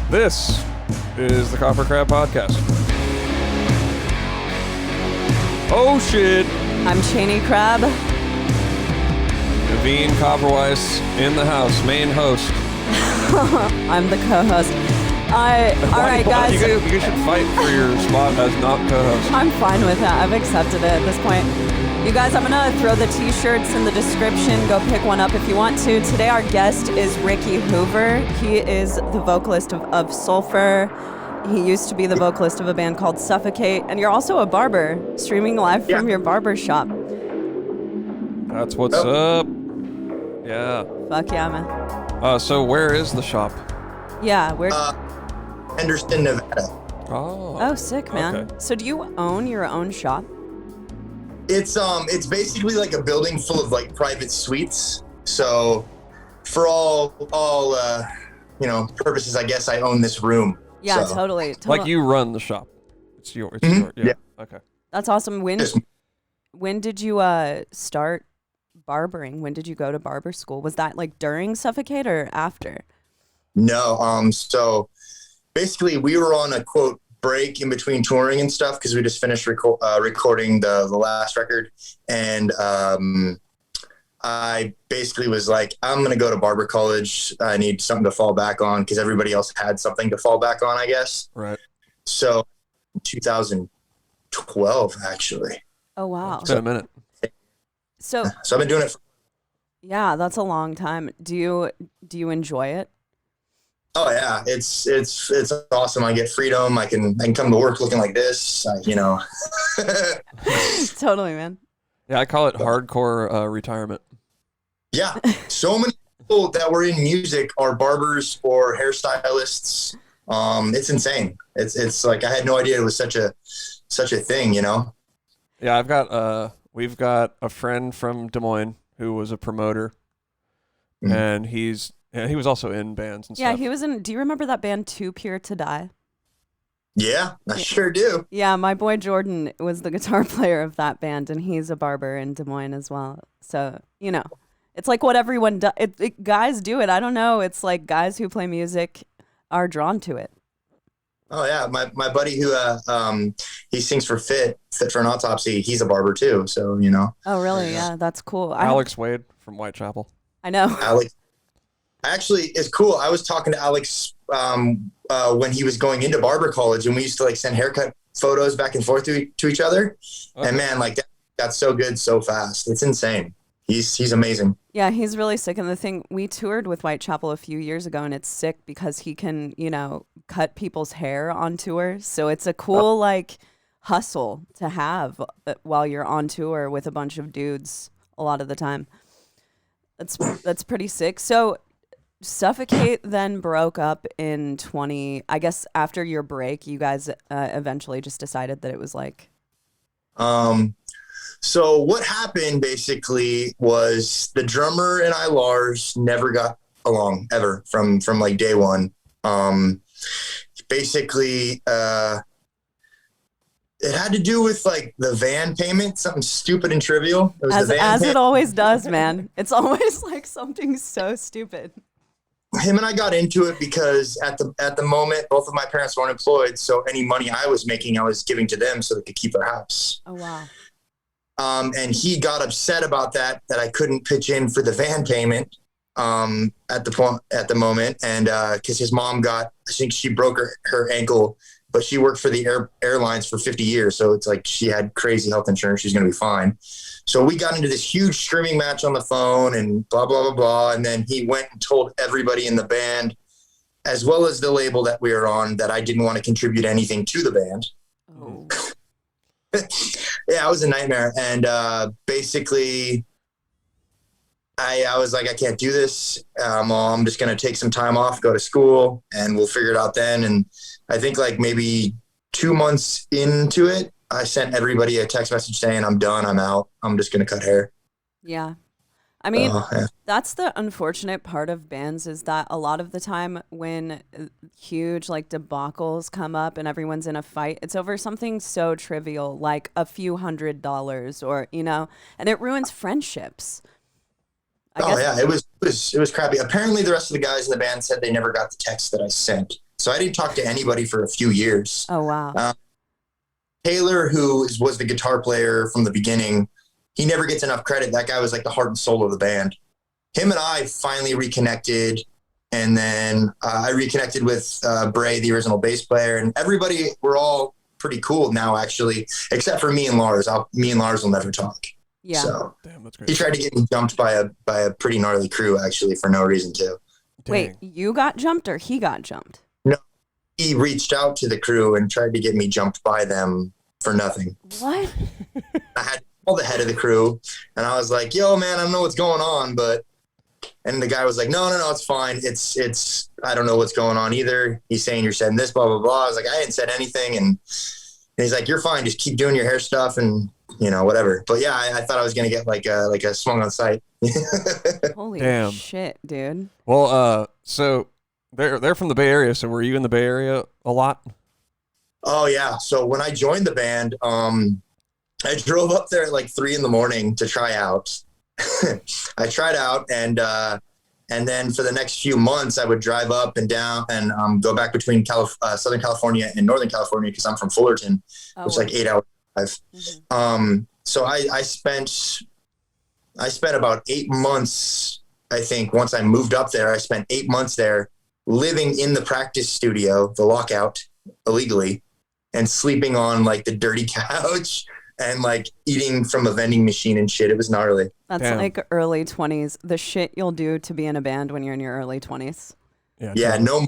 This is the KoperCrabb Podcast. Oh shit! I'm Cheney Crab. Naveen Copperweiss in the house, main host. I'm the co-host. All right, guys. You should fight for your spot as not co-host. I'm fine with that. I've accepted it at this point. You guys, I'm going to throw the t-shirts in the description. Go pick one up if you want to. Today our guest is Ricky Hoover. He is the vocalist of Ov Sulfur. He used to be the vocalist of a band called Suffocate. And you're also a barber, streaming live from your barber shop. That's what's up. Yeah. Fuck yeah, man. So where is the shop? Yeah, where? Henderson, Nevada. Oh, sick, man. Okay. So do you own your own shop? It's basically like a building full of like private suites. So for all purposes, I guess I own this room. Yeah, so. totally. Like you run the shop. It's yours. Yeah. Okay. That's awesome. When did you start barbering? When did you go to barber school? Was that like during Suffocate or after? No. So basically we were on a quote break in between touring and stuff because we just finished recording the last record, and I basically was like, I'm gonna go to barber college. I need something to fall back on because everybody else had something to fall back on, I guess. Right. So 2012 actually. Oh wow. It's been a minute. So I've been doing it yeah, that's a long time. Do you enjoy it? Oh yeah, it's awesome. I get freedom. I can come to work looking like this. Totally, man. Yeah, I call it hardcore retirement. Yeah, so many people that were in music are barbers or hairstylists. It's insane. It's like I had no idea it was such a thing. Yeah, we've got a friend from Des Moines who was a promoter, and he was also in bands and stuff. Yeah, he was in. Do you remember that band Too Pure to Die? Yeah, I sure do. Yeah, my boy Jordan was the guitar player of that band, and he's a barber in Des Moines as well. So, it's like what everyone does. Guys do it. I don't know. It's like guys who play music are drawn to it. Oh yeah, my buddy who he sings for Fit for an Autopsy. He's a barber too. So Oh really? Yeah, that's cool. Alex Wade from Whitechapel. I know. Alex. Actually, it's cool. I was talking to Alex when he was going into barber college, and we used to like send haircut photos back and forth to each other. Okay. And man, like that got so good so fast. It's insane. He's amazing. Yeah, he's really sick. And the thing, we toured with Whitechapel a few years ago, and it's sick because he can, cut people's hair on tour. So it's a cool like hustle to have while you're on tour with a bunch of dudes a lot of the time. That's pretty sick. So Suffocate then broke up in I guess after your break, you guys eventually just decided that it was like. So what happened basically was the drummer and Lars, never got along ever from like day one. Basically, it had to do with like the van payment, something stupid and trivial. It was as it always does, man. It's always like something so stupid. Him and I got into it because at the moment, both of my parents were unemployed. So any money I was making, I was giving to them so they could keep their house. Oh, wow. And he got upset about that I couldn't pitch in for the van payment at the moment. And because his mom I think she broke her ankle, but she worked for the airlines for 50 years. So it's like she had crazy health insurance. She's going to be fine. So we got into this huge screaming match on the phone and blah, blah, blah, blah. And then he went and told everybody in the band, as well as the label that we were on, that I didn't want to contribute anything to the band. Oh. Yeah, it was a nightmare. And basically, I was like, I can't do this. I'm just going to take some time off, go to school, and we'll figure it out then. And I think like maybe 2 months into it, I sent everybody a text message saying, I'm done, I'm out. I'm just going to cut hair. Yeah. I mean, that's the unfortunate part of bands is that a lot of the time when huge like debacles come up and everyone's in a fight, it's over something so trivial like a few $100 or, and it ruins friendships. I guess. Yeah, it was crappy. Apparently the rest of the guys in the band said they never got the text that I sent. So I didn't talk to anybody for a few years. Oh, wow. Taylor, who was the guitar player from the beginning, he never gets enough credit. That guy was like the heart and soul of the band. Him and I finally reconnected. And then I reconnected with Bray, the original bass player, and everybody, we're all pretty cool now, actually, except for me and Lars. Me and Lars will never talk. Yeah. So Damn, that's great. he tried to get me jumped by a pretty gnarly crew, actually, for no reason, too. Wait, you got jumped or he got jumped? No, he reached out to the crew and tried to get me jumped by them for nothing. What? I had to call the head of the crew, and I was like, yo, man, I don't know what's going on, but... And the guy was like, no, it's fine. It's, I don't know what's going on either. He's saying you're saying this, blah, blah, blah. I was like, I hadn't said anything. And he's like, you're fine. Just keep doing your hair stuff and, whatever. But yeah, I thought I was going to get like a swung on sight. Holy Damn. shit, dude. Well, so they're from the Bay Area. So were you in the Bay Area a lot? Oh yeah. So when I joined the band, I drove up there at like 3 a.m. to try out. I tried out and then for the next few months I would drive up and down and go back between Southern California and Northern California because I'm from Fullerton, which is like 8 hours drive. Mm-hmm. So I spent about 8 months, I think, once I moved up there. I spent 8 months there living in the practice studio, the lockout, illegally, and sleeping on like the dirty couch and like eating from a vending machine and shit. It was gnarly. That's Damn. like early 20s. The shit you'll do to be in a band when you're in your early 20s. Yeah, no,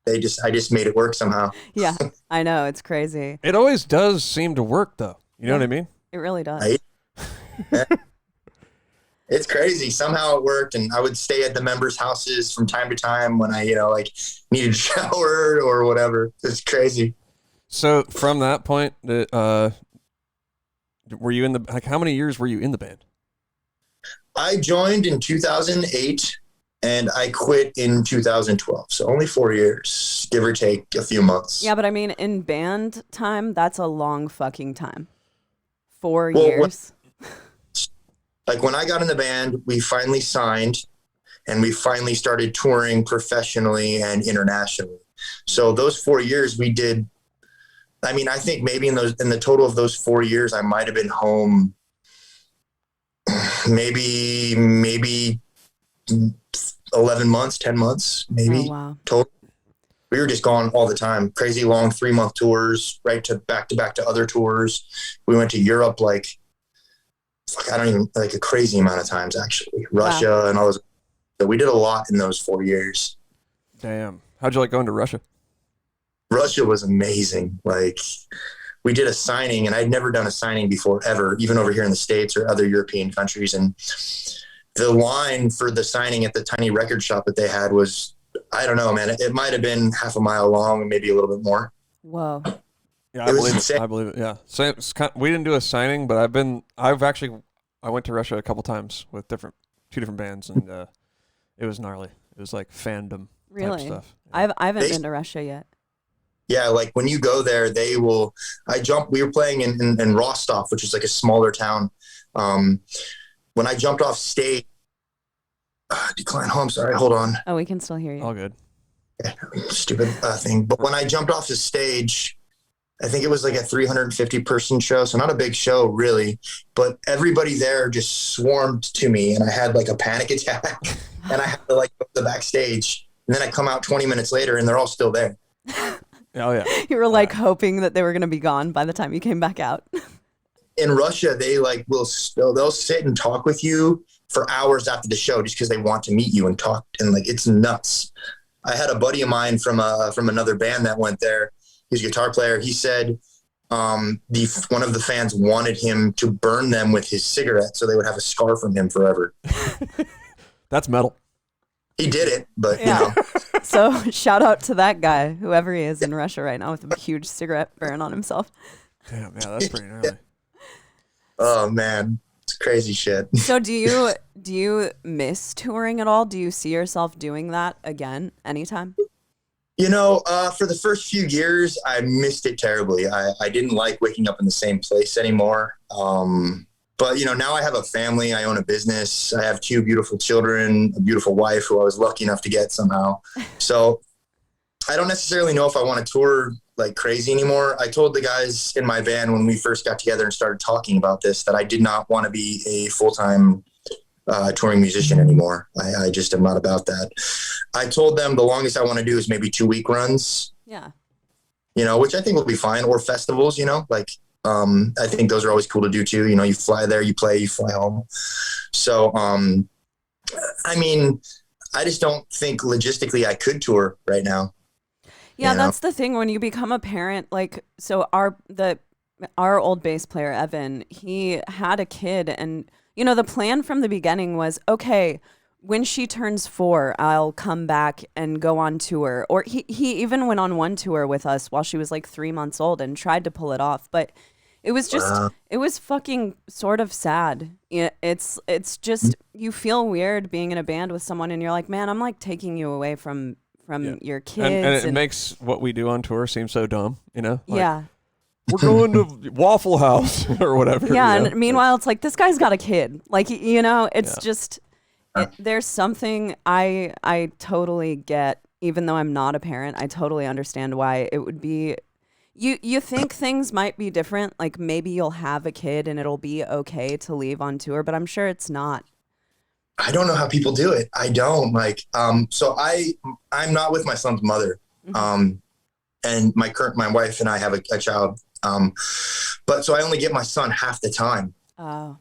I just made it work somehow. Yeah, I know. It's crazy. It always does seem to work, though. You know what I mean? It really does. Right? It's crazy. Somehow it worked, and I would stay at the members' houses from time to time when I, like needed a shower or whatever. It's crazy. So from that point, were you in the, like, how many years were you in the band? I joined in 2008 and I quit in 2012. So only 4 years, give or take a few months. Yeah, but I mean, in band time, that's a long fucking time. 4 years. Like when I got in the band, we finally signed and we finally started touring professionally and internationally. So those 4 years we did, I mean, I think maybe in the total of those 4 years, I might've been home maybe 11 months, 10 months, maybe. Oh, wow. Total. We were just gone all the time. Crazy long 3-month tours, right to back to other tours. We went to Europe like a crazy amount of times, actually. Russia and all those. So we did a lot in those 4 years. Damn. How'd you like going to Russia? Russia was amazing. Like we did a signing and I'd never done a signing before ever, even over here in the States or other European countries. And the line for the signing at the tiny record shop that they had was, I don't know, man, it might've been half a mile long and maybe a little bit more. Whoa. Yeah, I believe it. I believe it. Yeah. So we didn't do a signing, but I went to Russia a couple times with two different bands, and it was gnarly. It was like fandom type stuff. Yeah. I haven't been to Russia yet. Yeah, like when you go there, we were playing in Rostov, which is like a smaller town. When I jumped off stage, decline home, sorry, hold on. Oh, we can still hear you. All good. Stupid thing. But when I jumped off the stage, I think it was like a 350 person show. So not a big show really, but everybody there just swarmed to me and I had like a panic attack and I had to like go to the backstage. And then I come out 20 minutes later and they're all still there. Oh yeah. You were like hoping that they were going to be gone by the time you came back out. In Russia, they like they'll sit and talk with you for hours after the show just because they want to meet you and talk. And like, it's nuts. I had a buddy of mine from another band that went there. He's a guitar player. He said one of the fans wanted him to burn them with his cigarette so they would have a scar from him forever. That's metal. He did it, but you know. So shout out to that guy, whoever he is in Russia right now with a huge cigarette burn on himself. Damn, yeah, that's pretty gnarly. Oh man, it's crazy shit. So do you miss touring at all? Do you see yourself doing that again anytime? You know, for the first few years, I missed it terribly. I didn't like waking up in the same place anymore. But, you know, now I have a family. I own a business. I have 2 beautiful children, a beautiful wife who I was lucky enough to get somehow. So I don't necessarily know if I want to tour like crazy anymore. I told the guys in my band when we first got together and started talking about this that I did not want to be a full-time touring musician anymore. I just am not about that. I told them the longest I want to do is maybe 2-week runs. Yeah. You know, which I think will be fine, or festivals, you know, like, I think those are always cool to do too. You know, you fly there, you play, you fly home. So, I mean, I just don't think logistically I could tour right now. Yeah, you know? that's the thing when you become a parent. Like, so our old bass player Evan, he had a kid, and you know the plan from the beginning was, okay, when she turns 4, I'll come back and go on tour. Or he even went on one tour with us while she was like 3 months old and tried to pull it off, but it was just it was fucking sort of sad. It's just you feel weird being in a band with someone and you're like, man, I'm like taking you away from your kids. And it makes what we do on tour seem so dumb, you know? Like, yeah. We're going to Waffle House or whatever. Yeah, you know? and meanwhile, it's like, this guy's got a kid. Like, you know, it's just, there's something I totally get, even though I'm not a parent, I totally understand why it would be, you think things might be different, like maybe you'll have a kid and it'll be okay to leave on tour, but I'm sure it's not. I don't know how people do it. I don't like, so I'm not with my son's mother. Mm-hmm. And my wife and I have a child. But so I only get my son half the time. Oh.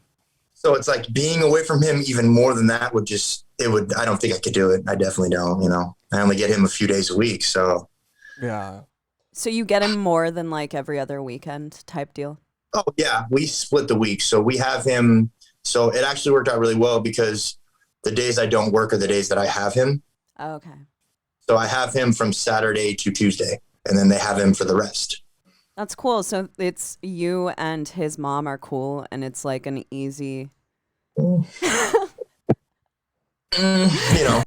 So it's like being away from him even more than that I don't think I could do it. I definitely don't, you know, I only get him a few days a week. So. Yeah. So you get him more than like every other weekend type deal? Oh yeah. We split the week. So we have him. So it actually worked out really well because the days I don't work are the days that I have him. Oh, okay. So I have him from Saturday to Tuesday, and then they have him for the rest. That's cool. So it's you and his mom are cool, and it's like an easy. You know.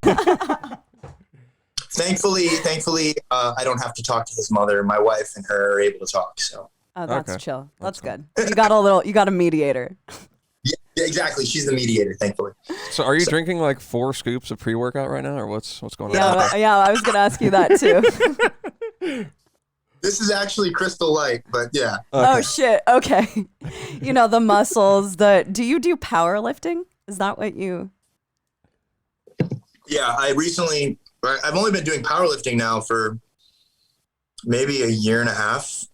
Thankfully, I don't have to talk to his mother. My wife and her are able to talk. So. Oh, that's chill. That's good. You got a mediator. Yeah, exactly. She's the mediator, thankfully. So are you drinking like 4 scoops of pre-workout right now, or what's going on? Yeah, I was going to ask you that too. This is actually Crystal Light, but yeah. Okay. Oh, shit. Okay. You know, the muscles, do you do powerlifting? Is that what you... Yeah, I've only been doing powerlifting now for maybe a year and a half.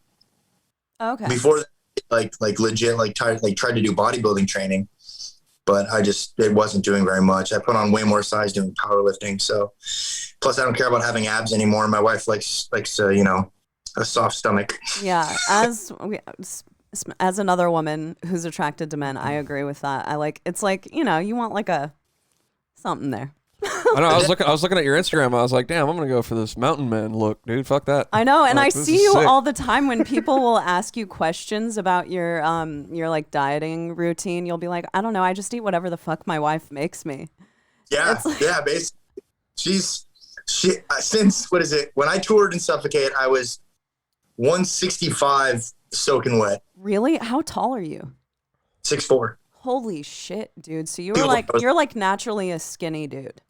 Okay. Before that, like legit, tried to do bodybuilding training, but it wasn't doing very much. I put on way more size doing powerlifting. So plus I don't care about having abs anymore. My wife likes you know, a soft stomach. Yeah. As another woman who's attracted to men, I agree with that. It's like, you know, you want like a something there. I know. I was looking at your Instagram. I was like, damn, I'm gonna go for this mountain man look, dude. Fuck that. I know, and I see you sick. all the time when people will ask you questions about your like dieting routine. You'll be like, I don't know, I just eat whatever the fuck my wife makes me. Yeah, yeah. Basically, since what is it? When I toured in Suffocate, I was 165 soaking wet. Really? How tall are you? 6'4". Holy shit, dude! So you're like naturally a skinny dude.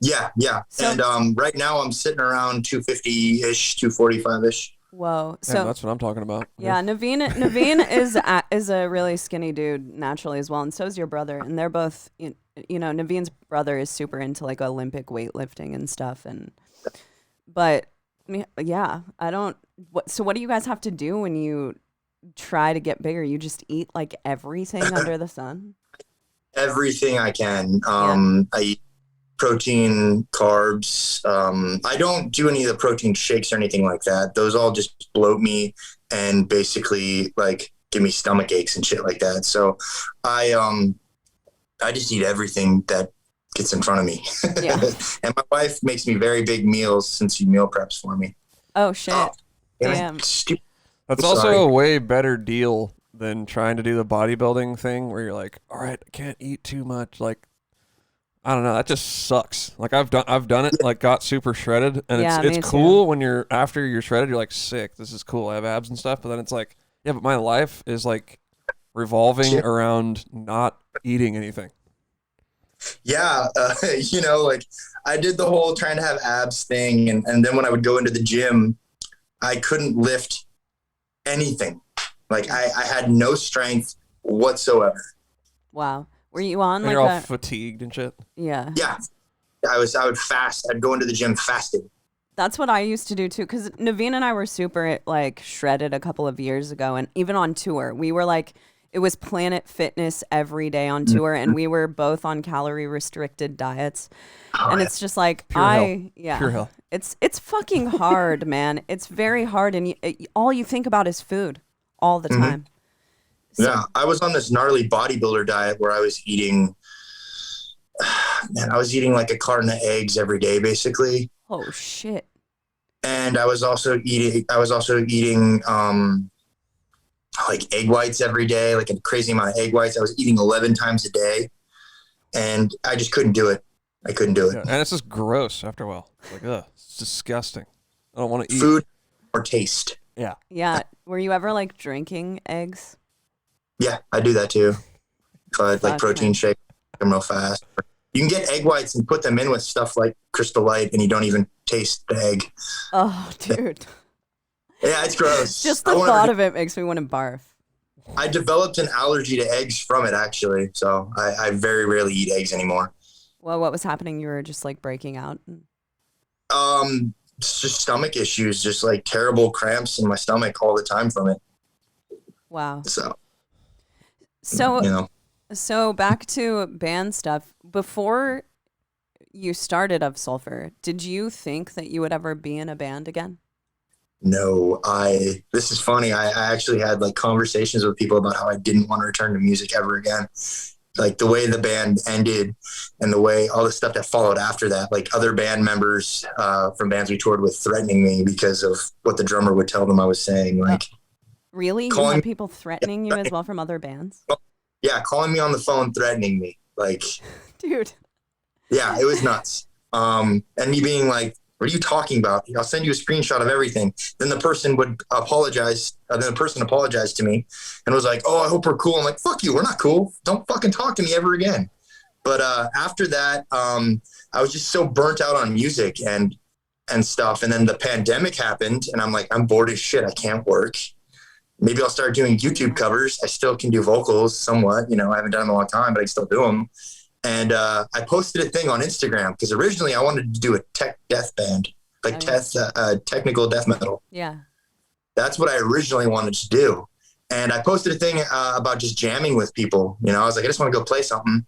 Yeah. So, and right now I'm sitting around 250-ish, 245-ish. Whoa. So yeah, that's what I'm talking about. Yeah, Naveen is a really skinny dude naturally as well, and so is your brother. And they're both, you know, Naveen's brother is super into like Olympic weightlifting and stuff. But yeah, so what do you guys have to do when you try to get bigger? You just eat like everything under the sun? Everything I can. I eat protein, carbs. I don't do any of the protein shakes or anything like that. Those all just bloat me and basically like give me stomach aches and shit like that. So I just eat everything that gets in front of me. Yeah. And my wife makes me very big meals since she meal preps for me. Oh shit. Damn. That's also a way better deal than trying to do the bodybuilding thing where you're like, all right, I can't eat too much. Like, I don't know. That just sucks. Like I've done it. Like got super shredded, and it's cool when after you're shredded. You're like, sick. This is cool. I have abs and stuff. But then it's like, yeah, but my life is like revolving around not eating anything. Yeah. Like I did the whole trying to have abs thing. And then when I would go into the gym, I couldn't lift anything. Like I had no strength whatsoever. Wow. Were you on and like you're all fatigued and shit? Yeah. Yeah. I would fast. I'd go into the gym fasting. That's what I used to do too, because Naveen and I were super like shredded a couple of years ago, and even on tour, we were like, it was Planet Fitness every day on tour, and we were both on calorie restricted diets, and it's just like Pure hell. It's fucking hard, man. It's very hard, and all you think about is food all the time. So, yeah, I was on this gnarly bodybuilder diet where I was eating like a carton of eggs every day, basically. Oh shit. And I was also eating like egg whites every day, like a crazy amount of egg whites. I was eating 11 times a day, and I just couldn't do it. I couldn't do it. Yeah, and it's just gross after a while. Like, ugh, it's disgusting. I don't want to eat food or taste. Yeah. Yeah. Were you ever like drinking eggs? Yeah, I do that too. Like protein man. shake them real fast. You can get egg whites and put them in with stuff like Crystal Light, and you don't even taste the egg. Oh, dude. Yeah, it's gross. Just the thought of it makes me want to barf. I developed an allergy to eggs from it, actually. So I very rarely eat eggs anymore. Well, what was happening? You were just like breaking out? It's just stomach issues, just like terrible cramps in my stomach all the time from it. Wow. So So back to band stuff. Before you started Ov Sulfur, did you think that you would ever be in a band again? No, this is funny. I actually had like conversations with people about how I didn't want to return to music ever again. Like the way the band ended and the way all the stuff that followed after that, like other band members from bands we toured with threatening me because of what the drummer would tell them I was saying. Like, really? You had people threatening you as well from other bands? Yeah, calling me on the phone, threatening me. Like, dude. Yeah, it was nuts. And me being like, what are you talking about? I'll send you a screenshot of everything. Then the person would apologize. Then the person apologized to me and was like, oh, I hope we're cool. I'm like, fuck you. We're not cool. Don't fucking talk to me ever again. But after that, I was just so burnt out on music and stuff. And then the pandemic happened and I'm like, I'm bored as shit. I can't work. Maybe I'll start doing YouTube covers. I still can do vocals somewhat. I haven't done them in a long time, but I can still do them. And I posted a thing on Instagram because originally I wanted to do a tech death band, like technical death metal. Yeah. That's what I originally wanted to do. And I posted a thing about just jamming with people. I was like, I just want to go play something.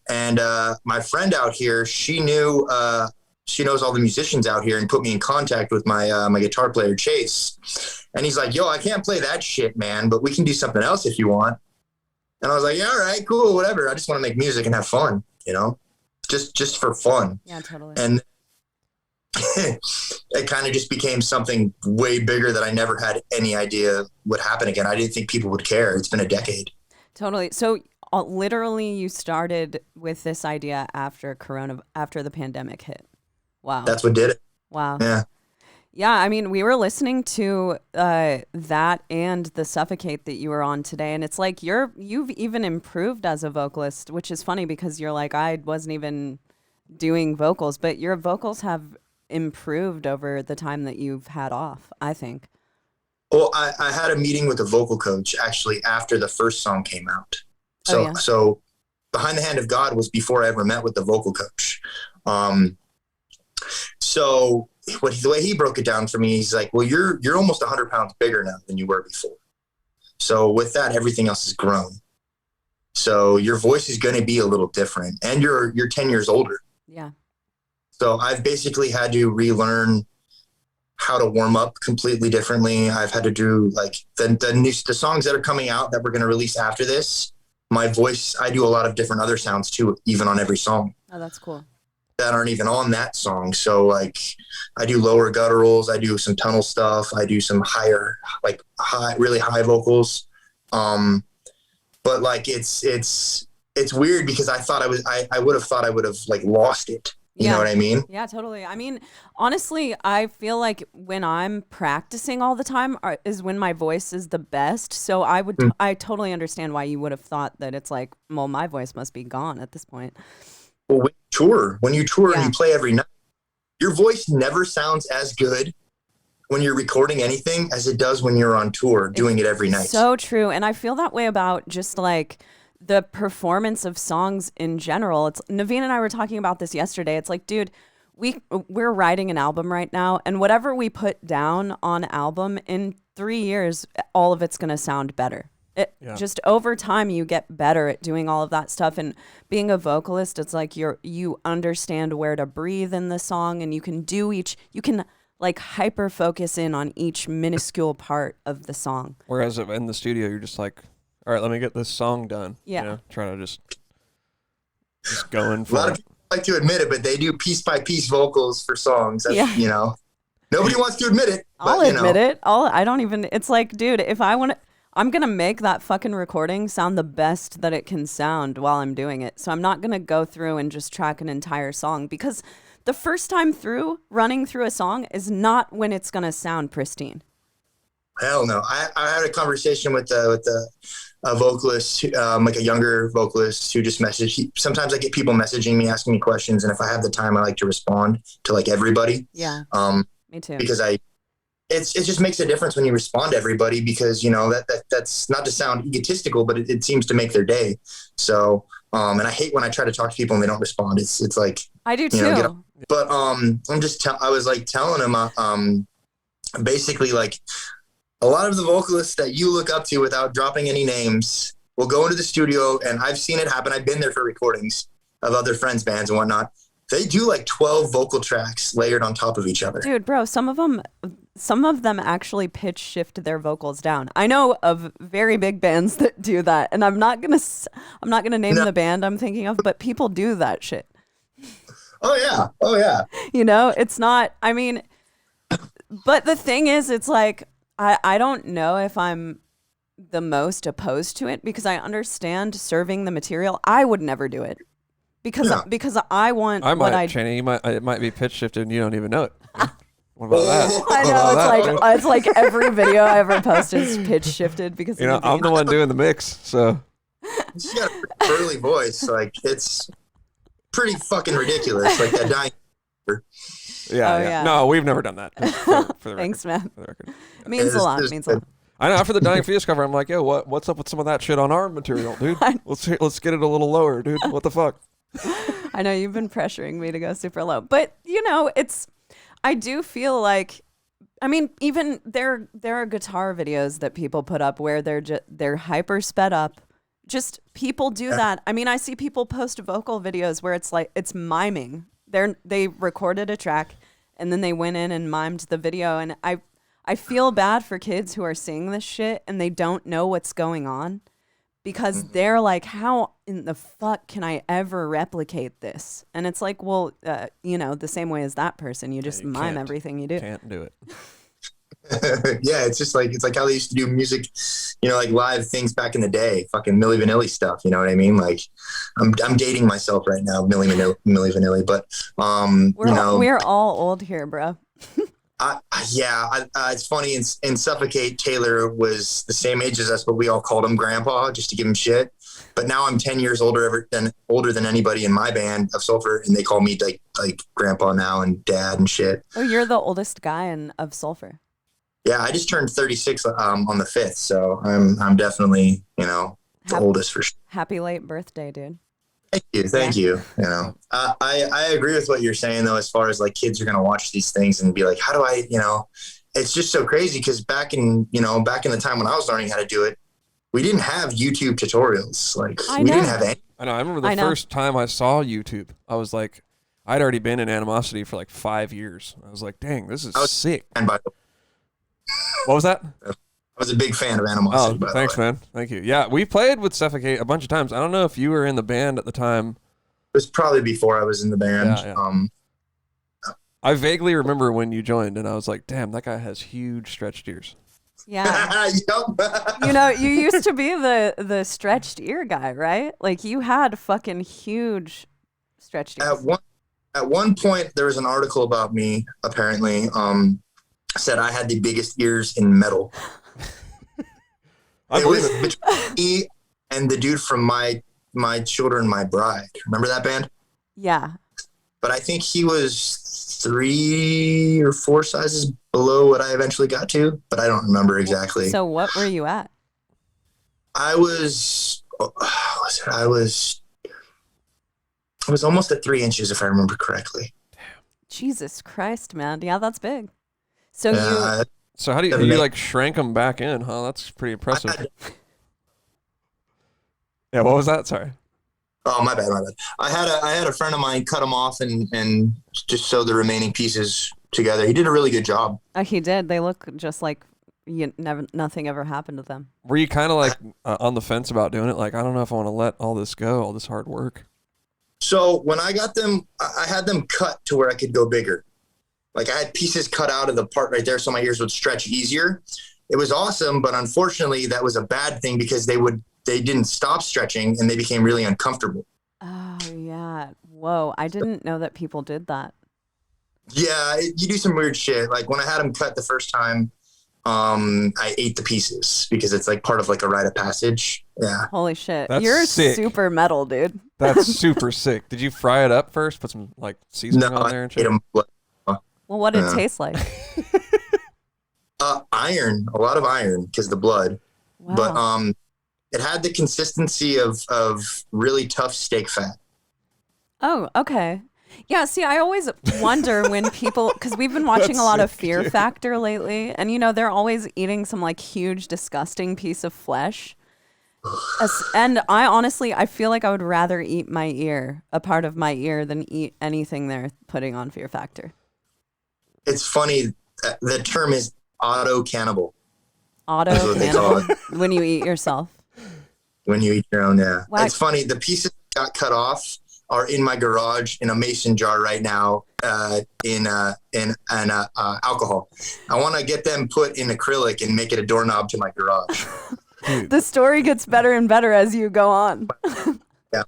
And my friend out here, she knows all the musicians out here and put me in contact with my my guitar player, Chase. And he's like, yo, I can't play that shit, man, but we can do something else if you want. And I was like, yeah, all right, cool, whatever. I just want to make music and have fun, just for fun. Yeah, totally. And it kind of just became something way bigger that I never had any idea would happen again. I didn't think people would care. It's been a decade. Totally. So literally you started with this idea after the pandemic hit. Wow. That's what did it. Wow. Yeah. Yeah, I mean, we were listening to that and the Suffocate that you were on today, and it's like you've even improved as a vocalist, which is funny because you're like, I wasn't even doing vocals, but your vocals have improved over the time that you've had off, I think. Well, I had a meeting with a vocal coach actually after the first song came out. So Behind the Hand of God was before I ever met with the vocal coach. So the way he broke it down for me, he's like, well, you're almost 100 pounds bigger now than you were before. So with that, everything else has grown. So your voice is going to be a little different and you're 10 years older. Yeah. So I've basically had to relearn how to warm up completely differently. I've had to do like the songs that are coming out that we're going to release after this. My voice, I do a lot of different other sounds too, even on every song. Oh, that's cool. That aren't even on that song. So like I do lower gutturals, I do some tunnel stuff, I do some really high vocals. But like it's weird because I would have thought I would have like lost it. You know what I mean? Yeah, totally. I mean, honestly, I feel like when I'm practicing all the time is when my voice is the best. So I totally understand why you would have thought that it's like, well, my voice must be gone at this point. Well, when you tour and you play every night, your voice never sounds as good when you're recording anything as it does when you're on tour doing it every night. So true. And I feel that way about just like the performance of songs in general. It's Naveen and I were talking about this yesterday. It's like, dude, we're writing an album right now, and whatever we put down on album in 3 years, all of it's going to sound better. Just over time, you get better at doing all of that stuff. And being a vocalist, it's like you understand where to breathe in the song, and you can like hyper focus in on each minuscule part of the song. Whereas in the studio, you're just like, all right, let me get this song done. Yeah. You know, trying to just go in for a lot of people like to admit it, but they do piece by piece vocals for songs. That's, you know, nobody wants to admit it. I'll admit it. I don't even, it's like, dude, if I want to, I'm going to make that fucking recording sound the best that it can sound while I'm doing it. So I'm not going to go through and just track an entire song, because the first time through, running through a song is not when it's going to sound pristine. Hell no. I had a conversation with a vocalist, like a younger vocalist who just messaged. Sometimes I get people messaging me, asking me questions. And if I have the time, I like to respond to like everybody. Yeah. Me too. Because it just makes a difference when you respond to everybody, because, you know, that's not to sound egotistical, but it seems to make their day. So, and I hate when I try to talk to people and they don't respond. It's like, I do too. But, I was like telling him, basically like, a lot of the vocalists that you look up to, without dropping any names, will go into the studio, and I've seen it happen. I've been there for recordings of other friends' bands and whatnot. They do like 12 vocal tracks layered on top of each other. Dude, bro, some of them actually pitch shift their vocals down. I know of very big bands that do that, and I'm not gonna name the band I'm thinking of, but people do that shit. Oh yeah. You know, it's not. I mean, but the thing is, it's like, I don't know if I'm the most opposed to it, because I understand serving the material. I would never do it because I want it might be pitch shifted and you don't even know it. What about that? I know, it's like every video I ever post is pitch shifted because I'm the one doing the mix, so she's got a burly voice. Like, it's pretty fucking ridiculous. Like that dying. Yeah. No, we've never done that. For the Thanks, record. man. For the record. It means a lot. I know. After the Dying Fetus cover, I'm like, yo, what's up with some of that shit on our material, dude? Let's get it a little lower, dude. What the fuck? I know you've been pressuring me to go super low, but you know, I do feel like, I mean, even there are guitar videos that people put up where they're hyper sped up. Just people do that. I mean, I see people post vocal videos where it's like it's miming. They recorded a track and then they went in and mimed the video, and I feel bad for kids who are seeing this shit and they don't know what's going on, because they're like, how in the fuck can I ever replicate this? And it's like, well, you know, the same way as that person, you just mime everything you do. Can't do it. Yeah, it's like how they used to do music, you know, like live things back in the day, fucking Milli Vanilli stuff. You know what I mean? Like, I'm dating myself right now, Milli Vanilli, but we're all old here, bro. It's funny. In Suffocate, Taylor was the same age as us, but we all called him Grandpa just to give him shit. But now I'm 10 years older than anybody in my band of Sulfur, and they call me like Grandpa now and Dad and shit. Oh, you're the oldest guy of Sulfur. Yeah, I just turned 36 on the 5th, so I'm definitely, you know, the oldest for sure. Happy late birthday, dude. Thank you. You know, I agree with what you're saying though, as far as like kids are gonna watch these things and be like, how do I, you know, it's just so crazy because back in the time when I was learning how to do it, we didn't have YouTube tutorials. Like we didn't have any. I know. I remember the first time I saw YouTube, I was like, I'd already been in Animosity for like 5 years. I was like, dang, this is sick. And by the What was that? I was a big fan of Animosity. Oh, thanks, man. Thank you. Yeah, we played with Suffocate a bunch of times. I don't know if you were in the band at the time. It was probably before I was in the band. Yeah. I vaguely remember when you joined, and I was like, damn, that guy has huge stretched ears. Yeah. You know, you used to be the stretched ear guy, right? Like, you had fucking huge stretched ears. At one point, there was an article about me, apparently, said I had the biggest ears in metal. It was between me and the dude from my Children, My Bride. Remember that band? Yeah. But I think he was 3 or 4 sizes below what I eventually got to, but I don't remember exactly. So what were you at? I was almost at 3 inches, if I remember correctly. Jesus Christ, man. Yeah, that's big. So So how do you like shrank them back in, huh? That's pretty impressive. Yeah, what was that? Sorry. Oh, my bad. I had a friend of mine cut them off and just sew the remaining pieces together. He did a really good job. He did. They look just like nothing ever happened to them. Were you kind of like on the fence about doing it? Like, I don't know if I want to let all this go, all this hard work. So when I got them, I had them cut to where I could go bigger. Like I had pieces cut out of the part right there so my ears would stretch easier. It was awesome, but unfortunately that was a bad thing because they didn't stop stretching and they became really uncomfortable. Oh, yeah. Whoa. I didn't know that people did that. Yeah, you do some weird shit. Like when I had them cut the first time, I ate the pieces because it's like part of like a rite of passage. Yeah. Holy shit. That's You're sick. super metal, dude. That's super sick. Did you fry it up first? Put some like seasoning on there and shit? Well, what did it taste like? Iron, a lot of iron because the blood. Wow. But it had the consistency of really tough steak fat. Oh, okay. Yeah, see, I always wonder when people, because we've been watching a lot of Fear Factor lately, and they're always eating some like huge, disgusting piece of flesh. And I feel like I would rather eat my ear, a part of my ear, than eat anything they're putting on Fear Factor. It's funny. The term is auto-cannibal. Auto-cannibal? When you eat yourself. When you eat your own, yeah. Wow. It's funny. The pieces that got cut off are in my garage in a mason jar right now in alcohol. I want to get them put in acrylic and make it a doorknob to my garage. The story gets better and better as you go on. Yeah.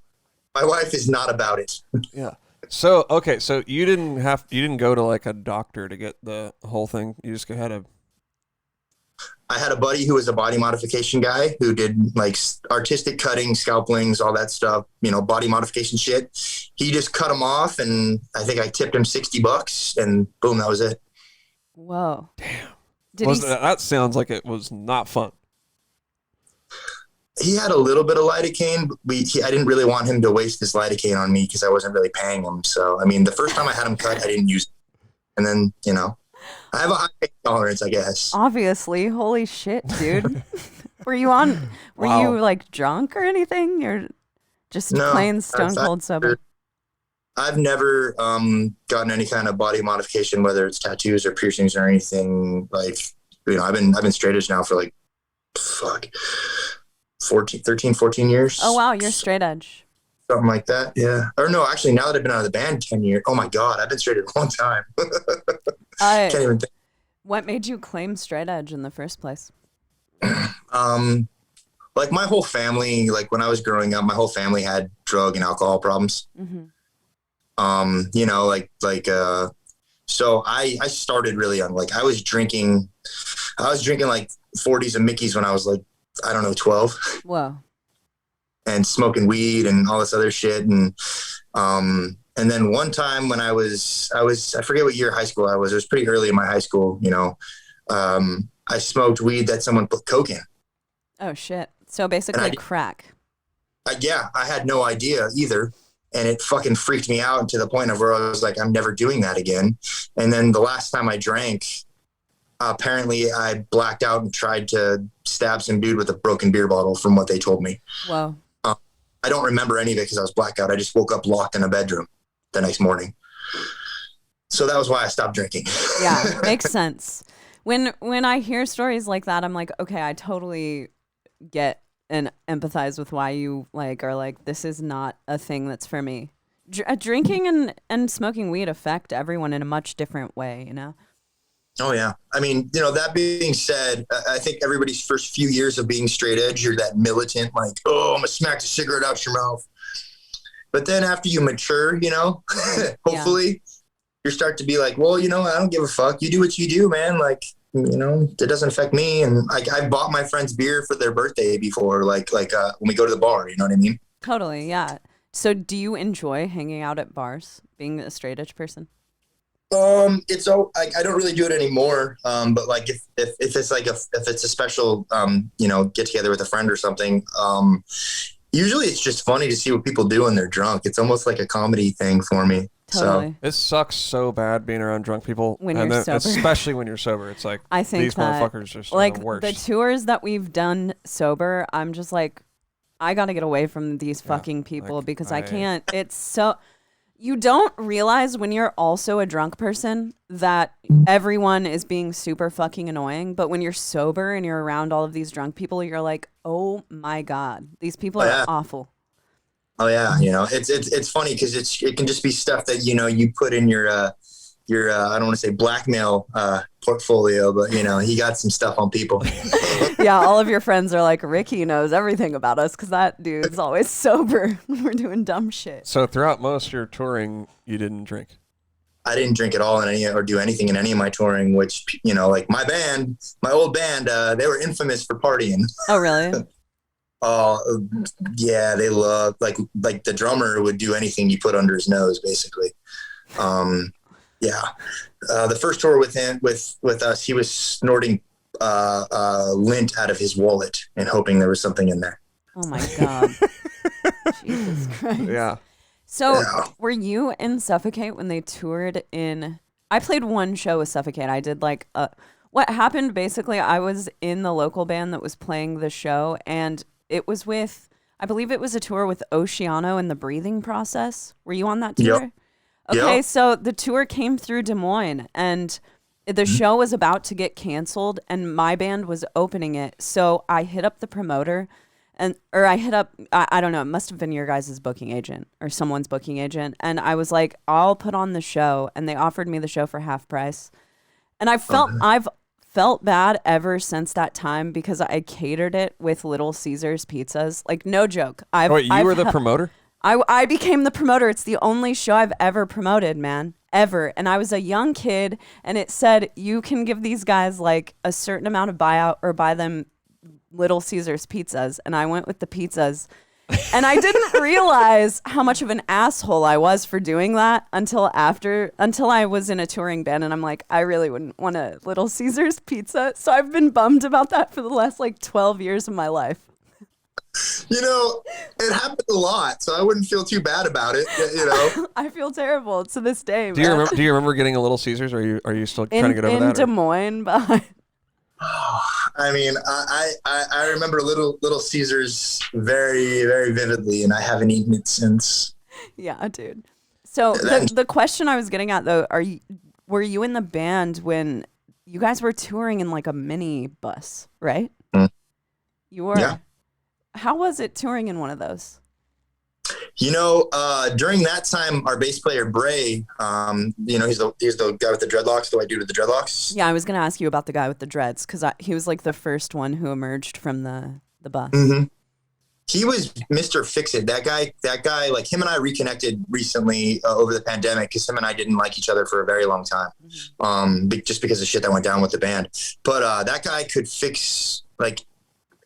My wife is not about it. Yeah. So, okay. So you didn't go to like a doctor to get the whole thing. You just I had a buddy who was a body modification guy who did like artistic cutting, scalpelings, all that stuff, body modification shit. He just cut them off and I think I tipped him $60 and boom, that was it. Whoa. Damn. That sounds like it was not fun. He had a little bit of lidocaine. I didn't really want him to waste his lidocaine on me because I wasn't really paying him. So, I mean, the first time I had him cut, I didn't use it. And then, I have a high pain tolerance, I guess. Obviously. Holy shit, dude. Were you like drunk or anything? You're just plain stone cold sober. I've never gotten any kind of body modification, whether it's tattoos or piercings or anything. Like, I've been straight edge now for like, 13, 14 years. Oh, wow. You're straight edge. Something like that. Yeah. Or no, actually, now that I've been out of the band 10 years. Oh my God. I've been straight edge a long time. Can't even think. What made you claim straight edge in the first place? Like my whole family, like when I was growing up, my whole family had drug and alcohol problems. Mm-hmm. So I started really young. Like I was drinking like 40s and Mickeys when I was like, I don't know, 12. Whoa. And smoking weed and all this other shit. And then one time when I forget what year of high school I was. It was pretty early in my high school, I smoked weed that someone put coke in. Oh shit. So basically crack. I had no idea either. And it fucking freaked me out to the point of where I was like, I'm never doing that again. And then the last time I drank, apparently I blacked out and tried to stab some dude with a broken beer bottle from what they told me. Wow. I don't remember any of it because I was blacked out. I just woke up locked in a bedroom the next morning. So that was why I stopped drinking. Yeah, makes sense. When I hear stories like that, I'm like, okay, I totally get and empathize with why you are like, this is not a thing that's for me. Drinking and smoking weed affect everyone in a much different way, Oh yeah. I mean, that being said, I think everybody's first few years of being straight edge, you're that militant, like, oh, I'm gonna smack the cigarette out your mouth. But then after you mature, hopefully you start to be like, well, I don't give a fuck. You do what you do, man. Like, it doesn't affect me. And like, I bought my friends beer for their birthday before, like when we go to the bar, you know what I mean? Totally. Yeah. So do you enjoy hanging out at bars, being a straight edge person? It's so I don't really do it anymore. But like if it's like if it's a special get together with a friend or something, usually it's just funny to see what people do when they're drunk. It's almost like a comedy thing for me. Totally. So it sucks so bad being around drunk people when you're sober, especially when you're sober. It's like I think these motherfuckers are like the worst. The tours that we've done sober, I'm just like, I got to get away from these fucking people like, because I can't. It's so. You don't realize when you're also a drunk person that everyone is being super fucking annoying. But when you're sober and you're around all of these drunk people, you're like, oh my God, these people are awful. Oh yeah. It's funny because it can just be stuff that, you put in your I don't want to say blackmail portfolio, but he got some stuff on people. Yeah. All of your friends are like, Ricky knows everything about us because that dude's always sober when we're doing dumb shit. So throughout most of your touring, you didn't drink? I didn't drink at all or do anything in any of my touring, which, like my old band, they were infamous for partying. Oh, really? Oh, yeah. They love like the drummer would do anything you put under his nose, basically. Yeah. The first tour with us, he was snorting lint out of his wallet and hoping there was something in there. Oh my God. Jesus Christ. Yeah. So were you in Suffocate when they toured in... I played one show with Suffocate. I did like... what happened, basically, I was in the local band that was playing the show, and it was with... I believe it was a tour with Oceano and the Breathing Process. Were you on that tour? Yep. Okay, Yep. so the tour came through Des Moines, and the show was about to get canceled, and my band was opening it. So I hit up the promoter... I don't know, it must have been your guys' booking agent or someone's booking agent. And I was like, I'll put on the show. And they offered me the show for half price. And I've felt bad ever since that time because I catered it with Little Caesars pizzas. Like, no joke. Wait, you were the promoter? I became the promoter. It's the only show I've ever promoted, man. Ever. And I was a young kid, and it said you can give these guys like a certain amount of buyout or buy them Little Caesars pizzas, and I went with the pizzas. And I didn't realize how much of an asshole I was for doing that until I was in a touring band, and I'm like, I really wouldn't want a Little Caesars pizza. So I've been bummed about that for the last like 12 years of my life. It happened a lot, so I wouldn't feel too bad about it. I feel terrible to this day. Do you remember getting a Little Caesars, or are you still trying to get over that? In Des Moines, but I mean, I remember Little Caesars very, very vividly, and I haven't eaten it since. Yeah, dude. So the question I was getting at, though, were you in the band when you guys were touring in like a mini bus, right? Mm. You were. Yeah. How was it touring in one of those? During that time, our bass player Bray, he's the guy with the dreadlocks, the white dude with the dreadlocks. Yeah, I was gonna ask you about the guy with the dreads because he was like the first one who emerged from the bus. Mm-hmm. He was Mr. Fix-It. That guy, like him and I reconnected recently over the pandemic because him and I didn't like each other for a very long time, just because of shit that went down with the band. But that guy could fix like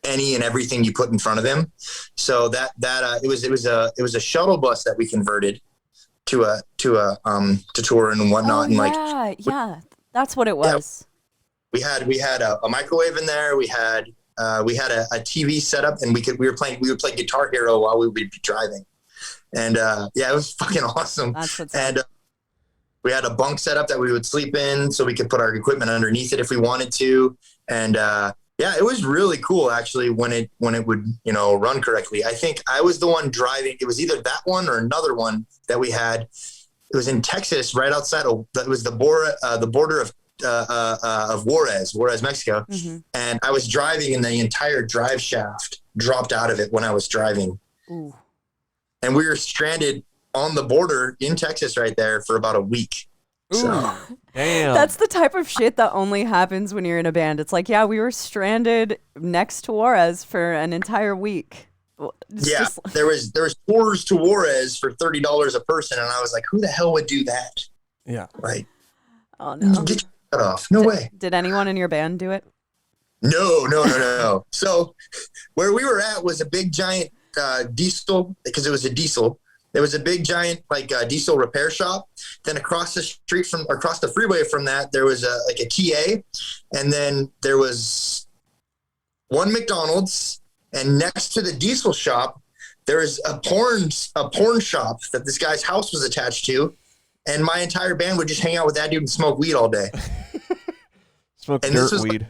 any and everything you put in front of him. So it was a shuttle bus that we converted to tour and whatnot. Yeah, that's what it was. Yeah, we had a microwave in there. We had a TV setup, and we would play Guitar Hero while we would be driving. And it was fucking awesome. That's what's and we had a bunk setup that we would sleep in so we could put our equipment underneath it if we wanted to. And yeah, it was really cool actually when it would, run correctly. I think I was the one driving. It was either that one or another one that we had. It was in Texas, right outside of, that was the border of Juarez, Mexico. Mm-hmm. And I was driving and the entire drive shaft dropped out of it when I was driving. Ooh. And we were stranded on the border in Texas right there for about a week. So. Damn. That's the type of shit that only happens when you're in a band. It's like, yeah, we were stranded next to Juarez for an entire week. There was tours to Juarez for $30 a person, and I was like, who the hell would do that? Yeah. Like, oh no. Get your head off. No way. Did anyone in your band do it? No. So where we were at was a big giant diesel, because it was a diesel. There was a big giant like diesel repair shop. Then across the freeway from that, there was a TA, and then there was one McDonald's, and next to the diesel shop, there was a porn shop that this guy's house was attached to, and my entire band would just hang out with that dude and smoke weed all day. Smoke and dirt weed.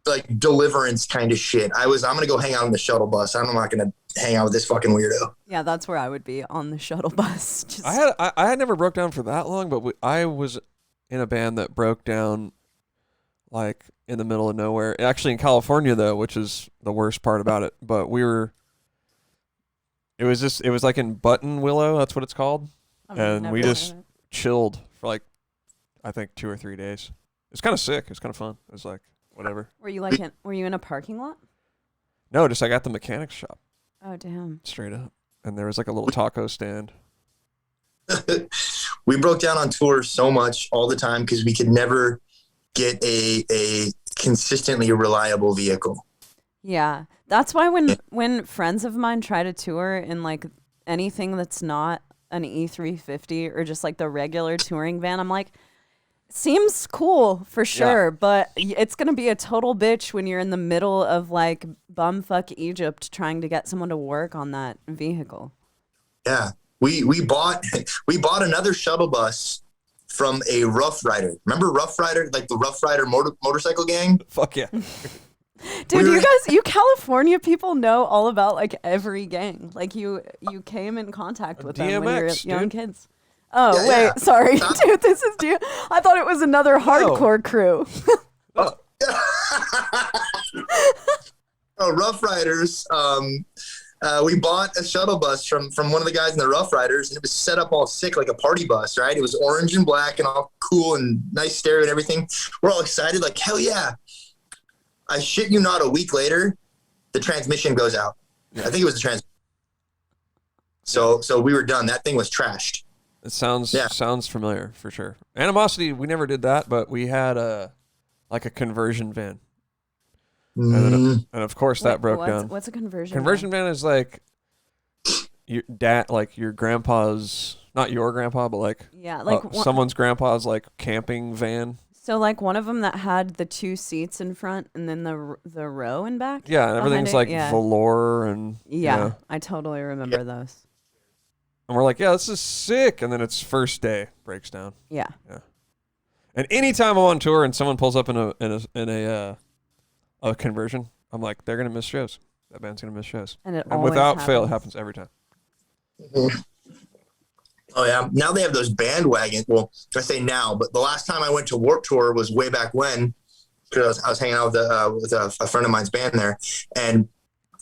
Like Deliverance kind of shit. I'm gonna go hang out on the shuttle bus. I'm not gonna hang out with this fucking weirdo. Yeah, that's where I would be, on the shuttle bus. Just... I had never broke down for that long, but I was in a band that broke down like in the middle of nowhere. Actually in California though, which is the worst part about it. But it was like in Button Willow, that's what it's called. And we just chilled for like I think 2 or 3 days. It's kind of sick. It's kind of fun. It was like whatever. Were you in a parking lot? No, just I got the mechanics shop. Oh damn. Straight up. And there was like a little taco stand. We broke down on tour so much all the time because we could never get a consistently reliable vehicle. Yeah. That's why when friends of mine try to tour in like anything that's not an E350 or just like the regular touring van, I'm like, seems cool for sure, but it's going to be a total bitch when you're in the middle of like bumfuck Egypt trying to get someone to work on that vehicle. Yeah. We bought another shuttle bus from a Rough Rider. Remember Rough Rider, like the Rough Rider motorcycle gang? Fuck yeah. Dude, you California people know all about like every gang. Like you came in contact with them when you were young kids. Oh, yeah, wait, sorry. Dude, this is I thought it was another hardcore crew. Rough Riders. We bought a shuttle bus from one of the guys in the Rough Riders, and it was set up all sick like a party bus, right? It was orange and black and all cool and nice stereo and everything. We're all excited, like, hell yeah. I shit you not, a week later, the transmission goes out. I think it was the transmission. So we were done. That thing was trashed. It sounds familiar for sure. Animosity, we never did that, but we had a conversion van. And of course that broke down. What's a conversion? Conversion van is like your dad, like your grandpa's, not your grandpa, but like someone's grandpa's like camping van. So like one of them that had the 2 seats in front and then the row in back. Yeah, and everything's like velour and I totally remember those. And we're like, yeah, this is sick. And then it's first day breaks down. Yeah. And anytime I'm on tour and someone pulls up in a conversion, I'm like, they're gonna miss shows. That band's gonna miss shows. And without fail, it happens every time. Mm-hmm. Oh yeah. Now they have those bandwagons. Well, I say now, but the last time I went to Warped Tour was way back when, because I was hanging out with a friend of mine's band there, and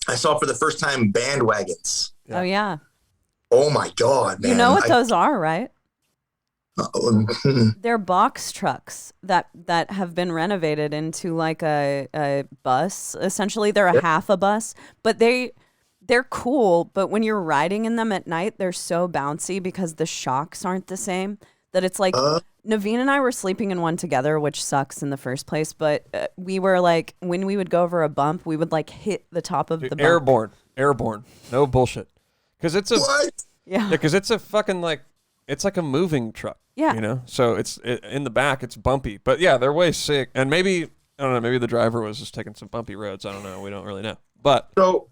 I saw for the first time bandwagons. Yeah. Oh yeah. Oh my God, man. You know what those are, right? They're box trucks that have been renovated into like a bus. Essentially, they're a half a bus, but they're cool. But when you're riding in them at night, they're so bouncy because the shocks aren't the same. That it's like Naveen and I were sleeping in one together, which sucks in the first place. But we were like, when we would go over a bump, we would like hit the top of the bump. Airborne, no bullshit. Because it's because it's a fucking like, it's like a moving truck. Yeah. You know, so in the back, it's bumpy. But yeah, they're way sick. And maybe, I don't know, maybe the driver was just taking some bumpy roads. I don't know. We don't really know. But so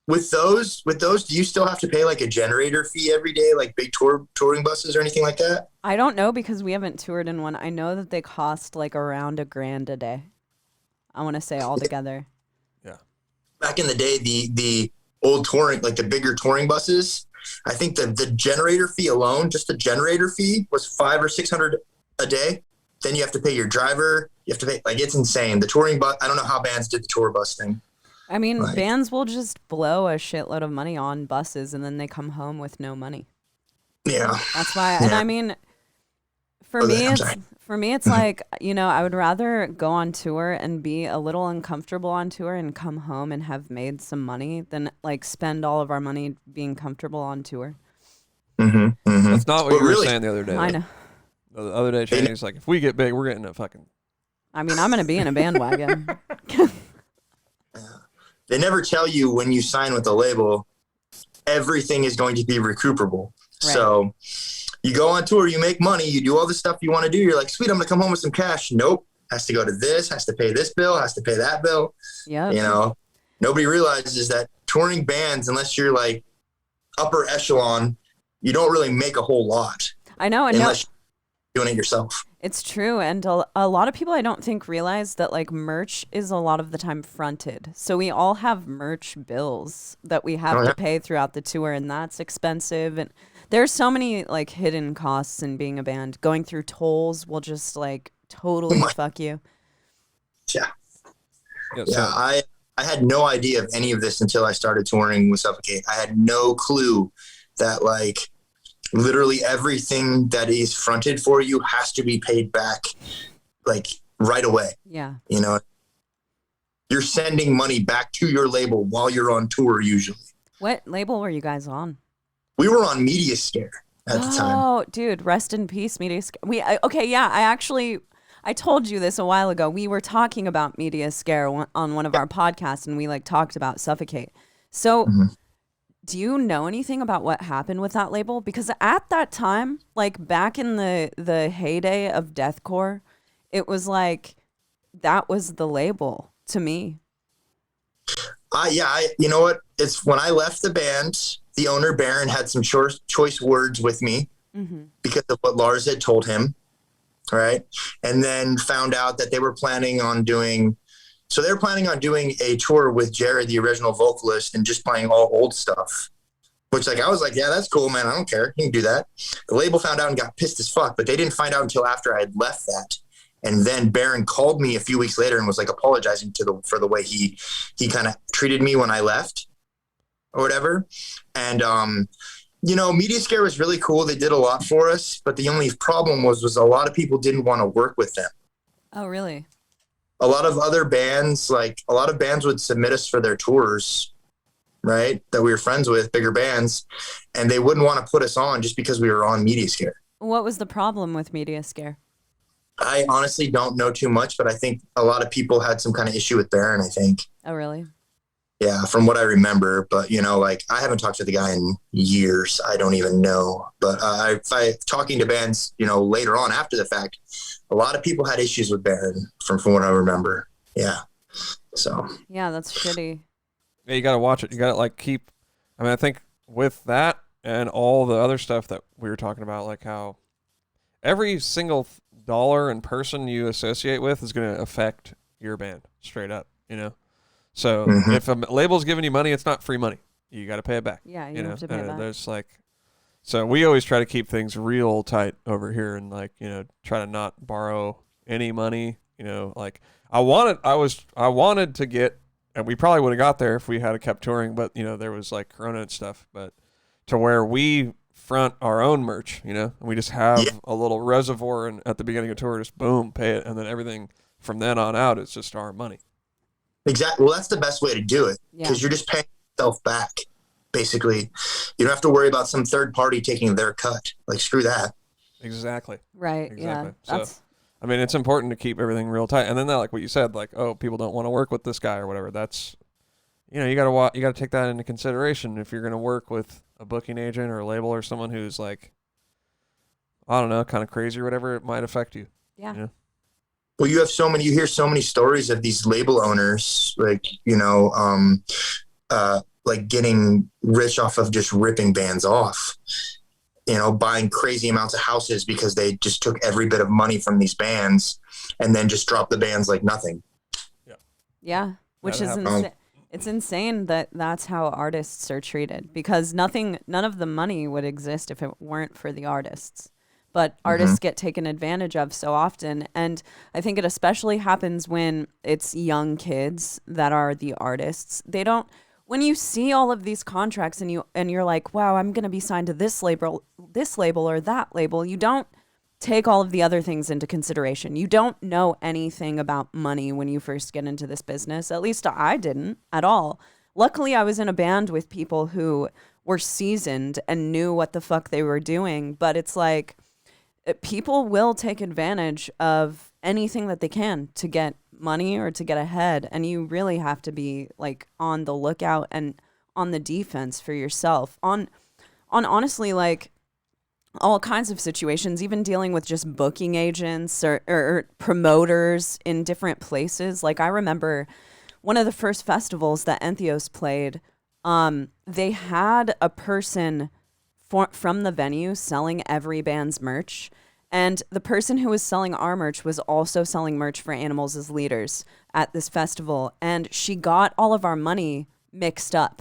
with those, do you still have to pay like a generator fee every day, like big touring buses or anything like that? I don't know because we haven't toured in one. I know that they cost like around $1,000 a day. I want to say all together. Yeah. Back in the day, the old touring, like the bigger touring buses, I think the generator fee alone, just the generator fee was $500 or $600 a day. Then you have to pay your driver. You have to pay, like, it's insane. The touring bus, I don't know how bands did the tour bus thing. I mean, bands will just blow a shitload of money on buses and then they come home with no money. Yeah. That's why, and I mean, for me, it's like, you know, I would rather go on tour and be a little uncomfortable on tour and come home and have made some money than like spend all of our money being comfortable on tour. Mm-hmm, mm-hmm. That's not what you were saying the other day. I know. The other day, Shane's like, if we get big, we're getting a fucking... I mean, I'm going to be in a bandwagon. They never tell you when you sign with the label everything is going to be recuperable. Right. So you go on tour, you make money, you do all the stuff you want to do. You're like, sweet, I'm going to come home with some cash. Nope. Has to go to this, has to pay this bill, has to pay that bill. Yeah. You know, nobody realizes that touring bands, unless you're like upper echelon, you don't really make a whole lot. I know. And unless you're doing it yourself. It's true. And a lot of people I don't think realize that like merch is a lot of the time fronted. So we all have merch bills that we have to pay throughout the tour, and that's expensive. And there's so many like hidden costs in being a band. Going through tolls will just like totally fuck you. Yeah. I had no idea of any of this until I started touring with Suffocate. I had no clue that like literally everything that is fronted for you has to be paid back like right away. Yeah. You know, you're sending money back to your label while you're on tour usually. What label were you guys on? We were on Media Scare at the time. Oh, dude, rest in peace, Media Scare. I told you this a while ago. We were talking about Media Scare on one of our podcasts, and we like talked about Suffocate. So do you know anything about what happened with that label? Because at that time, like back in the heyday of deathcore, it was like that was the label to me. You know what? It's when I left the band, the owner, Baron, had some choice words with me because of what Lars had told him, right? And then found out that they were planning on doing a tour with Jared, the original vocalist, and just playing all old stuff. Which, like, I was like, yeah, that's cool, man. I don't care. You can do that. The label found out and got pissed as fuck, but they didn't find out until after I had left that. And then Baron called me a few weeks later and was like apologizing for the way he kind of treated me when I left or whatever. And, you know, Media Scare was really cool. They did a lot for us, but the only problem was a lot of people didn't want to work with them. Oh, really? A lot of bands would submit us for their tours, right? That we were friends with, bigger bands, and they wouldn't want to put us on just because we were on Media Scare. What was the problem with Media Scare? I honestly don't know too much, but I think a lot of people had some kind of issue with Baron, I think. Oh, really? Yeah, from what I remember. But, you know, like, I haven't talked to the guy in years. I don't even know. But talking to bands, you know, later on after the fact, a lot of people had issues with Baron from what I remember. Yeah. So. Yeah, that's shitty. Yeah, you got to watch it. You got to, like, I think with that and all the other stuff that we were talking about, like how every single dollar and person you associate with is going to affect your band straight up, you know? So if a label's giving you money, it's not free money. You got to pay it back. Yeah, you have to pay it back. There's like, so we always try to keep things real tight over here and like, you know, try to not borrow any money, you know, like I wanted to get, and we probably would have got there if we had kept touring, but you know, there was like Corona and stuff, but to where we front our own merch, you know, and we just have a little reservoir and at the beginning of tour, just boom, pay it. And then everything from then on out, it's just our money. Exactly. Well, that's the best way to do it because you're just paying yourself back. Basically, you don't have to worry about some third party taking their cut. Like, screw that. Exactly. Right. Exactly. Yeah. So, I mean, it's important to keep everything real tight. And then like what you said, like, oh, people don't want to work with this guy or whatever. That's, you know, you got to take that into consideration if you're going to work with a booking agent or a label or someone who's like, I don't know, kind of crazy or whatever. It might affect you. Yeah. You know? Well, you hear so many stories of these label owners, like, you know, like getting rich off of just ripping bands off, you know, buying crazy amounts of houses because they just took every bit of money from these bands and then just dropped the bands like nothing. Yeah. Yeah. Which is insane. It's insane that that's how artists are treated because none of the money would exist if it weren't for the artists. But artists get taken advantage of so often. And I think it especially happens when it's young kids that are the artists. When you see all of these contracts and you're like, wow, I'm going to be signed to this label or that label, you don't take all of the other things into consideration. You don't know anything about money when you first get into this business. At least I didn't at all. Luckily, I was in a band with people who were seasoned and knew what the fuck they were doing. But it's like, people will take advantage of anything that they can to get money or to get ahead. And you really have to be like on the lookout and on the defense for yourself on honestly, like, all kinds of situations, even dealing with just booking agents or promoters in different places. Like, I remember one of the first festivals that Entheos played, they had a person from the venue selling every band's merch. And the person who was selling our merch was also selling merch for Animals as Leaders at this festival. And she got all of our money mixed up.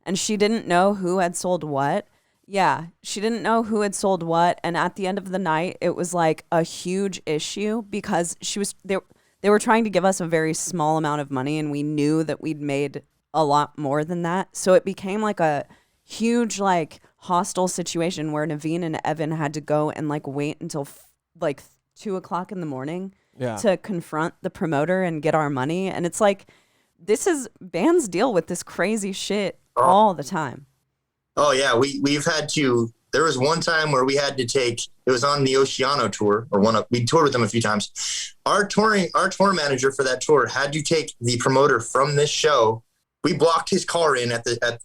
And she didn't know who had sold what. Yeah, she didn't know who had sold what. And at the end of the night, it was like a huge issue because they were trying to give us a very small amount of money. And we knew that we'd made a lot more than that. So it became like a huge, like, hostile situation where Naveen and Evan had to go and, like, wait until like 2:00 in the morning to confront the promoter and get our money. And it's like, bands deal with this crazy shit all the time. Oh yeah, we've had to. There was one time where we had to take. It was on the Oceano tour, we toured with them a few times. Our tour manager for that tour had to take the promoter from this show. We blocked his car in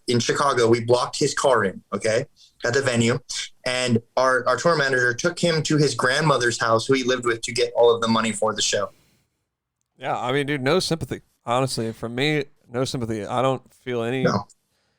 in Chicago. We blocked his car in, okay, at the venue, and our tour manager took him to his grandmother's house, who he lived with, to get all of the money for the show. Yeah, I mean, dude, no sympathy. Honestly, from me, no sympathy. I don't feel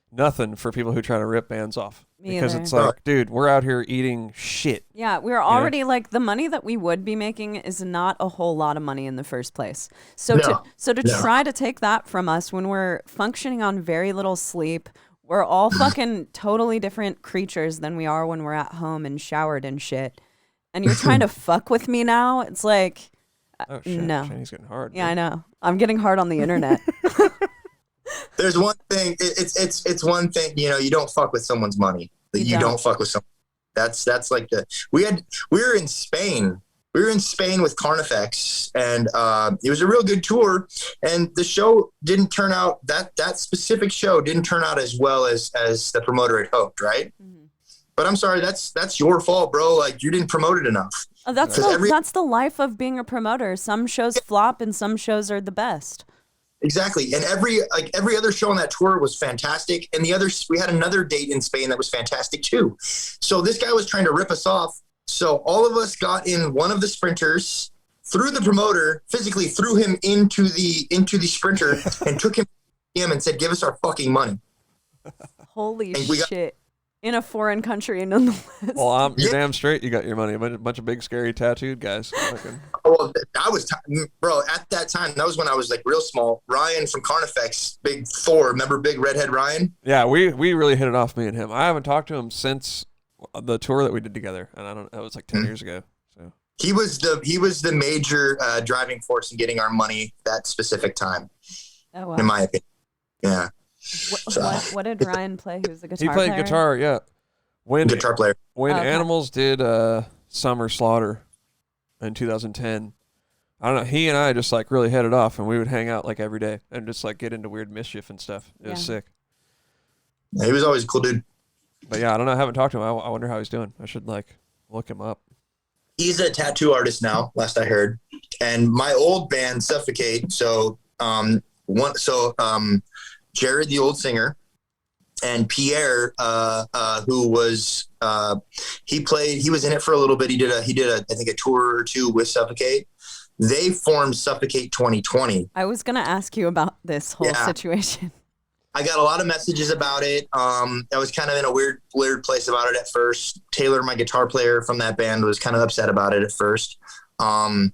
nothing for people who try to rip bands off. Because it's like, dude, we're out here eating shit. Yeah, we're already like, the money that we would be making is not a whole lot of money in the first place. So to try to take that from us when we're functioning on very little sleep, we're all fucking totally different creatures than we are when we're at home and showered and shit. And you're trying to fuck with me now? It's like, oh shit, no. Shani's getting hard. Yeah, dude. I know. I'm getting hard on the internet. There's one thing. It's one thing. You know, you don't fuck with someone's money. You don't fuck with someone. That's like we were in Spain. We were in Spain with Carnifex, and it was a real good tour. And the show didn't turn out that specific show didn't turn out as well as the promoter had hoped, right? Mm-hmm. But I'm sorry, that's your fault, bro. Like, you didn't promote it enough. Oh, that's the life of being a promoter. Some shows flop, and some shows are the best. Exactly. And every other show on that tour was fantastic. And we had another date in Spain that was fantastic too. So this guy was trying to rip us off. So all of us got in one of the sprinters, threw the promoter, physically threw him into the sprinter and took him and said, "Give us our fucking money." Holy shit. In a foreign country, nonetheless. Well, you're damn straight you got your money. A bunch of big, scary, tattooed guys. Well, bro, at that time, that was when I was like real small. Ryan from Carnifex, Big Thor, remember Big Redhead Ryan? Yeah, we really hit it off, me and him. I haven't talked to him since the tour that we did together, and that was like 10 years ago. So he was the major driving force in getting our money that specific time. Oh, wow. In my opinion. Yeah. What did Ryan play? He was a guitar player? He played guitar, yeah. Guitar player. When Animals did Summer Slaughter in 2010, I don't know, he and I just like really hit it off, and we would hang out like every day and just like get into weird mischief and stuff. It was sick. Yeah, he was always a cool dude. But yeah, I don't know. I haven't talked to him. I wonder how he's doing. I should like look him up. He's a tattoo artist now, last I heard. And my old band, Suffocate, Jared, the old singer, and Pierre, who was he was in it for a little bit. He did I think a tour or two with Suffocate. They formed Suffocate 2020. I was gonna ask you about this whole situation. I got a lot of messages about it. I was kind of in a weird place about it at first. Taylor, my guitar player from that band, was kind of upset about it at first. And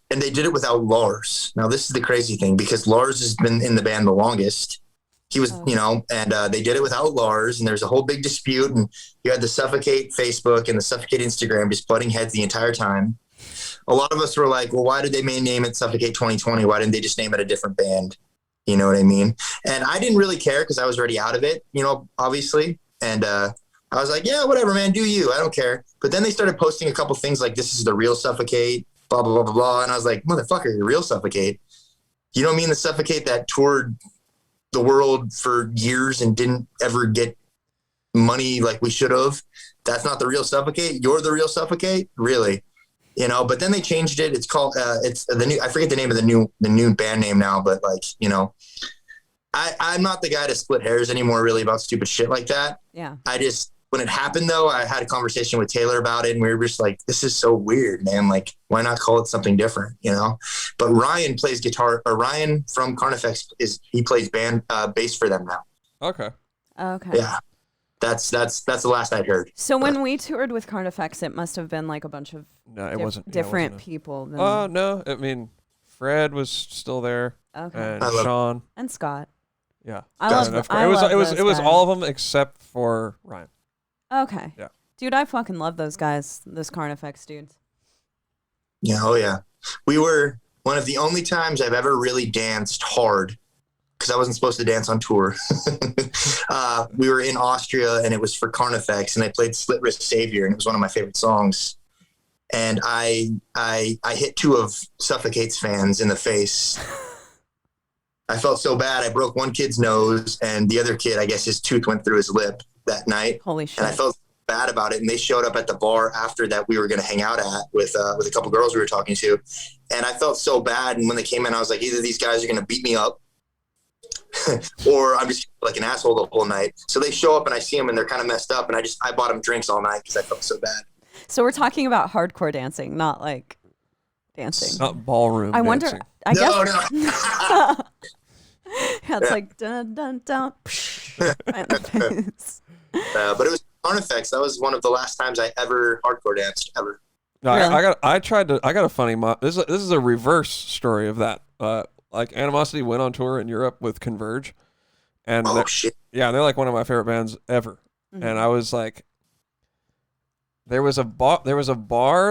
they did it without Lars. Now, this is the crazy thing, because Lars has been in the band the longest. He was, and they did it without Lars, and there's a whole big dispute, and you had the Suffocate Facebook and the Suffocate Instagram just butting heads the entire time. A lot of us were like, well, why did they name it Suffocate 2020? Why didn't they just name it a different band? You know what I mean? And I didn't really care because I was already out of it, obviously. And I was like, yeah, whatever, man, do you. I don't care. But then they started posting a couple things like, this is the real Suffocate, blah, blah, blah, blah, blah. And I was like, motherfucker, you're real Suffocate. You don't mean the Suffocate that toured the world for years and didn't ever get money like we should have? That's not the real Suffocate. You're the real Suffocate, really? But then they changed it. It's called it's the new, I forget the name of the new band name now, but like, I'm not the guy to split hairs anymore really about stupid shit like that. Yeah. When it happened though, I had a conversation with Taylor about it and we were just like, this is so weird, man. Like, why not call it something different, you know? But Ryan plays guitar, or Ryan from Carnifex he plays bass for them now. Okay. Okay. Yeah. That's the last I'd heard. So when we toured with Carnifex, it must have been like a bunch of different people. No. I mean, Fred was still there. Okay. And Sean. And Scott. Yeah. It was all of them except for Ryan. Okay. Yeah. Dude, I fucking love those guys, those Carnifex dudes. Yeah, oh yeah. We were one of the only times I've ever really danced hard, because I wasn't supposed to dance on tour. We were in Austria and it was for Carnifex and I played Slit Wrist Savior and it was one of my favorite songs. And I hit 2 of Suffocate's fans in the face. I felt so bad. I broke one kid's nose and the other kid, I guess his tooth went through his lip that night. Holy shit. And I felt bad about it. And they showed up at the bar after that we were going to hang out at with a couple girls we were talking to. And I felt so bad. And when they came in, I was like, either these guys are going to beat me up or I'm just like an asshole the whole night. So they show up and I see them and they're kind of messed up. And I bought them drinks all night because I felt so bad. So we're talking about hardcore dancing, not like dancing. It's not ballroom dancing. Wonder, I guess. No. Yeah, it's like dun dun dun. Right in the face. But it was Carnifex. That was one of the last times I ever hardcore danced ever. No, Really? I got a funny this is a reverse story of that. Like Animosity went on tour in Europe with Converge, and Shit. Yeah, they're like one of my favorite bands ever. Mm-hmm. And I was like, there was a bar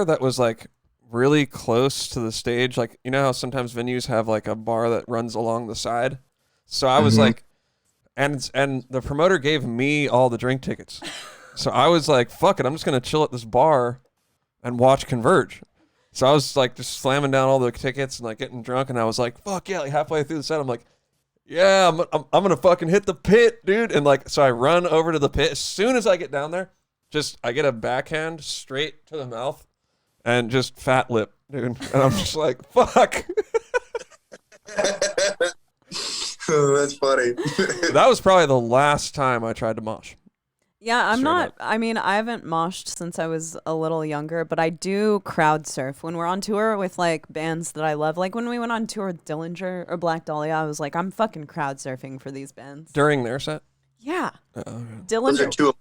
that was like really close to the stage. Like, you know how sometimes venues have like a bar that runs along the side. So I was like, and the promoter gave me all the drink tickets. So I was like, fuck it, I'm just gonna chill at this bar and watch Converge. So I was like just slamming down all the tickets and like getting drunk, and I was like, fuck yeah, like halfway through the set, I'm like, yeah, I'm gonna fucking hit the pit, dude. And like, so I run over to the pit. As soon as I get down there, I get a backhand straight to the mouth and just fat lip, dude. And I'm just like, fuck. Oh, that's funny. That was probably the last time I tried to mosh. Yeah, Straight up. I mean, I haven't moshed since I was a little younger, but I do crowd surf when we're on tour with like bands that I love. Like when we went on tour with Dillinger or Black Dahlia, I was like, I'm fucking crowd surfing for these bands. During their set? Yeah. Okay. Dillinger. Those are 2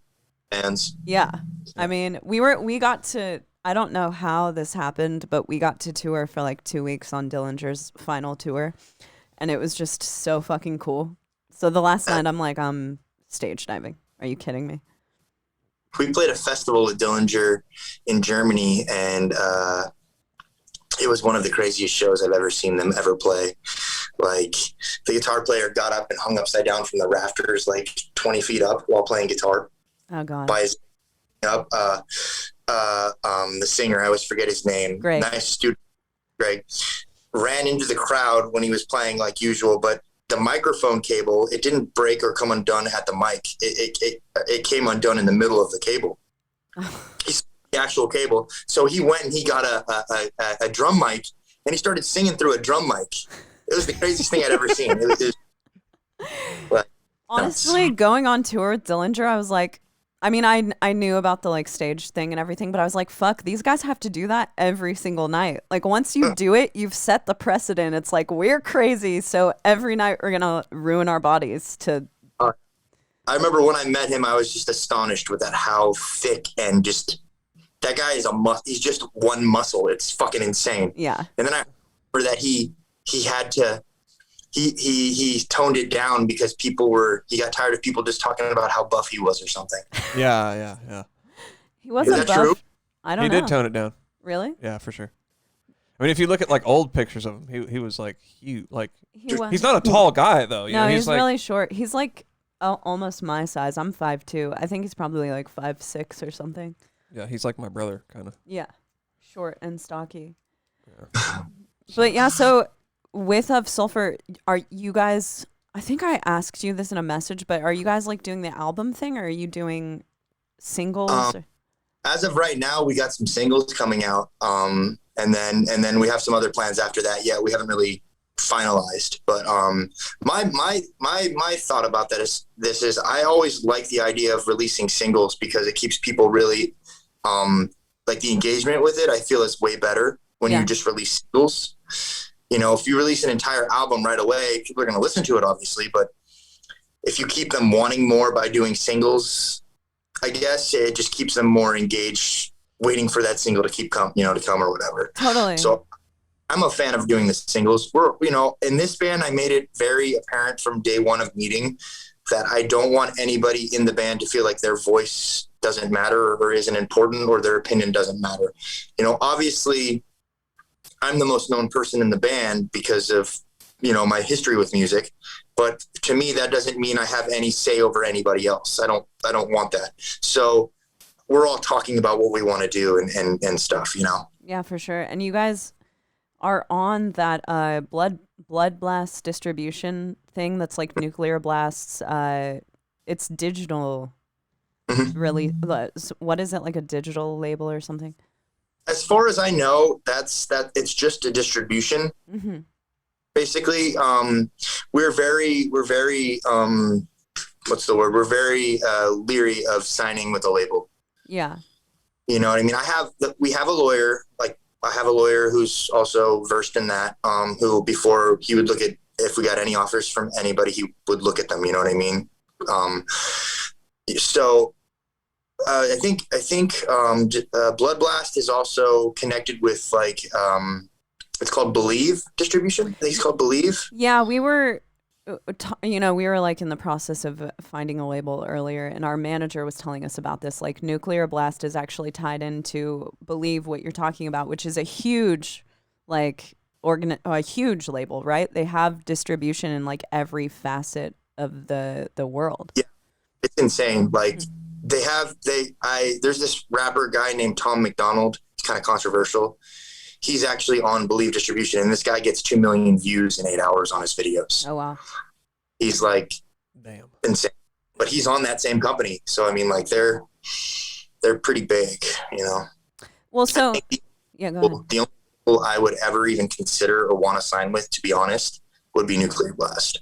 bands. Yeah. I mean, we got to, I don't know how this happened, but we got to tour for like 2 weeks on Dillinger's final tour. And it was just so fucking cool. So the last night I'm like, I'm stage diving. Are you kidding me? We played a festival with Dillinger in Germany, and it was one of the craziest shows I've ever seen them ever play. Like, the guitar player got up and hung upside down from the rafters, like 20 feet up while playing guitar. Oh, God. By his up. The singer, I always forget his name. Greg. Nice student, Greg, ran into the crowd when he was playing like usual, but the microphone cable, it didn't break or come undone at the mic. It came undone in the middle of the cable. He's the actual cable. So he went and he got a drum mic and he started singing through a drum mic. It was the craziest thing I'd ever seen. It was Honestly, going on tour with Dillinger, I was like, I mean, I knew about the like stage thing and everything, but I was like, fuck, these guys have to do that every single night. Like once you do it, you've set the precedent. It's like, we're crazy. So every night we're going to ruin our bodies to. I remember when I met him, I was just astonished with how thick and just, that guy is he's just one muscle. It's fucking insane. Yeah. And then I remember that he had to, he toned it down because he got tired of people just talking about how buff he was or something. Yeah. He wasn't Is that buff. true? I don't know. He did tone it down. Really? Yeah, for sure. I mean, if you look at like old pictures of him, he was like huge. Like he's not a tall guy though. You know, he's like, really short. He's like almost my size. I'm 5'2". I think he's probably like 5'6" or something. Yeah, he's like my brother, kind of. Yeah, short and stocky. Yeah. But yeah, so with Ov Sulfur, are you guys? I think I asked you this in a message, but are you guys like doing the album thing, or are you doing singles? As of right now, we got some singles coming out, and then we have some other plans after that. Yeah, we haven't really finalized. But my thought about that is I always like the idea of releasing singles because it keeps people really like the engagement with it. I feel is way better when you just release singles. If you release an entire album right away, people are going to listen to it, obviously. But if you keep them wanting more by doing singles, I guess it just keeps them more engaged, waiting for that single to come or whatever. Totally. So I'm a fan of doing the singles. In this band, I made it very apparent from day one of meeting that I don't want anybody in the band to feel like their voice doesn't matter or isn't important or their opinion doesn't matter. Obviously I'm the most known person in the band because of, my history with music. But to me, that doesn't mean I have any say over anybody else. I don't want that. So we're all talking about what we want to do and stuff, Yeah, for sure. And you guys are on that blood blast distribution thing that's like Nuclear Blast's. It's digital. Really, what is it, like a digital label or something? As far as I know, it's just a distribution. Mm-hmm. Basically, we're very what's the word? We're very leery of signing with a label. Yeah. You know what I mean? We have a lawyer, I have a lawyer who's also versed in that, who before he would look at if we got any offers from anybody, he would look at them. You know what I mean? So I think Blood Blast is also connected with it's called Believe Distribution. I think it's called Believe. Yeah, we were like in the process of finding a label earlier, and our manager was telling us about this. Like Nuclear Blast is actually tied into Believe, what you're talking about, which is a huge, a huge label, right? They have distribution in like every facet of the world. Yeah, it's insane. There's this rapper guy named Tom McDonald. He's kind of controversial. He's actually on Believe Distribution, and this guy gets 2 million views in 8 hours on his videos. Oh, wow. He's damn insane, but he's on that same company. So, I mean, they're pretty big, Well, so go ahead. The only people I would ever even consider or want to sign with, to be honest, would be Nuclear Blast.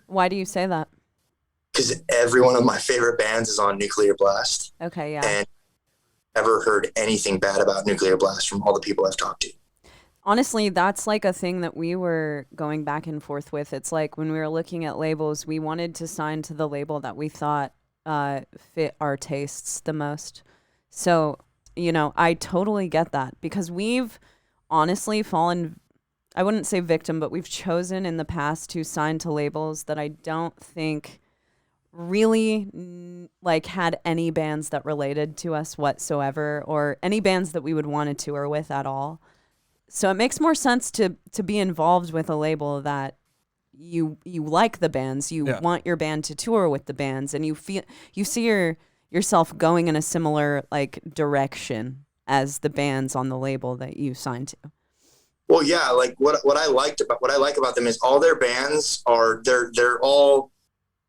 Why do you say that? Because every one of my favorite bands is on Nuclear Blast. Okay, yeah. And never heard anything bad about Nuclear Blast from all the people I've talked to. Honestly, that's like a thing that we were going back and forth with. It's like when we were looking at labels, we wanted to sign to the label that we thought fit our tastes the most. So, I totally get that because we've honestly fallen, I wouldn't say victim, but we've chosen in the past to sign to labels that I don't think really had any bands that related to us whatsoever, or any bands that we would want to tour with at all. So it makes more sense to be involved with a label that you like the bands, you want your band to tour with the bands, and you see yourself going in a similar direction as the bands on the label that you signed to. Well, yeah, what I like about them is all their bands are they're all,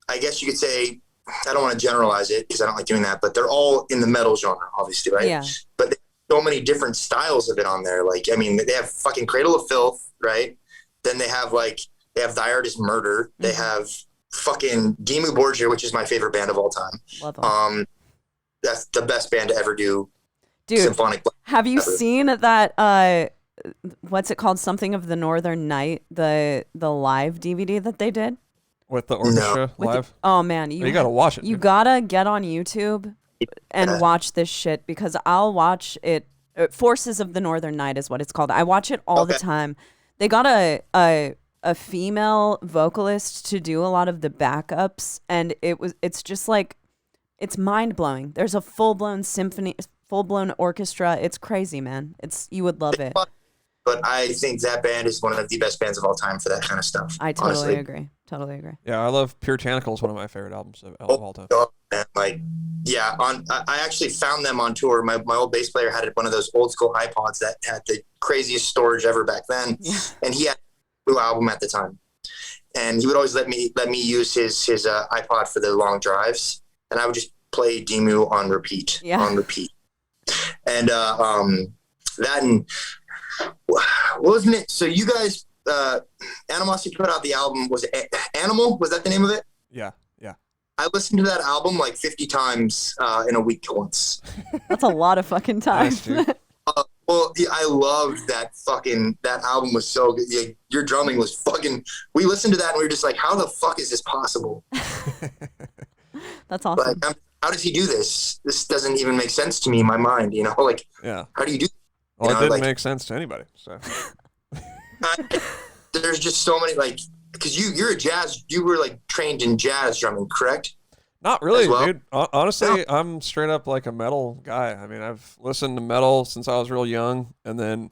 I guess you could say, I don't want to generalize it because I don't like doing that, but they're all in the metal genre, obviously, right? Yeah. But so many different styles of it on there. They have fucking Cradle of Filth, right? Then they have Thy Art Is Murder. Mm-hmm. They have fucking Dimmu Borgir, which is my favorite band of all time. Love them. That's the best band to ever do. Dude, symphonic. Have you seen that? What's it called? Something of the Northern Night, the live DVD that they did with the orchestra live. Oh man, you gotta watch it. You gotta get on YouTube and watch this shit because I'll watch it. Forces of the Northern Night is what it's called. I watch it all the time. They got a female vocalist to do a lot of the backups, and it's just it's mind blowing. There's a full blown symphony, full blown orchestra. It's crazy, man. You would love it. But I think that band is one of the best bands of all time for that kind of stuff. I totally agree. Totally agree. Yeah, I love Puritanical is one of my favorite albums of all time. I actually found them on tour. My old bass player had one of those old school iPods that had the craziest storage ever back then, and he had a new album at the time. And he would always let me use his iPod for the long drives, and I would just play Dimmu on repeat. And that and wasn't it? So you guys Animosity put out the album, was it Animal? Was that the name of it? Yeah. I listened to that album like 50 times in a week once. That's a lot of fucking time. Nice, dude. Well, yeah, I loved that album was so good. Yeah, your drumming was fucking, we listened to that and we were just like, how the fuck is this possible? That's awesome. Like, how does he do this? This doesn't even make sense to me in my mind, you know? Like, yeah. How do you do this? Well, you know, it didn't like, make sense to anybody, so. There's just so many, like, because you were like trained in jazz drumming, correct? Not really, well? dude. Honestly, I'm straight up like a metal guy. I mean, I've listened to metal since I was real young, and then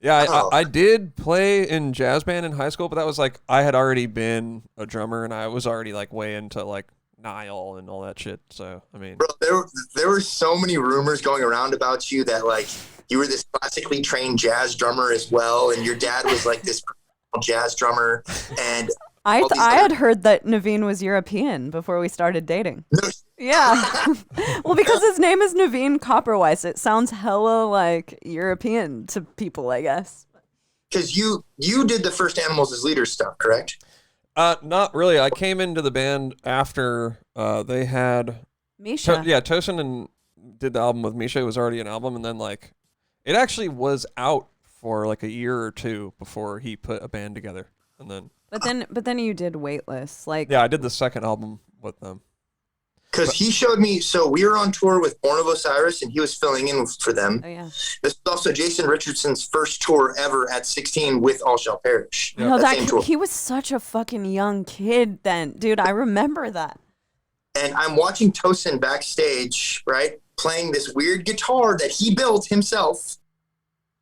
I did play in jazz band in high school, but that was like I had already been a drummer, and I was already like way into like Nile and all that shit. So I mean, bro, there were so many rumors going around about you that like you were this classically trained jazz drummer as well, and your dad was like this jazz drummer, and I had heard that Naveen was European before we started dating. Yeah. Well, because his name is Naveen Copperweiss, it sounds hella like European to people, I guess. Because you did the first Animals as Leaders stuff, correct? Not really. I came into the band after they had Misha. Tosin and did the album with Misha. It was already an album, and then like it actually was out for like a year or two before he put a band together, and then. But then you did Weightless, like. Yeah, I did the second album with them. Because he showed me, so we were on tour with Born of Osiris, and he was filling in for them. Oh yeah. This is also Jason Richardson's first tour ever at 16 with All Shall Perish. No, he was such a fucking young kid then, dude. I remember that. And I'm watching Tosin backstage, right, playing this weird guitar that he built himself.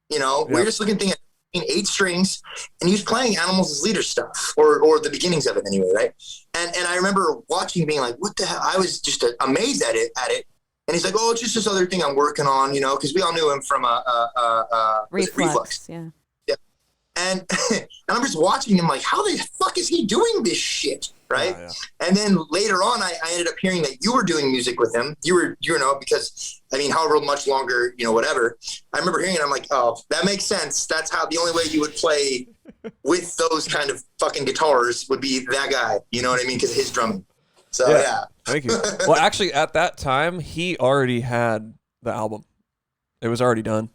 You know, weirdest looking thing. 8 strings, and he was playing Animals as Leaders stuff, or the beginnings of it anyway, right? And I remember watching, being like, "What the hell?" I was just amazed at it. And he's like, "Oh, it's just this other thing I'm working on," you know, because we all knew him from Reflux. Yeah. And I'm just watching him like, how the fuck is he doing this shit, right? Yeah. And then later on, I ended up hearing that you were doing music with him. You know, because, I mean, however much longer, you know, whatever. I remember hearing it, I'm like, oh, that makes sense. That's how the only way you would play with those kind of fucking guitars would be that guy. You know what I mean? Because of his drumming. So, yeah. Thank you. Well, actually, at that time, he already had the album. It was already done.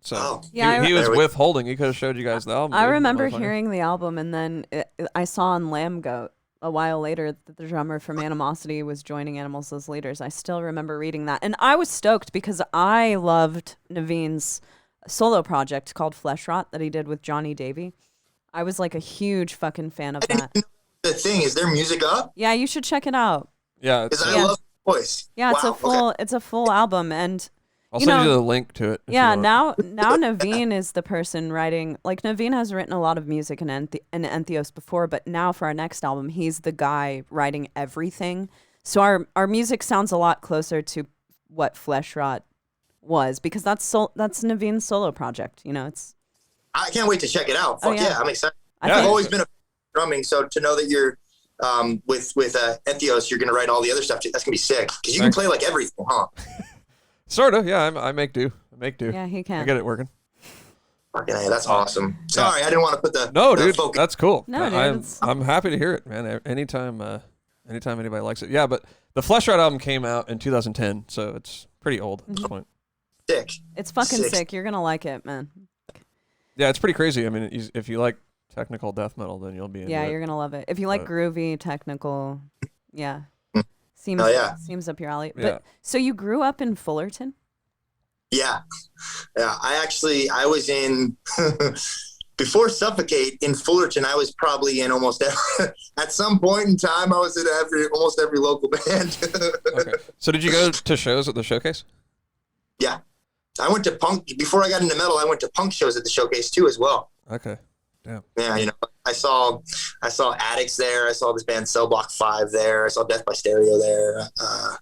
So he was withholding. He could have showed you guys the album. I remember hearing the album, and then I saw on Lamb Goat a while later that the drummer from Animosity was joining Animals as Leaders. I still remember reading that, and I was stoked because I loved Naveen's solo project called Flesh Rot that he did with Johnny Davey. I was like a huge fucking fan of that. The thing is, their music up? Yeah, you should check it out. Yeah, because I love the voice. Yeah, it's a full album, and. I'll send you the link to it. Yeah, now Naveen is the person writing. Like, Naveen has written a lot of music in Entheos before, but now for our next album, he's the guy writing everything. So our music sounds a lot closer to what Flesh Rot was, because that's Naveen's solo project. You know, I can't wait to check it out. Fuck yeah, I'm excited. I've always been a drumming, so to know that you're with Entheos, you're gonna write all the other stuff. That's gonna be sick because you can play like everything, huh? Sort of, yeah. I make do. Yeah, he can. I get it working. Fucking A, that's awesome. Sorry, I didn't want to put the dude. focus. That's cool. No, dude, I'm happy to hear it, man. Anytime anybody likes it. Yeah, but the Flesh Rot album came out in 2010, so it's pretty old at this point. Sick. It's fucking sick. You're gonna like it, man. Yeah, it's pretty crazy. I mean, if you like technical death metal, then you'll be into it. You're gonna love it. If you like groovy technical, yeah. Seems up your alley. But so you grew up in Fullerton? Yeah. I was in before Suffocate in Fullerton. I was probably in almost at some point in time. I was in almost every local band. Okay. So did you go to shows at the Showcase? Yeah, I went to punk before I got into metal. I went to punk shows at the Showcase too, as well. Okay. Damn. Yeah, you know, I saw Addicts there. I saw this band Cell Block 5 there. I saw Death by Stereo there. I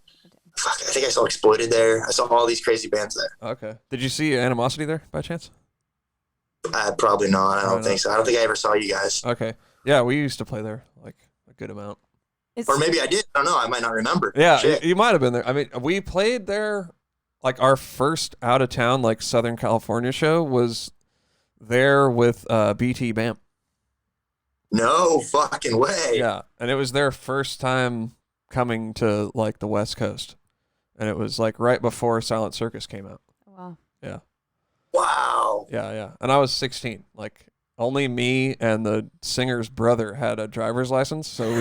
think I saw Exploited there. I saw all these crazy bands there. Okay. Did you see Animosity there by chance? Probably not. I don't think so. I don't think I ever saw you guys. Okay. Yeah, we used to play there like a good amount. Or maybe I did. I don't know. I might not remember. Yeah, you might have been there. I mean, we played there. Like our first out of town, like Southern California show was there with BT Bam. No fucking way. Yeah, and it was their first time coming to like the West Coast, and it was like right before Silent Circus came out. Wow. Yeah. Wow. Yeah. And I was 16. Like only me and the singer's brother had a driver's license, so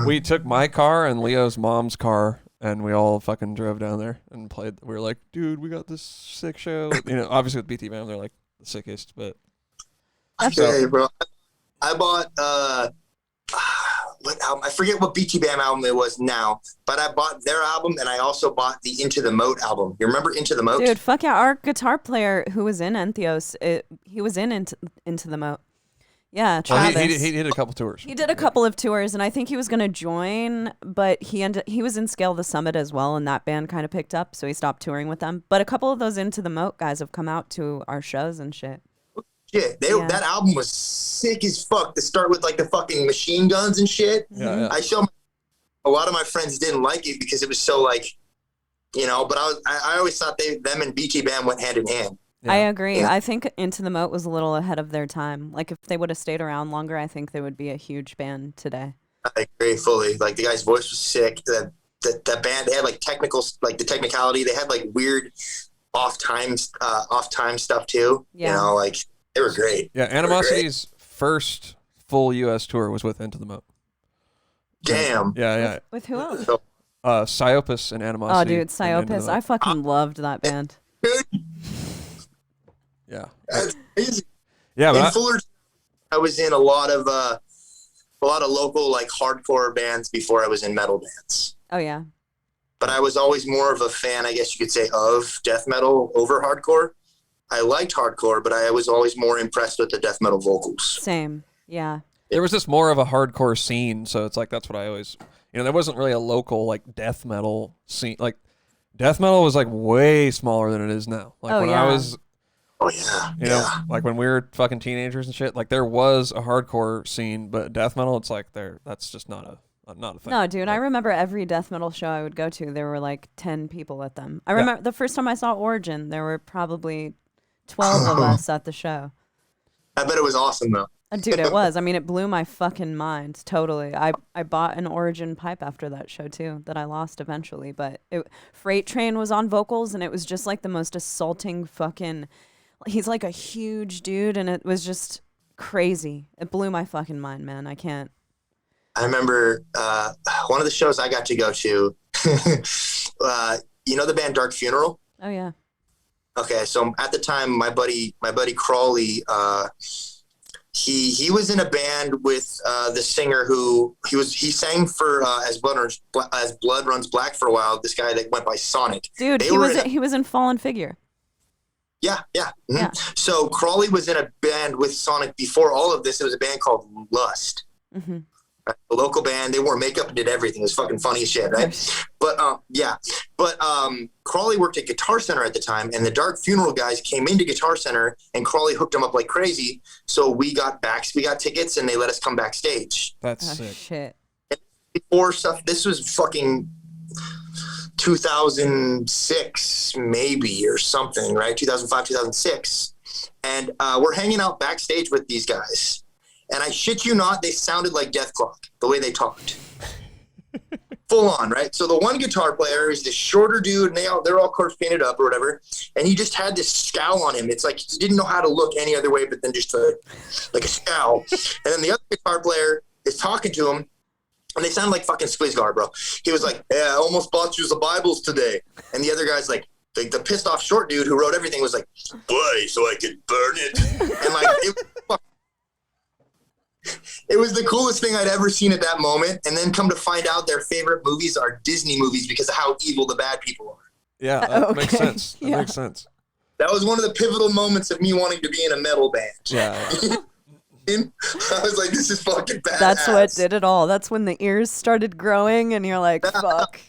we took my car and Leo's mom's car, and we all fucking drove down there and played. We were like, dude, we got this sick show. You know, obviously with BT Bam, they're like the sickest, but. Okay, bro. I bought what album? I forget what BT Bam album it was now, but I bought their album and I also bought the Into the Moat album. You remember Into the Moat? Dude, fuck yeah. Our guitar player who was in Entheos, he was in Into the Moat. Yeah, Travis. Well, he did a couple tours. He did a couple of tours, and I think he was going to join, but he was in Scale the Summit as well, and that band kind of picked up, so he stopped touring with them. But a couple of those Into the Moat guys have come out to our shows and shit. Shit, that album was sick as fuck to start with, like the fucking machine guns and shit. Yeah. I showed a lot of my friends didn't like it because it was so like, you know, but I always thought them and BT Bam went hand in hand. Yeah. I agree. Yeah. I think Into the Moat was a little ahead of their time. Like if they would have stayed around longer, I think they would be a huge band today. I agree fully. Like the guy's voice was sick. That band, they had like the technicality. They had like weird off time stuff too. Yeah. You know, like they were great. Yeah, Animosity's first full U.S. tour was with Into the Moat. Damn. Yeah. With who else? Psyopus and Animosity. Oh, dude, Psyopus. I fucking loved that band. Yeah. That's crazy. Yeah, but in Fullerton, I was in a lot of local like hardcore bands before I was in metal bands. Oh yeah. But I was always more of a fan, I guess you could say, of death metal over hardcore. I liked hardcore, but I was always more impressed with the death metal vocals. Same. Yeah. There was just more of a hardcore scene, so it's like that's what I always, there wasn't really a local like death metal scene. Like death metal was like way smaller than it is now. Like I was like when we were fucking teenagers and shit, like there was a hardcore scene, but death metal, it's like that's just not a thing. No, dude, I remember every death metal show I would go to, there were like 10 people at them. I remember the first time I saw Origin, there were probably 12 of us at the show. I bet it was awesome though. Dude, it was. I mean, it blew my fucking mind. Totally. I bought an Origin pipe after that show too that I lost eventually, but Freight Train was on vocals and it was just like the most assaulting fucking, he's like a huge dude and it was just crazy. It blew my fucking mind, man. I can't. I remember one of the shows I got to go to, you know the band Dark Funeral? Oh yeah. Okay, so at the time, my buddy Crawley, he was in a band with the singer who he sang for as Blood Runs Black for a while. This guy that went by Sonic. Dude, he was in Fallen Figure. Yeah. Mm-hmm. Yeah. So Crawley was in a band with Sonic before all of this. It was a band called Lust. Mm-hmm. A local band. They wore makeup and did everything. It was fucking funny as shit, right? But Crawley worked at Guitar Center at the time, and the Dark Funeral guys came into Guitar Center, and Crawley hooked them up like crazy. So we got tickets, and they let us come backstage. That's sick. Shit. Before stuff, this was fucking 2006 maybe or something, right? 2005, 2006, and we're hanging out backstage with these guys. And I shit you not, they sounded like Death Clock, the way they talked. Full on, right? So the one guitar player is this shorter dude, and they're all corpse painted up or whatever, and he just had this scowl on him. It's like he didn't know how to look any other way but then just like a scowl. And then the other guitar player is talking to him, and they sound like fucking Squeezegar, bro. He was like, yeah, I almost bought you the Bibles today. And the other guy's like, the pissed off short dude who wrote everything was like, why, so I could burn it? And like, it was the coolest thing I'd ever seen at that moment. And then come to find out their favorite movies are Disney movies because of how evil the bad people are. Yeah, that makes sense. That makes sense. That was one of the pivotal moments of me wanting to be in a metal band. Yeah. I was like, this is fucking badass. That's what did it all. That's when the ears started growing and you're like, fuck.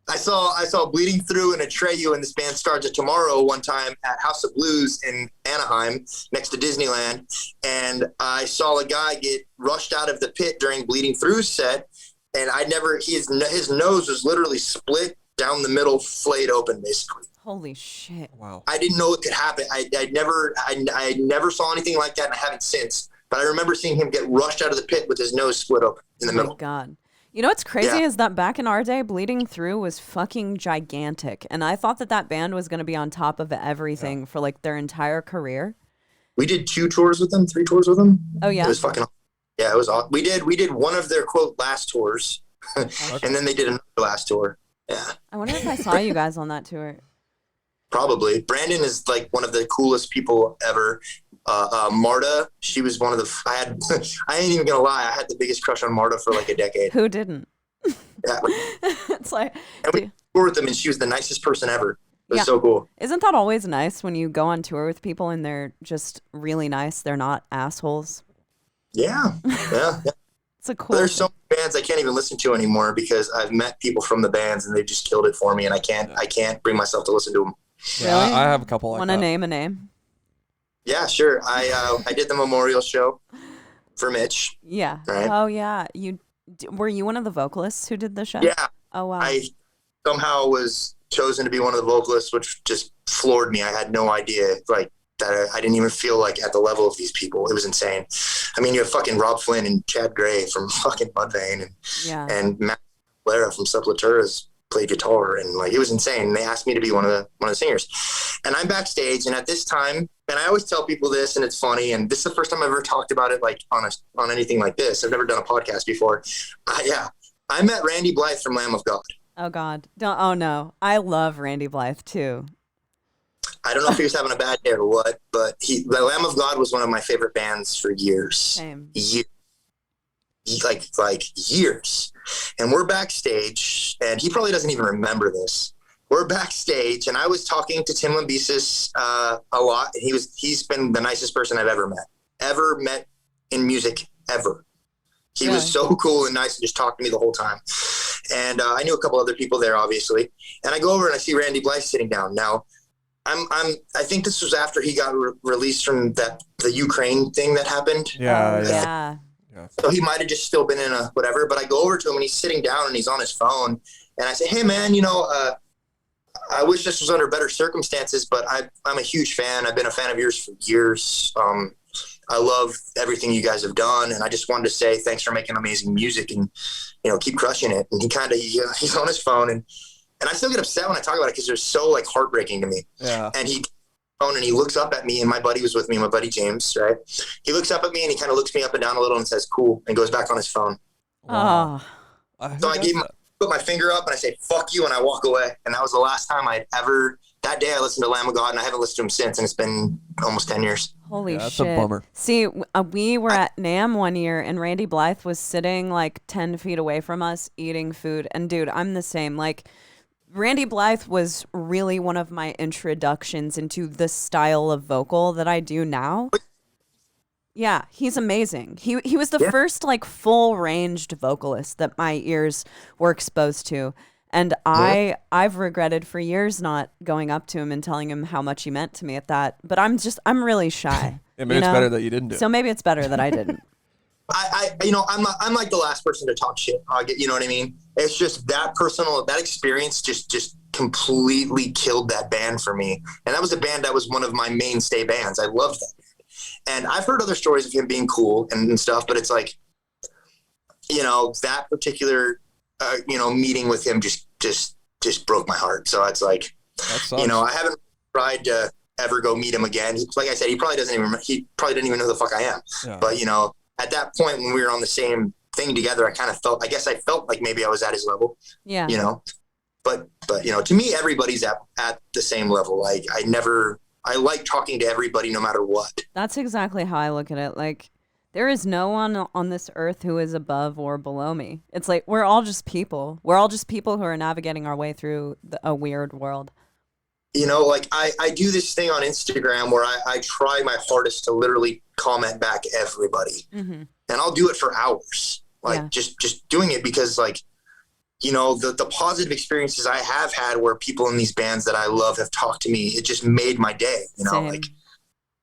I saw Bleeding Through and Atreyu and this band Starts at Tomorrow one time at House of Blues in Anaheim next to Disneyland. And I saw a guy get rushed out of the pit during Bleeding Through's set. And his nose was literally split down the middle, flayed open basically. Holy shit. Wow. I didn't know it could happen. I never saw anything like that, and I haven't since. But I remember seeing him get rushed out of the pit with his nose split open in the middle. Oh my God. You know what's crazy is that back in our day, Bleeding Through was fucking gigantic. And I thought that band was going to be on top of everything for like their entire career. We did 3 tours with them. Oh, yeah. It was fucking, yeah, it was awesome. We did one of their quote last tours, and then they did another last tour. Yeah. I wonder if I saw you guys on that tour. Probably. Brandon is like one of the coolest people ever. Marta, she was one of the, I ain't even gonna lie, I had the biggest crush on Marta for like a decade. Who didn't? Yeah. It's like, and we toured with them, and she was the nicest person ever. It was so cool. Isn't that always nice when you go on tour with people and they're just really nice? They're not assholes. Yeah. It's a cool There's so many bands I can't even listen to anymore because I've met people from the bands and they just killed it for me, and I can't bring myself to listen to them. Yeah, really? I have a couple like Want to name a name? Yeah, sure. I did the memorial show for Mitch. Yeah. Right? Oh, yeah. Were you one of the vocalists who did the show? Yeah. Oh, wow. I somehow was chosen to be one of the vocalists, which just floored me. I had no idea, like, that I didn't even feel like at the level of these people. It was insane. I mean, you have fucking Rob Flynn and Chad Gray from fucking Mudvayne and Matt Lara from Sepultura's played guitar, and like it was insane. They asked me to be one of the singers, and I'm backstage, and at this time, and I always tell people this, and it's funny, and this is the first time I've ever talked about it like on anything like this. I've never done a podcast before. I met Randy Blythe from Lamb of God. Oh God. Oh no. I love Randy Blythe too. I don't know if he was having a bad day or what, but the Lamb of God was one of my favorite bands for years. Same. Like years. And we're backstage, and he probably doesn't even remember this. We're backstage, and I was talking to Tim Lambesis a lot, and he's been the nicest person I've ever met in music ever. He was so cool and nice and just talked to me the whole time. And I knew a couple other people there, obviously. And I go over and I see Randy Blythe sitting down. Now, I think this was after he got released from the Ukraine thing that happened. Yeah. So he might have just still been in a whatever. But I go over to him and he's sitting down and he's on his phone. And I say, hey, man, I wish this was under better circumstances, but I'm a huge fan. I've been a fan of yours for years. I love everything you guys have done. And I just wanted to say thanks for making amazing music and, keep crushing it. And he's on his phone and I still get upset when I talk about it because they're so like heartbreaking to me. Yeah. And he looks up at me, and my buddy was with me, my buddy James, right? He looks up at me and he kind of looks me up and down a little and says, cool, and goes back on his phone. Wow. So I put my finger up and I say, fuck you, and I walk away. And that was the last time that day I listened to Lamb of God, and I haven't listened to him since, and it's been almost 10 years. Holy shit. That's a bummer. See, we were at NAMM one year, and Randy Blythe was sitting like 10 feet away from us eating food. And dude, I'm the same. Like, Randy Blythe was really one of my introductions into the style of vocal that I do now. Yeah, he's amazing. He was the first like full ranged vocalist that my ears were exposed to. And I've regretted for years not going up to him and telling him how much he meant to me at that. But I'm really shy. Maybe it's better that you didn't do it. So maybe it's better that I didn't. I'm like the last person to talk shit. You know what I mean? It's just that experience just completely killed that band for me. And that was a band that was one of my mainstay bands. I loved that band. And I've heard other stories of him being cool and stuff, but it's like, that particular, meeting with him just broke my heart. So it's like, I haven't tried to ever go meet him again. Like I said, he probably didn't even know who the fuck I am. Yeah. But, at that point when we were on the same thing together, I felt like maybe I was at his level. Yeah. But to me, everybody's at the same level. Like I like talking to everybody no matter what. That's exactly how I look at it. Like, there is no one on this earth who is above or below me. It's like, we're all just people. We're all just people who are navigating our way through a weird world. Like I do this thing on Instagram where I try my hardest to literally comment back everybody. Mm-hmm. And I'll do it for hours. Like just doing it because like, the positive experiences I have had where people in these bands that I love have talked to me, it just made my day, Same.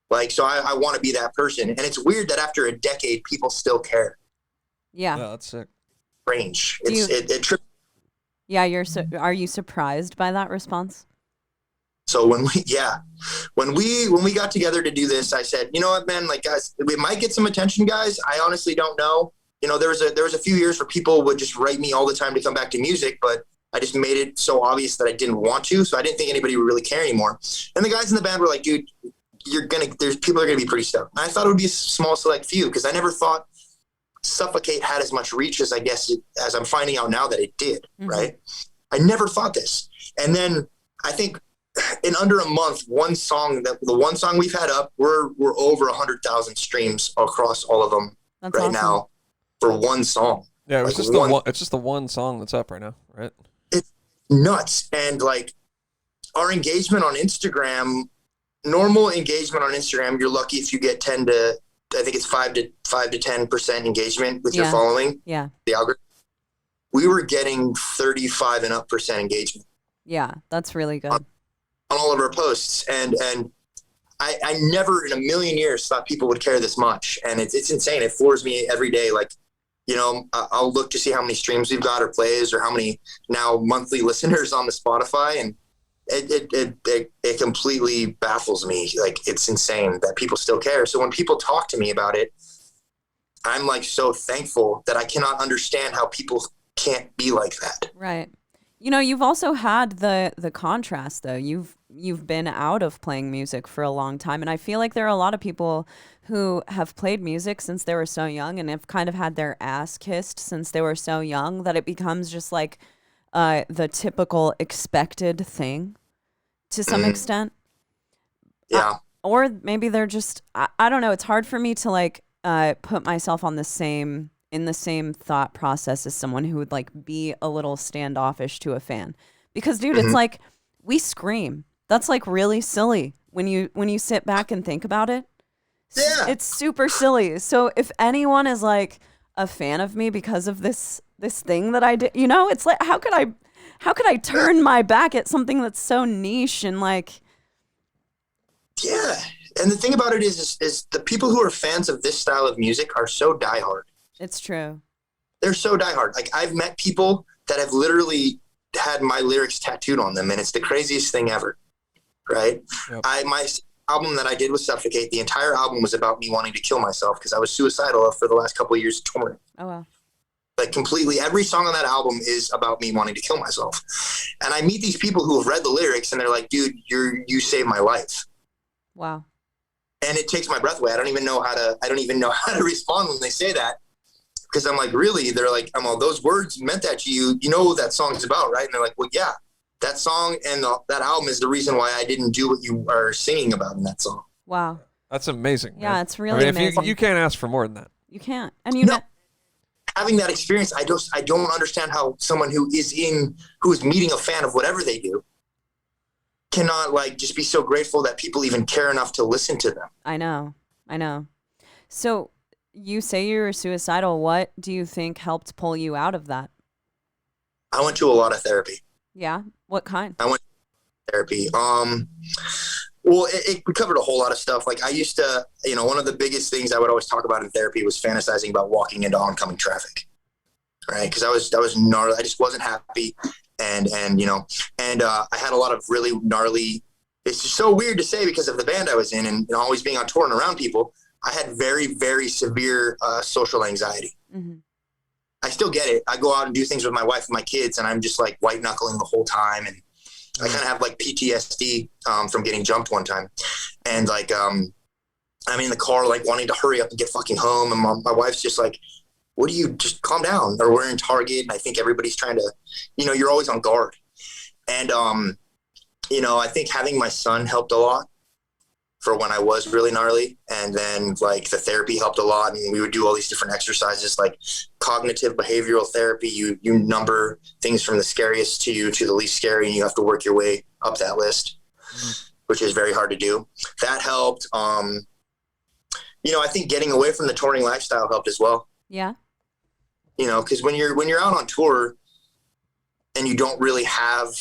like, so I want to be that person. And it's weird that after a decade, people still care. Yeah. Yeah, that's sick. Strange. It trips. Yeah. Are you surprised by that response? So when we got together to do this, I said, you know what, man, like, guys, we might get some attention, guys. I honestly don't know. You know, there was a few years where people would just write me all the time to come back to music, but I just made it so obvious that I didn't want to. So I didn't think anybody would really care anymore. And the guys in the band were like, dude, there's people are going to be pretty stoked. And I thought it would be a small select few, because I never thought Suffocate had as much reach as as I'm finding out now that it did. Mm-hmm. Right. I never thought this. And then I think in under a month, the one song we've had up, we're over 100,000 streams across all of them. That's right awesome. Now for one song. Yeah. It's just the one song that's up right now. Right. It's nuts. And like our engagement on Instagram, normal engagement on Instagram, you're lucky if you get 5 to 10% engagement with your following. Yeah. The algorithm. We were getting 35 and up % engagement. Yeah, that's really good. On all of our posts. And I never in a million years thought people would care this much. And it's insane. It floors me every day. Like, you know, I'll look to see how many streams we've got or plays or how many now monthly listeners on the Spotify. And it completely baffles me. Like, it's insane that people still care. So when people talk to me about it, I'm like so thankful that I cannot understand how people can't be like that. Right. You know, you've also had the contrast though. You've been out of playing music for a long time, and I feel like there are a lot of people who have played music since they were so young and have kind of had their ass kissed since they were so young that it becomes just like the typical expected thing to some extent. Yeah. Or maybe they're just, I don't know. It's hard for me to like put myself in the same thought process as someone who would like be a little standoffish to a fan, because dude, it's like we scream. That's like really silly when you sit back and think about it. Yeah. It's super silly. So if anyone is like a fan of me because of this thing that I did, you know, it's like, how could I turn my back at something that's so niche and like, yeah. And the thing about it is the people who are fans of this style of music are so diehard. It's true. They're so diehard. Like, I've met people that have literally had my lyrics tattooed on them, and it's the craziest thing ever. Right? Yep. My album that I did with Suffocate, the entire album was about me wanting to kill myself because I was suicidal for the last couple of years touring. Oh, wow. Like, completely every song on that album is about me wanting to kill myself. And I meet these people who have read the lyrics and they're like, dude, you saved my life. Wow. And it takes my breath away. I don't even know how to respond when they say that. Because I'm like, really? They're like, well, those words meant that to you. You know what that song's about, right? And they're like, well, yeah, that song and that album is the reason why I didn't do what you are singing about in that song. Wow. That's amazing. Yeah, man. it's really amazing. You can't ask for more than that. You can't. And having that experience, I don't understand how someone who is meeting a fan of whatever they do cannot like just be so grateful that people even care enough to listen to them. I know. So you say you were suicidal. What do you think helped pull you out of that? I went to a lot of therapy. Yeah? What kind? I went to therapy. Well, it covered a whole lot of stuff. Like, I used to, you know, one of the biggest things I would always talk about in therapy was fantasizing about walking into oncoming traffic. Right? Because I was gnarly. I just wasn't happy. And I had a lot of really gnarly, it's just so weird to say because of the band I was in and always being on tour and around people. I had very, very severe social anxiety. Mm-hmm. I still get it. I go out and do things with my wife and my kids, and I'm just like white knuckling the whole time. And I kind of have like PTSD from getting jumped one time. And like, I'm in the car, like wanting to hurry up and get fucking home. And my wife's just like, what do you just calm down? Or we're in Target. And I think everybody's trying to, you know, you're always on guard. And, you know, I think having my son helped a lot for when I was really gnarly. And then like the therapy helped a lot. And we would do all these different exercises, like cognitive behavioral therapy. You number things from the scariest to you to the least scary, and you have to work your way up that list, which is very hard to do. That helped. You know, I think getting away from the touring lifestyle helped as well. Yeah. You know, because when you're out on tour and you don't really have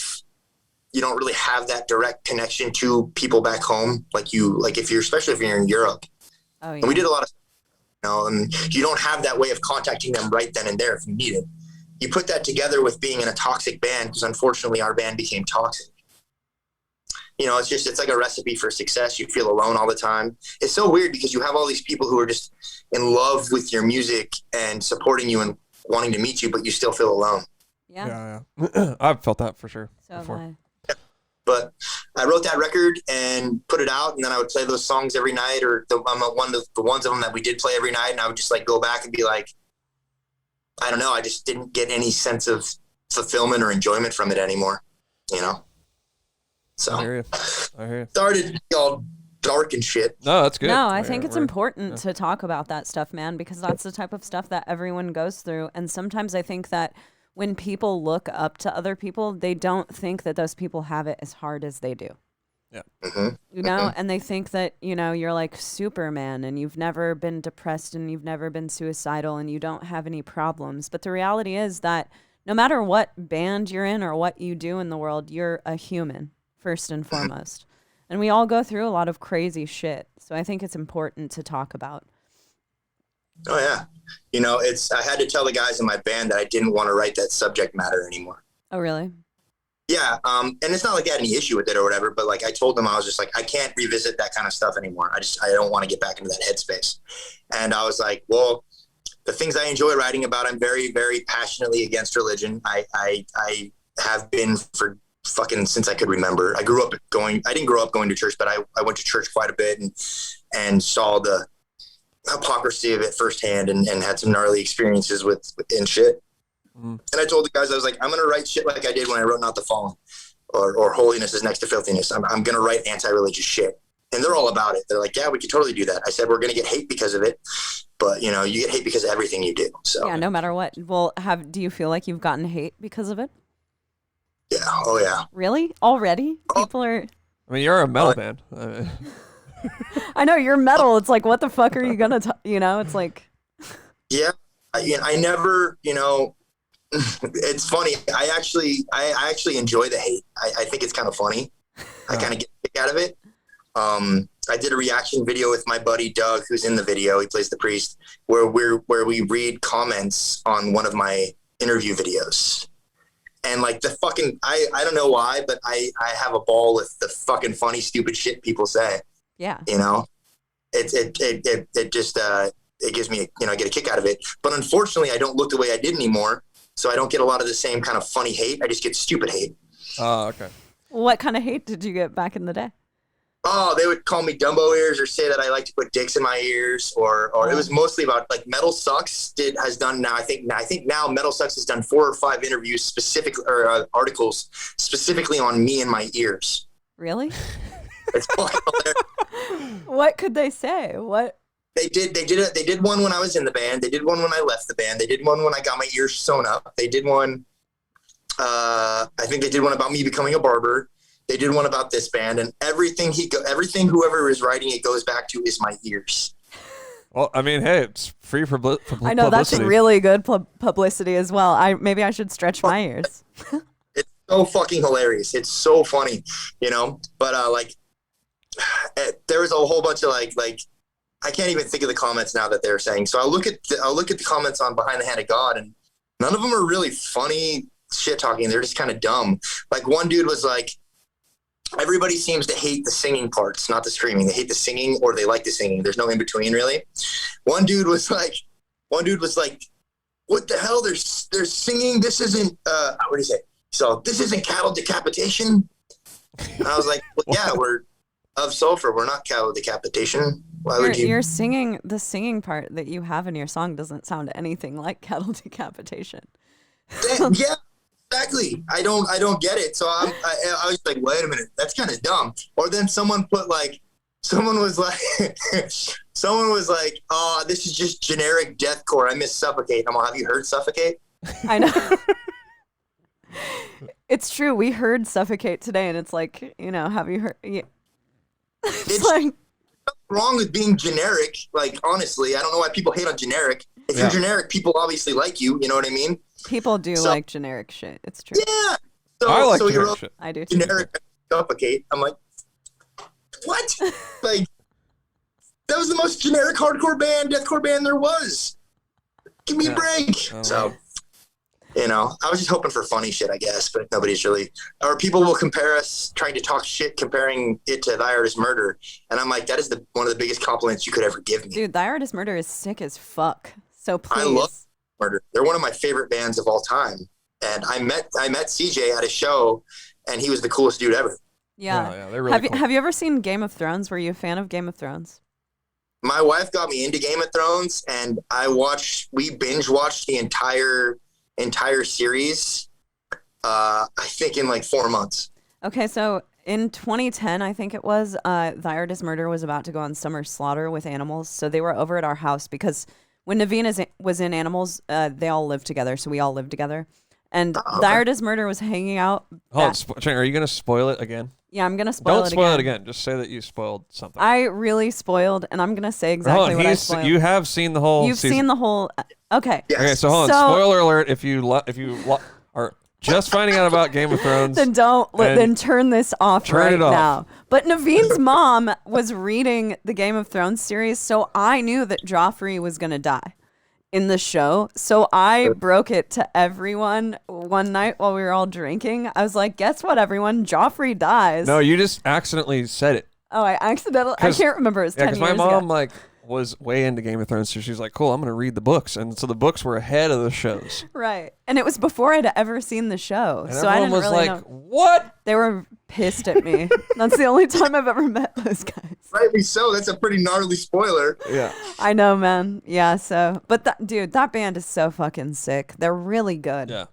that direct connection to people back home, especially if you're in Europe. Oh, yeah. And we did a lot of, you know, and you don't have that way of contacting them right then and there if you need it. You put that together with being in a toxic band, because unfortunately our band became toxic. it's like a recipe for success. You feel alone all the time. It's so weird because you have all these people who are just in love with your music and supporting you and wanting to meet you, but you still feel alone. Yeah. I've felt that for sure. So before. have I. But I wrote that record and put it out, and then I would play those songs every night, or one of the ones of them that we did play every night, and I would just like go back and be like, I don't know, I just didn't get any sense of fulfillment or enjoyment from it anymore, So I hear you. Started to be all dark and shit. No, that's good. No, I think it's important to talk about that stuff, man, because that's the type of stuff that everyone goes through. And sometimes I think that when people look up to other people, they don't think that those people have it as hard as they do. Yeah. Mm-hmm. And they think that, you're like Superman and you've never been depressed and you've never been suicidal and you don't have any problems. But the reality is that no matter what band you're in or what you do in the world, you're a human first and foremost. And we all go through a lot of crazy shit. So I think it's important to talk about. Oh yeah. I had to tell the guys in my band that I didn't want to write that subject matter anymore. Oh, really? Yeah. And it's not like I had any issue with it or whatever, but like I told them, I was just like, I can't revisit that kind of stuff anymore. I don't want to get back into that headspace. And I was like, well, the things I enjoy writing about, I'm very, very passionately against religion. I have been for fucking since I could remember. I didn't grow up going to church, but I went to church quite a bit and saw the hypocrisy of it firsthand and had some gnarly experiences with shit. And I told the guys, I was like, I'm going to write shit like I did when I wrote Not the Fallen or Holiness is Next to Filthiness. I'm going to write anti-religious shit. And they're all about it. They're like, yeah, we could totally do that. I said, we're going to get hate because of it. But, you get hate because of everything you do. So yeah, no matter what. Well, do you feel like you've gotten hate because of it? Yeah. Oh, yeah. Really? Already? People are... I mean, you're a metal band. I know, you're metal. It's like, what the fuck are you going to... it's like... Yeah. I never, it's funny. I actually enjoy the hate. I think it's kind of funny. I kind of get a kick out of it. I did a reaction video with my buddy Doug, who's in the video. He plays the priest, where we read comments on one of my interview videos. And like the fucking, I don't know why, but I have a ball with the fucking funny, stupid shit people say. Yeah. It just, it gives me, I get a kick out of it. But unfortunately, I don't look the way I did anymore. So I don't get a lot of the same kind of funny hate. I just get stupid hate. Oh, okay. What kind of hate did you get back in the day? Oh, they would call me Dumbo ears or say that I like to put dicks in my ears, or it was mostly about like Metal Sucks has done now. I think now Metal Sucks has done 4 or 5 interviews specifically or articles specifically on me and my ears. Really? It's fucking hilarious. What could they say? What? They did one when I was in the band. They did one when I left the band. They did one when I got my ears sewn up. They did one. I think they did one about me becoming a barber. They did one about this band, and everything whoever is writing it goes back to is my ears. Well, I mean, hey, it's free for publicity. I know that's really good publicity as well. Maybe I should stretch my ears. It's so fucking hilarious. It's so funny, But there was a whole bunch of like I can't even think of the comments now that they're saying. So I'll look at the comments on Behind the Hand of God, and none of them are really funny shit talking. They're just kind of dumb. Like one dude was like, everybody seems to hate the singing parts, not the screaming. They hate the singing or they like the singing. There's no in between really. One dude was like, what the hell? They're singing. This isn't, what do you say? So this isn't cattle decapitation. And I was like, well, yeah, we're Ov Sulfur. We're not cattle decapitation. Why would you? You're singing, the singing part that you have in your song doesn't sound anything like cattle decapitation. Yeah. Exactly. I don't get it. So I was like, wait a minute, that's kind of dumb. Or then someone was like, oh, this is just generic deathcore. I miss Suffocate. Have you heard Suffocate? I know. It's true. We heard Suffocate today, and it's like, have you heard? Yeah. It's like nothing wrong with being generic. Like, honestly, I don't know why people hate on generic. If you're generic, people obviously like you. You know what I mean? People do like generic shit. It's true. Yeah. I like generic shit. I do too. Generic Suffocate. I'm like, what? Like, that was the most generic hardcore band, deathcore band there was. Give me a break. Oh, so, You know, I was just hoping for funny shit, I guess, but nobody's really, or people will compare us trying to talk shit, comparing it to Thy Art Is Murder. And I'm like, that is one of the biggest compliments you could ever give me. Dude, Thy Art Is Murder is sick as fuck. So please. I love Murder. They're one of my favorite bands of all time. And I met CJ at a show, and he was the coolest dude ever. Yeah. They're really cool. Have you ever seen Game of Thrones? Were you a fan of Game of Thrones? My wife got me into Game of Thrones, and we binge watched the entire series, I think in like 4 months. Okay, so in 2010, I think it was, Thy Art Is Murder was about to go on Summer Slaughter with Animals. So they were over at our house because when Naveen was in Animals, they all lived together. So we all lived together. And Thy Art Is Murder was hanging out. Are you going to spoil it again? Yeah, I'm going to spoil it again. Don't spoil it again. Just say that you spoiled something. I really spoiled, and I'm going to say exactly what I spoiled. You have seen the whole You've season. seen the whole... Okay. Yes. Okay, so hold on. Spoiler alert, if you are just finding out about Game of Thrones... then then turn this off right now. But Naveen's mom was reading the Game of Thrones series, so I knew that Joffrey was going to die in the show. So I broke it to everyone one night while we were all drinking. I was like, guess what, everyone? Joffrey dies. No, you just accidentally said it. Oh, I can't remember. It was 10 years ago. Because my mom was way into Game of Thrones, so she's like, cool, I'm going to read the books. And so the books were ahead of the shows. Right. And it was before I'd ever seen the show. And so I didn't really know. What? They were pissed at me. That's the only time I've ever met those guys. Rightly so. That's a pretty gnarly spoiler. Yeah. I know, man. Yeah, so. But that band is so fucking sick. They're really good. Yeah.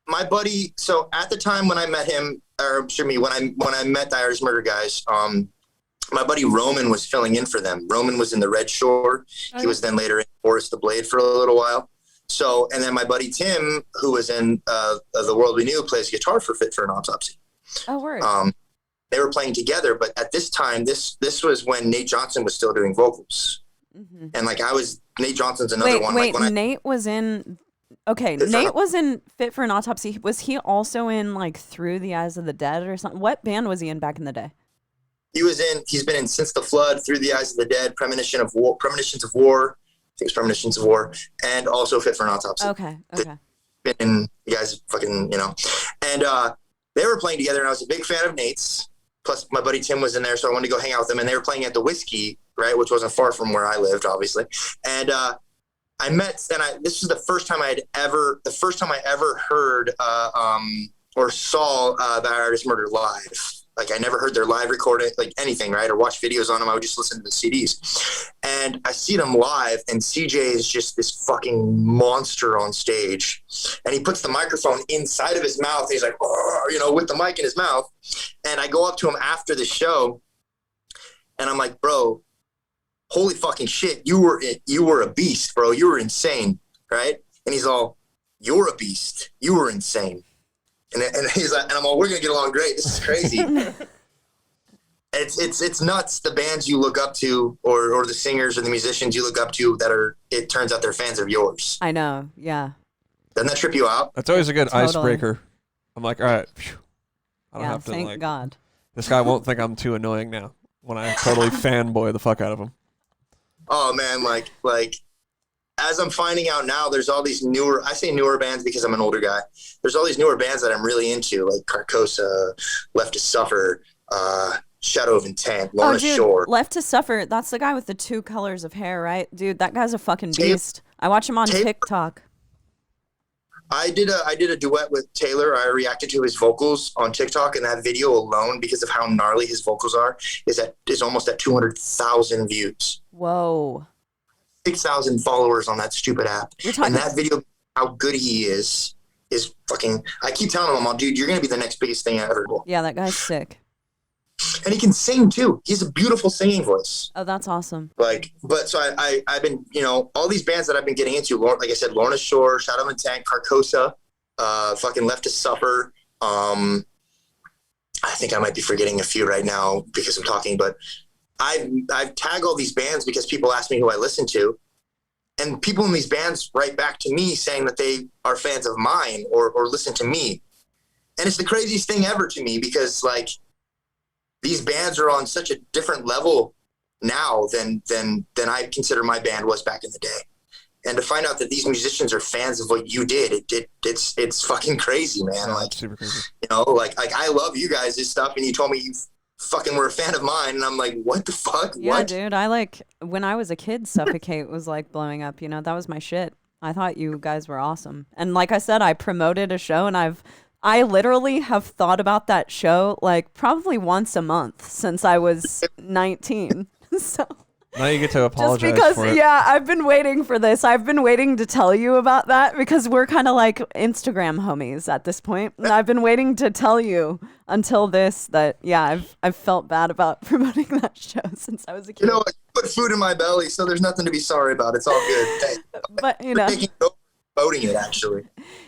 My buddy, so at the time when I met him, when I met Thy Art Is Murder guys, my buddy Roman was filling in for them. Roman was in the Red Shore. He was then later in Boris the Blade for a little while. So, and then my buddy Tim, who was in The World We Knew, plays guitar for Fit for an Autopsy. Oh, word. They were playing together, but at this time, this was when Nate Johnson was still doing vocals. Mm-hmm. And Nate Johnson's another one. Wait, Nate was in... Okay, Nate was in Fit for an Autopsy. Was he also in Through the Eyes of the Dead or something? What band was he in back in the day? He's been in Since the Flood, Through the Eyes of the Dead, Premonitions of War, I think it's Premonitions of War, and also Fit for an Autopsy. Okay. Been in, you guys fucking, and they were playing together, and I was a big fan of Nate's. Plus my buddy Tim was in there, so I wanted to go hang out with them, and they were playing at the Whiskey, right, which wasn't far from where I lived, obviously. And this was the first time I ever heard or saw Thy Art Is Murder live. I never heard their live recording, anything, right? Or watch videos on them. I would just listen to the CDs. And I see them live, and CJ is just this fucking monster on stage. And he puts the microphone inside of his mouth. And he's like, with the mic in his mouth. And I go up to him after the show, and I'm like, bro, holy fucking shit, you were a beast, bro. You were insane, right? And he's all, you're a beast. You were insane. And he's like, and I'm all, we're gonna get along great. This is crazy. It's nuts. The bands you look up to, or the singers or the musicians you look up to it turns out they're fans of yours. I know. Yeah. Doesn't that trip you out? That's always a good icebreaker. I'm like, all right, I don't have to thank God. This guy won't think I'm too annoying now when I totally fanboy the fuck out of him. Oh man, as I'm finding out now, there's all these newer bands because I'm an older guy. There's all these newer bands that I'm really into, like Carcosa, Left to Suffer, Shadow of Intent, Lorna Shore. Left to Suffer, that's the guy with the 2 colors of hair, right? Dude, that guy's a fucking beast. I watch him on TikTok. I did a duet with Taylor. I reacted to his vocals on TikTok, and that video alone, because of how gnarly his vocals are, is almost at 200,000 views. Whoa. 6,000 followers on that stupid app. And that video, how good he is fucking, I keep telling him, dude, you're going to be the next biggest thing I ever do. Yeah, that guy's sick. And he can sing too. He's a beautiful singing voice. Oh, that's awesome. So I've been, all these bands that I've been getting into, like I said, Lorna Shore, Shadow of Intent, Carcosa, fucking Left to Suffer. I think I might be forgetting a few right now because I'm talking, but I've tagged all these bands because people ask me who I listen to, and people in these bands write back to me saying that they are fans of mine or listen to me. And it's the craziest thing ever to me because these bands are on such a different level now than I consider my band was back in the day. And to find out that these musicians are fans of what you did, it's fucking crazy, man. Yeah, like, super crazy. you know, like I love you guys' stuff, and you told me you fucking were a fan of mine, and I'm like, what the fuck? Yeah, what? dude. When I was a kid, Suffocate was like blowing up. You know, that was my shit. I thought you guys were awesome. And like I said, I promoted a show, and I literally have thought about that show like probably once a month since I was 19. So. Now you get to apologize Just because, for it. yeah, I've been waiting for this. I've been waiting to tell you about that because we're kind of like Instagram homies at this point. And I've been waiting to tell you until this that, yeah, I've felt bad about promoting that show since I was a kid. You know, I put food in my belly, so there's nothing to be sorry about. It's all good. But, you know. Voting it, actually.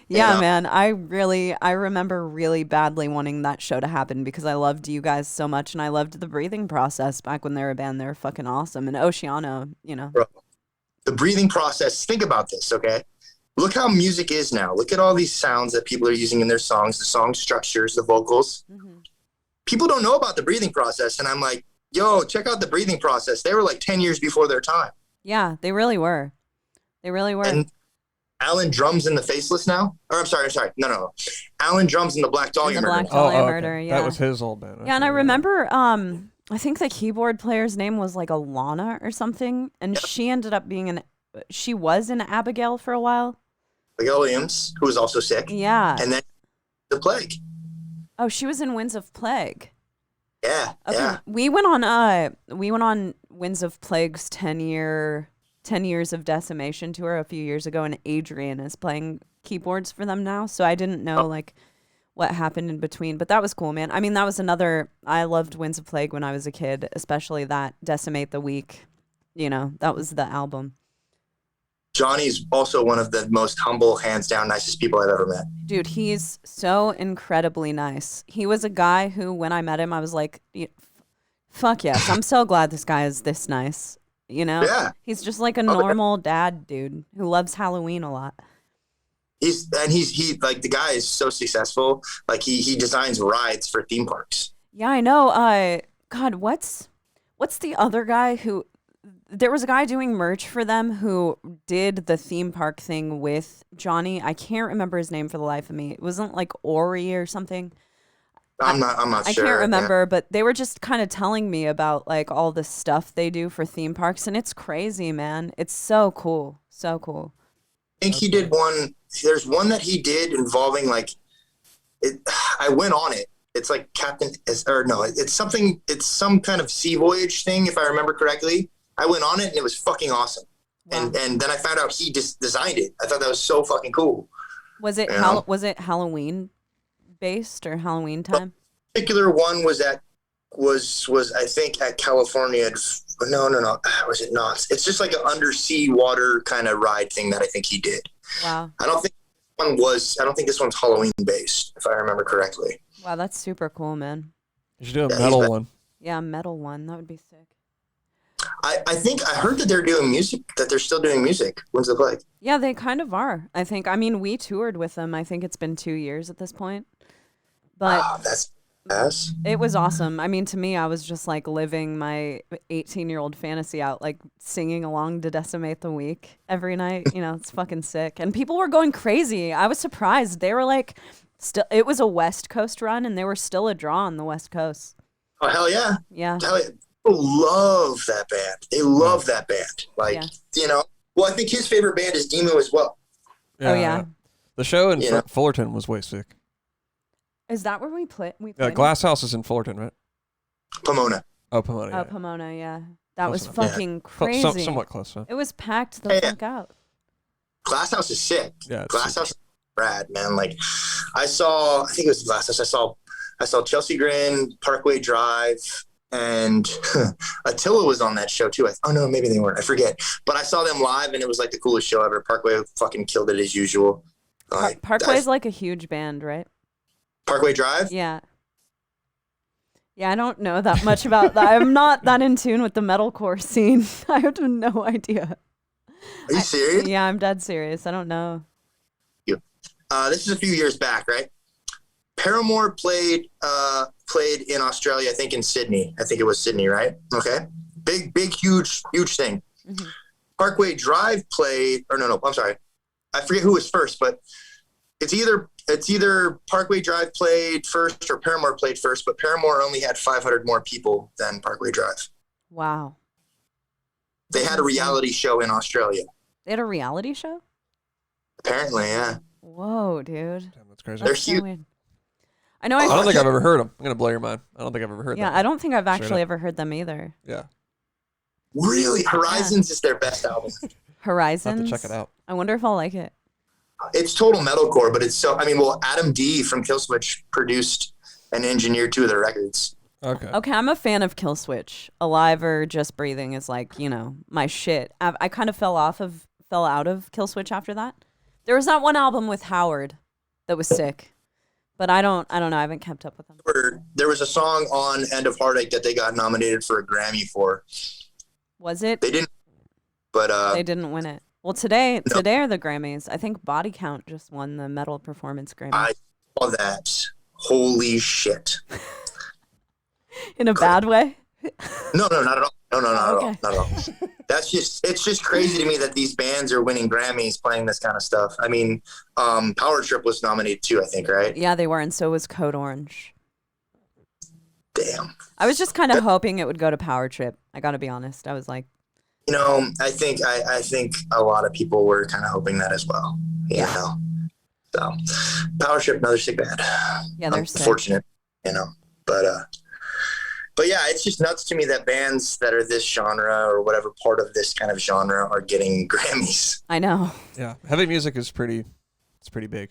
Yeah, you know? man. I remember really badly wanting that show to happen because I loved you guys so much, and I loved the Breathing Process back when they were a band. They were fucking awesome. And Oceano, you know. Bro, the Breathing Process, think about this, okay? Look how music is now. Look at all these sounds that people are using in their songs, the song structures, the vocals. Mm-hmm. People don't know about the Breathing Process, and I'm like, yo, check out the Breathing Process. They were like 10 years before their time. Yeah, they really were. They really were. And Alan drums in the Faceless now? Or I'm sorry. No. Alan drums in the Black Dahlia Murder. Black Dahlia Murder, okay. yeah. That was his old band. Yeah, and I remember, I think the keyboard player's name was like Alana or something, and she ended up being she was in Abigail for a while. Miguel Williams, who was also sick. Yeah. And then the Plague. Oh, she was in Winds of Plague. Yeah, okay. yeah. We went on Winds of Plague's 10 years of Decimation tour a few years ago, and Adrian is playing keyboards for them now. So I didn't know like what happened in between, but that was cool, man. I mean, that was I loved Winds of Plague when I was a kid, especially that Decimate the Week. You know, that was the album. Johnny's also one of the most humble, hands down, nicest people I've ever met. Dude, he's so incredibly nice. He was a guy who, when I met him, I was like, fuck yes, I'm so glad this guy is this nice. You know? Yeah. He's just like a normal dad dude who loves Halloween a lot. He like the guy is so successful. Like he designs rides for theme parks. Yeah, I know. God, what's the other guy who there was a guy doing merch for them who did the theme park thing with Johnny. I can't remember his name for the life of me. It wasn't like Ori or something. I'm not sure. I can't remember, but they were just kind of telling me about like all the stuff they do for theme parks, and it's crazy, man. It's so cool. So cool. I think he did one. There's one that he did involving like it. I went on it. It's like it's something. It's some kind of sea voyage thing, if I remember correctly. I went on it and it was fucking awesome. Wow. And then I found out he just designed it. I thought that was so fucking cool. Was it was it Halloween based or Halloween time? The particular one was I think at California. No. Was it not? It's just like an undersea water kind of ride thing that I think he did. Wow. I don't think this one's Halloween based, if I remember correctly. Wow, that's super cool, man. You should do a metal one. Yeah, a metal one. That would be sick. I think I heard that they're doing music, that they're still doing music. When's the Plague? Yeah, they kind of are. I think. I mean, we toured with them. I think it's been 2 years at this point. But that's yes. It was awesome. I mean, to me, I was just like living my 18-year-old fantasy out, like singing along to Decimate the Week every night. You know, it's fucking sick. And people were going crazy. I was surprised. They were like, it was a West Coast run, and they were still a draw on the West Coast. Oh, hell yeah. Yeah. Hell yeah. People love that band. They love that band. Like, you know, well, I think his favorite band is Demo as well. Yeah, oh, yeah. The show in Fullerton was way sick. Is that where we play? Glass House is in Fullerton, right? Pomona. Oh, Pomona. Oh, yeah. Pomona, yeah. That Close was enough. fucking crazy. Somewhat close, huh? It was packed the fuck out. Glass House is sick. Yeah, Glass House is rad, man. Like, I think it was Glass House. I saw Chelsea Grin, Parkway Drive, and Attila was on that show too. Oh no, maybe they weren't. I forget. But I saw them live, and it was like the coolest show ever. Parkway fucking killed it as usual. Parkway's like a huge band, right? Parkway Drive? Yeah. Yeah, I don't know that much about that. I'm not that in tune with the metalcore scene. I have no idea. Are you serious? Yeah, I'm dead serious. I don't know. This is a few years back, right? Paramore played in Australia, I think in Sydney. I think it was Sydney, right? Okay. Big, huge thing. Mm-hmm. Parkway Drive played, or no, I'm sorry. I forget who was first, but it's either Parkway Drive played first or Paramore played first, but Paramore only had 500 more people than Parkway Drive. Wow. They had a reality show in Australia. They had a reality show? Apparently, yeah. Whoa, dude. Damn, that's crazy. They're So huge. weird. I know. I don't think I've ever heard them. I'm gonna blow your mind. I don't think I've ever heard them. Yeah, I don't think I've Straight actually up. ever heard them either. Yeah. Really? Horizons is their best album. I'll Horizons. have to check it out. I wonder if I'll like it. It's total metalcore, but it's so, Adam D from Killswitch produced and engineered 2 of their records. Okay. Okay, I'm a fan of Killswitch. Alive or Just Breathing is like, my shit. I kind of fell out of Killswitch after that. There was that one album with Howard that was sick. But I don't know. I haven't kept up with them. There was a song on End of Heartache that they got nominated for a Grammy for. Was it? They didn't, but They didn't win it. Well, today are the Grammys. I think Body Count just won the Metal Performance Grammy. I saw that. Holy shit. In a bad way? No, not at all. No, Okay. not at all. It's just crazy to me that these bands are winning Grammys playing this kind of stuff. Power Trip was nominated too, I think, right? Yeah, they were, and so was Code Orange. Damn. I was just kind of hoping it would go to Power Trip. I got to be honest. I was like, I think a lot of people were kind of hoping that as well. So Power Trip, another sick band. yeah, they're sick. Unfortunate, but yeah, it's just nuts to me that bands that are this genre or whatever part of this kind of genre are getting Grammys. I know. Yeah. Heavy music is pretty big.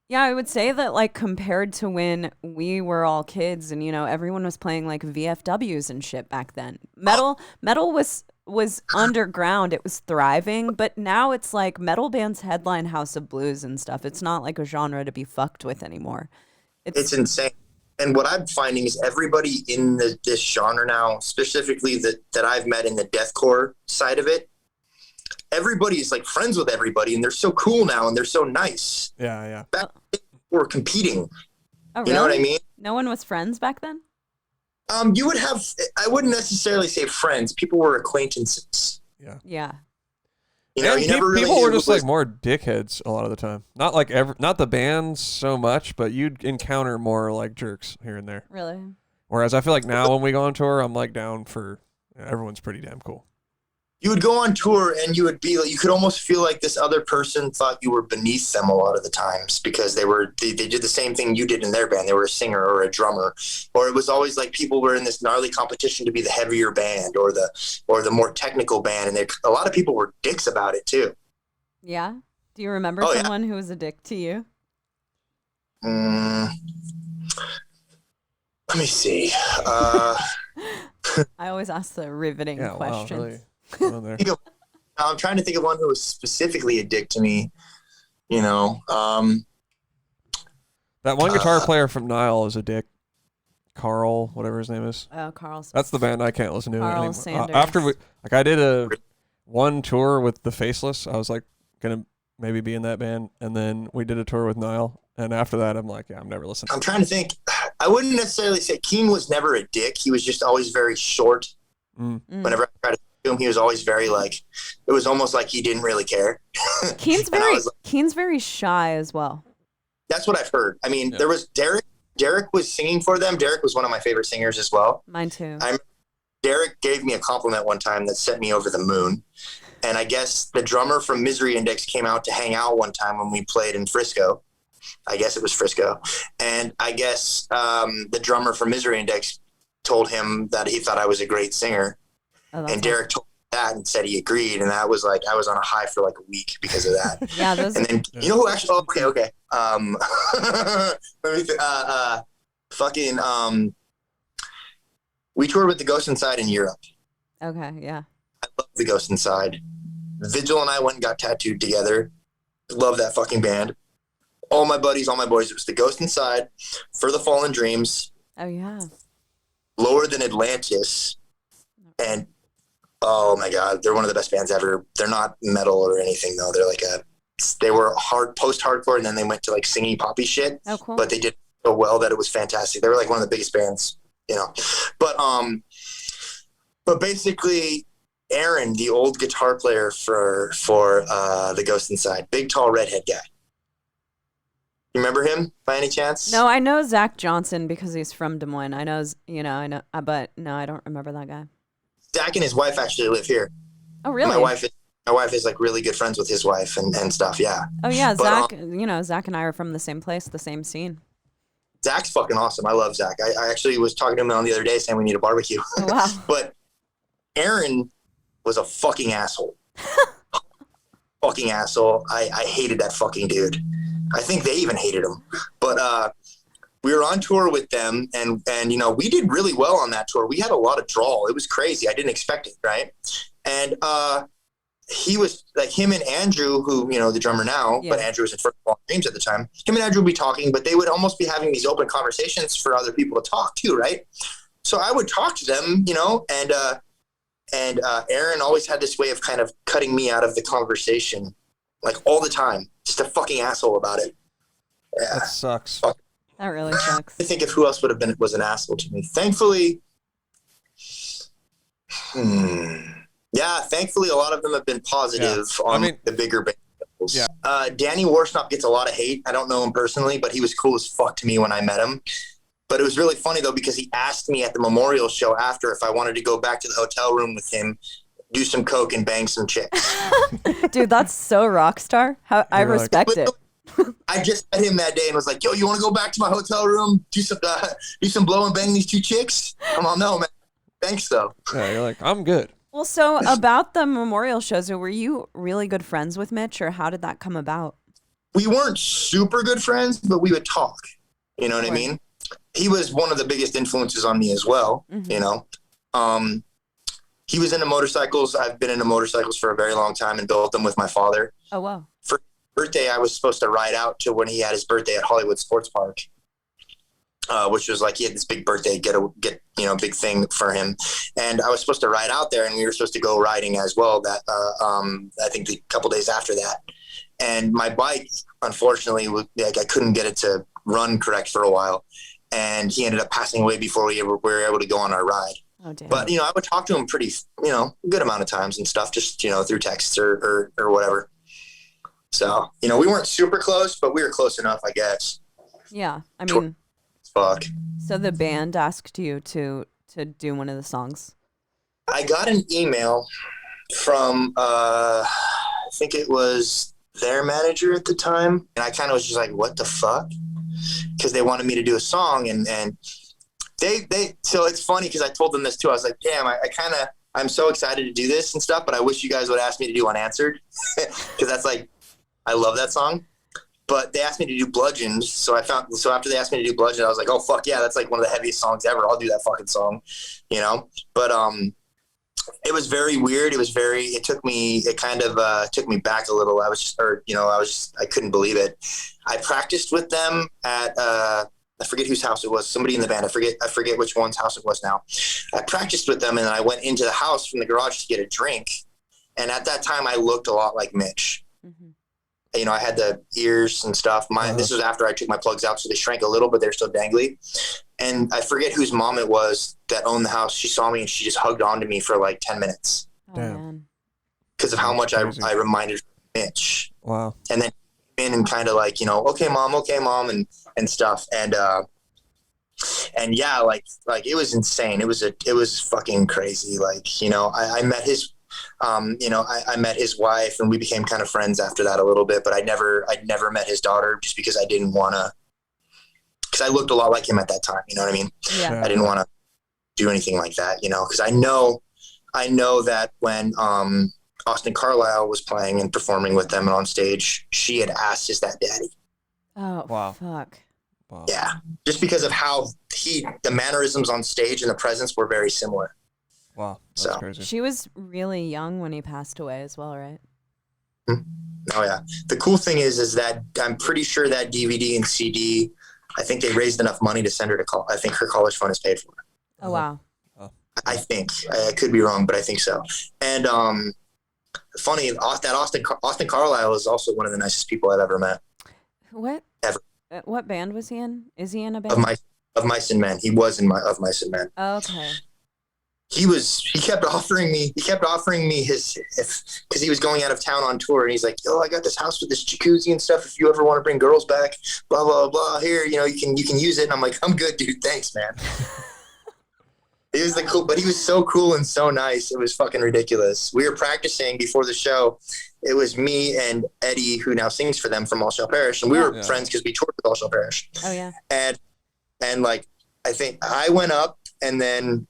Yeah, I would say that like compared to when we were all kids and everyone was playing like VFWs and shit back then. Metal was underground. It was thriving, but now it's like metal bands headline House of Blues and stuff. It's not like a genre to be fucked with anymore. It's insane. And what I'm finding is everybody in this genre now, specifically that I've met in the deathcore side of it, everybody's like friends with everybody, and they're so cool now, and they're so nice. Yeah. Back then, we were competing. Oh, really? You know what I mean? No one was friends back then? You would have, I wouldn't necessarily say friends. People were acquaintances. Yeah. Yeah. You know, And you never really people were knew just who was- like more dickheads a lot of the time. Not like not the bands so much, but you'd encounter more like jerks here and there. Really? Whereas I feel like now when we go on tour, I'm like down for everyone's pretty damn cool. you would go on tour and you would be like, you could almost feel like this other person thought you were beneath them a lot of the times because they did the same thing you did in their band. They were a singer or a drummer, or it was always like people were in this gnarly competition to be the heavier band or the more technical band. And a lot of people were dicks about it too. Yeah. Do you remember someone who was a dick to you? Let me see. I always ask the riveting questions. Wow, really. On there. I'm trying to think of one who was specifically a dick to me. You know, that one guitar player from Nile is a dick. Carl, whatever his name is. Oh, Carl. That's the band I can't listen to Carl anymore. Sanders. After I did one tour with the Faceless. I was like gonna maybe be in that band, and then we did a tour with Nile. And after that, I'm like, yeah, I'm never listening. I'm trying to think. I wouldn't necessarily say Keen was never a dick. He was just always very short. Whenever I tried to talk to him, he was always very like, it was almost like he didn't really care. Keen's very shy as well. That's what I've heard. I mean, there was Derek. Derek was singing for them. Derek was one of my favorite singers as well. Mine too. Derek gave me a compliment one time that sent me over the moon. And I guess the drummer from Misery Index came out to hang out one time when we played in Frisco. I guess it was Frisco. And I guess the drummer from Misery Index told him that he thought I was a great singer. And Derek told me that and said he agreed. And that was like, I was on a high for like a week because of that. Yeah. And then, you know who actually, okay. Let me we toured with the Ghost Inside in Europe. Okay. Yeah. I love the Ghost Inside. Vigil and I went and got tattooed together. Love that fucking band. All my buddies, all my boys. It was the Ghost Inside, For the Fallen Dreams. Oh yeah. Lower Than Atlantis, and oh my god, they're one of the best bands ever. They're not metal or anything though. They were post-hardcore, and then they went to like singy poppy shit. Oh cool. But they did so well that it was fantastic. They were like one of the biggest bands, you know. But basically, Aaron, the old guitar player for the Ghost Inside, big tall redhead guy. You remember him by any chance? No, I know Zach Johnson because he's from Des Moines. I know, but no, I don't remember that guy. Zach and his wife actually live here. Oh, really? My wife is like really good friends with his wife and stuff. Yeah. Oh yeah, Zach. Zach and I are from the same place, the same scene. Zach's fucking awesome. I love Zach. I actually was talking to him on the other day saying we need a barbecue. Oh, wow. But Aaron was a fucking asshole. Fucking asshole. I hated that fucking dude. I think they even hated him. But we were on tour with them, and we did really well on that tour. We had a lot of drawl. It was crazy. I didn't expect it, right? And he was like, him and Andrew, who, the drummer now, but Andrew was in First Ball Dreams at the time. Him and Andrew would be talking, but they would almost be having these open conversations for other people to talk to, right? So I would talk to them, and Aaron always had this way of kind of cutting me out of the conversation, like all the time. Just a fucking asshole about it. Yeah. That sucks. That really sucks. I think of who else was an asshole to me. Thankfully, thankfully, a lot of them have been positive on the bigger bands. Yeah. Danny Warsnop gets a lot of hate. I don't know him personally, but he was cool as fuck to me when I met him. But it was really funny, though, because he asked me at the memorial show after if I wanted to go back to the hotel room with him, do some coke, and bang some chicks. Dude, that's so rock star. I respect it. I just met him that day and was like, yo, you want to go back to my hotel room, do some blow and bang these two chicks? I'm all, no, man. Thanks, though. Yeah, you're like, I'm good. Well, so about the memorial shows, were you really good friends with Mitch, or how did that come about? We weren't super good friends, but we would talk. You know what I mean? He was one of the biggest influences on me as well, He was into motorcycles. I've been into motorcycles for a very long time and built them with my father. Oh, wow. For birthday, I was supposed to ride out to when he had his birthday at Hollywood Sports Park, which was like he had this big birthday big thing for him, and I was supposed to ride out there, and we were supposed to go riding as well. That I think a couple days after that, and my bike, unfortunately, I couldn't get it to run correct for a while, and he ended up passing away before we were able to go on our ride. Oh, damn. But I would talk to him pretty good amount of times and stuff, just through texts or whatever. So we weren't super close, but we were close enough, I guess. Yeah, I mean, fuck. So the band asked you to do one of the songs. I got an email from I think it was their manager at the time, and I kind of was just like, what the fuck? Because they wanted me to do a song, and they so it's funny because I told them this too. I was like, damn, I'm so excited to do this and stuff, but I wish you guys would ask me to do Unanswered, because that's like, I love that song. But they asked me to do Bludgeoned, so after they asked me to do Bludgeoned, I was like, oh fuck yeah, that's like one of the heaviest songs ever. I'll do that fucking song, But it was very weird. It took me back a little. I couldn't believe it. I practiced with them at I forget whose house it was. Somebody in the band. I forget which one's house it was now. I practiced with them, and then I went into the house from the garage to get a drink. And at that time, I looked a lot like Mitch. Mm-hmm. I had the ears and stuff. This was after I took my plugs out, so they shrank a little, but they're still dangly. And I forget whose mom it was that owned the house. She saw me and she just hugged onto me for like 10 minutes. Damn. Because of how much I reminded Mitch. Wow. And then in and kind of like, okay, mom, and stuff. And yeah, like it was insane. It was fucking crazy. Like, I met his, I met his wife, and we became kind of friends after that a little bit, but I'd never met his daughter just because I didn't want to, because I looked a lot like him at that time. You know what I mean? Yeah. I didn't want to do anything like that, because I know that when, Austin Carlisle was playing and performing with them and on stage, she had asked, is that daddy? Oh, wow. Fuck. Wow. Yeah. Just because of how the mannerisms on stage and the presence were very similar. Wow. That's crazy. She was really young when he passed away as well, right? Oh yeah. The cool thing is that I'm pretty sure that DVD and CD, I think they raised enough money to send her to college. I think her college fund is paid for. Oh, wow. I think. I could be wrong, but I think so. And, funny, that Austin Carlisle is also one of the nicest people I've ever met. What? Ever. What band was he in? Is he in a band? Of Mice and Men. He was in Of Mice and Men. Oh, okay. he kept offering me his, because he was going out of town on tour, and he's like, yo, I got this house with this jacuzzi and stuff. If you ever want to bring girls back, blah, blah, blah, here, you can use it. And I'm like, I'm good, dude. Thanks, man. He was like cool, but he was so cool and so nice. It was fucking ridiculous. We were practicing before the show. It was me and Eddie, who now sings for them, from All Shall Perish. And we were friends because we toured with All Shall Perish. Oh yeah. And like, I think I went up, and then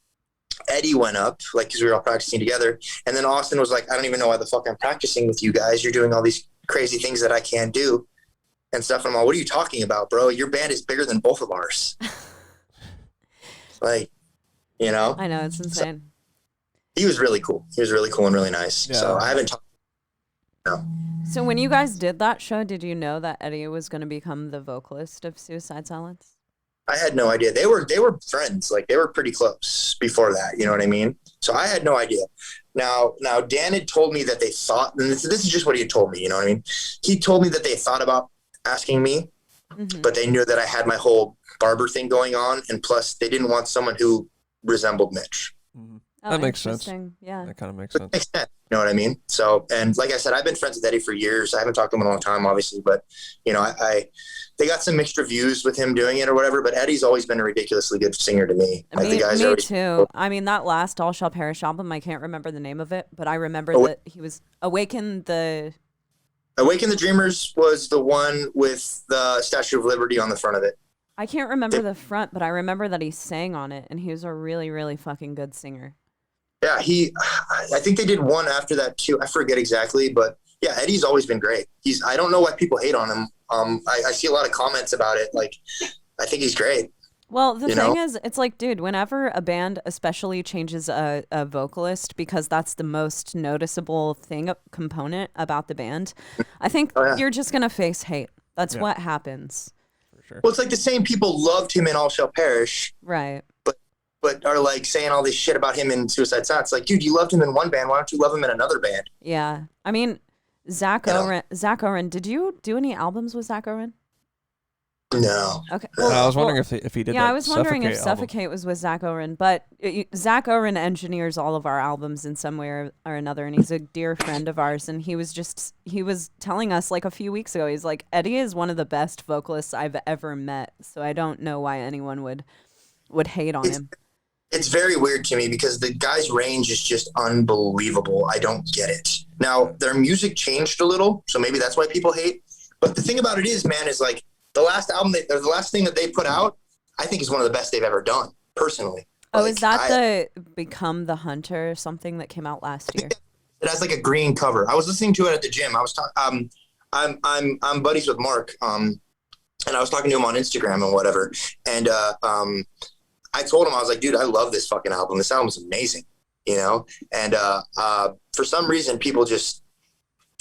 Eddie went up, like, because we were all practicing together. And then Austin was like, I don't even know why the fuck I'm practicing with you guys. You're doing all these crazy things that I can't do and stuff. And I'm like, what are you talking about, bro? Your band is bigger than both of ours. Like, I know, it's insane. So, he was really cool. He was really cool and really nice. Yeah. So I haven't talked. No. So when you guys did that show, did you know that Eddie was going to become the vocalist of Suicide Silence? I had no idea. They were friends. Like, they were pretty close before that. You know what I mean? So I had no idea. Now Dan had told me that they thought, and this is just what he had told me. You know what I mean? He told me that they thought about asking me, but they knew that I had my whole barber thing going on, and plus they didn't want someone who resembled Mitch. Mm-hmm. Oh, that makes sense. Yeah, that kind of makes sense. Makes sense. You know what I mean? So, and like I said, I've been friends with Eddie for years. I haven't talked to him in a long time, obviously, but they got some mixed reviews with him doing it or whatever. But Eddie's always been a ridiculously good singer to me. Like, me, the guys me too. I mean, that last All Shall Perish album, I can't remember the name of it, but I remember that he was Awaken the Dreamers was the one with the Statue of Liberty on the front of it. I can't remember the front, but I remember that he sang on it, and he was a really, really fucking good singer. Yeah, I think they did one after that too. I forget exactly, but yeah, Eddie's always been great. I don't know why people hate on him. I see a lot of comments about it. Like, I think he's great. Well, the thing is, it's like, dude, whenever a band especially changes a vocalist, because that's the most noticeable component about the band, I think you're just going to face hate. That's what happens. For sure. Well, it's like the same people loved him in All Shall Perish. Right. But are like saying all this shit about him in Suicide Silence. Like, dude, you loved him in one band. Why don't you love him in another band? Yeah. I mean, Zach Oren, did you do any albums with Zach Oren? No. Okay. Well, I was wondering if he did. Yeah, I was wondering if Suffocate Suffocate was with Zach Oren, but Zach Oren engineers all of our albums in some way or another, and he's a dear friend of ours. And he was telling us like a few weeks ago, he's like, Eddie is one of the best vocalists I've ever met, so I don't know why anyone would hate on him. It's very weird to me because the guy's range is just unbelievable. I don't get it. Now, their music changed a little, so maybe that's why people hate. But the thing about it is, man, is like the last album, the last thing that they put out, I think is one of the best they've ever done, personally. Oh, is that the Become the Hunter or something that came out last year? It has like a green cover. I was listening to it at the gym. I was talking. I'm buddies with Mark, and I was talking to him on Instagram and whatever, and I told him, I was like, dude, I love this fucking album. This album's amazing, And for some reason, people just,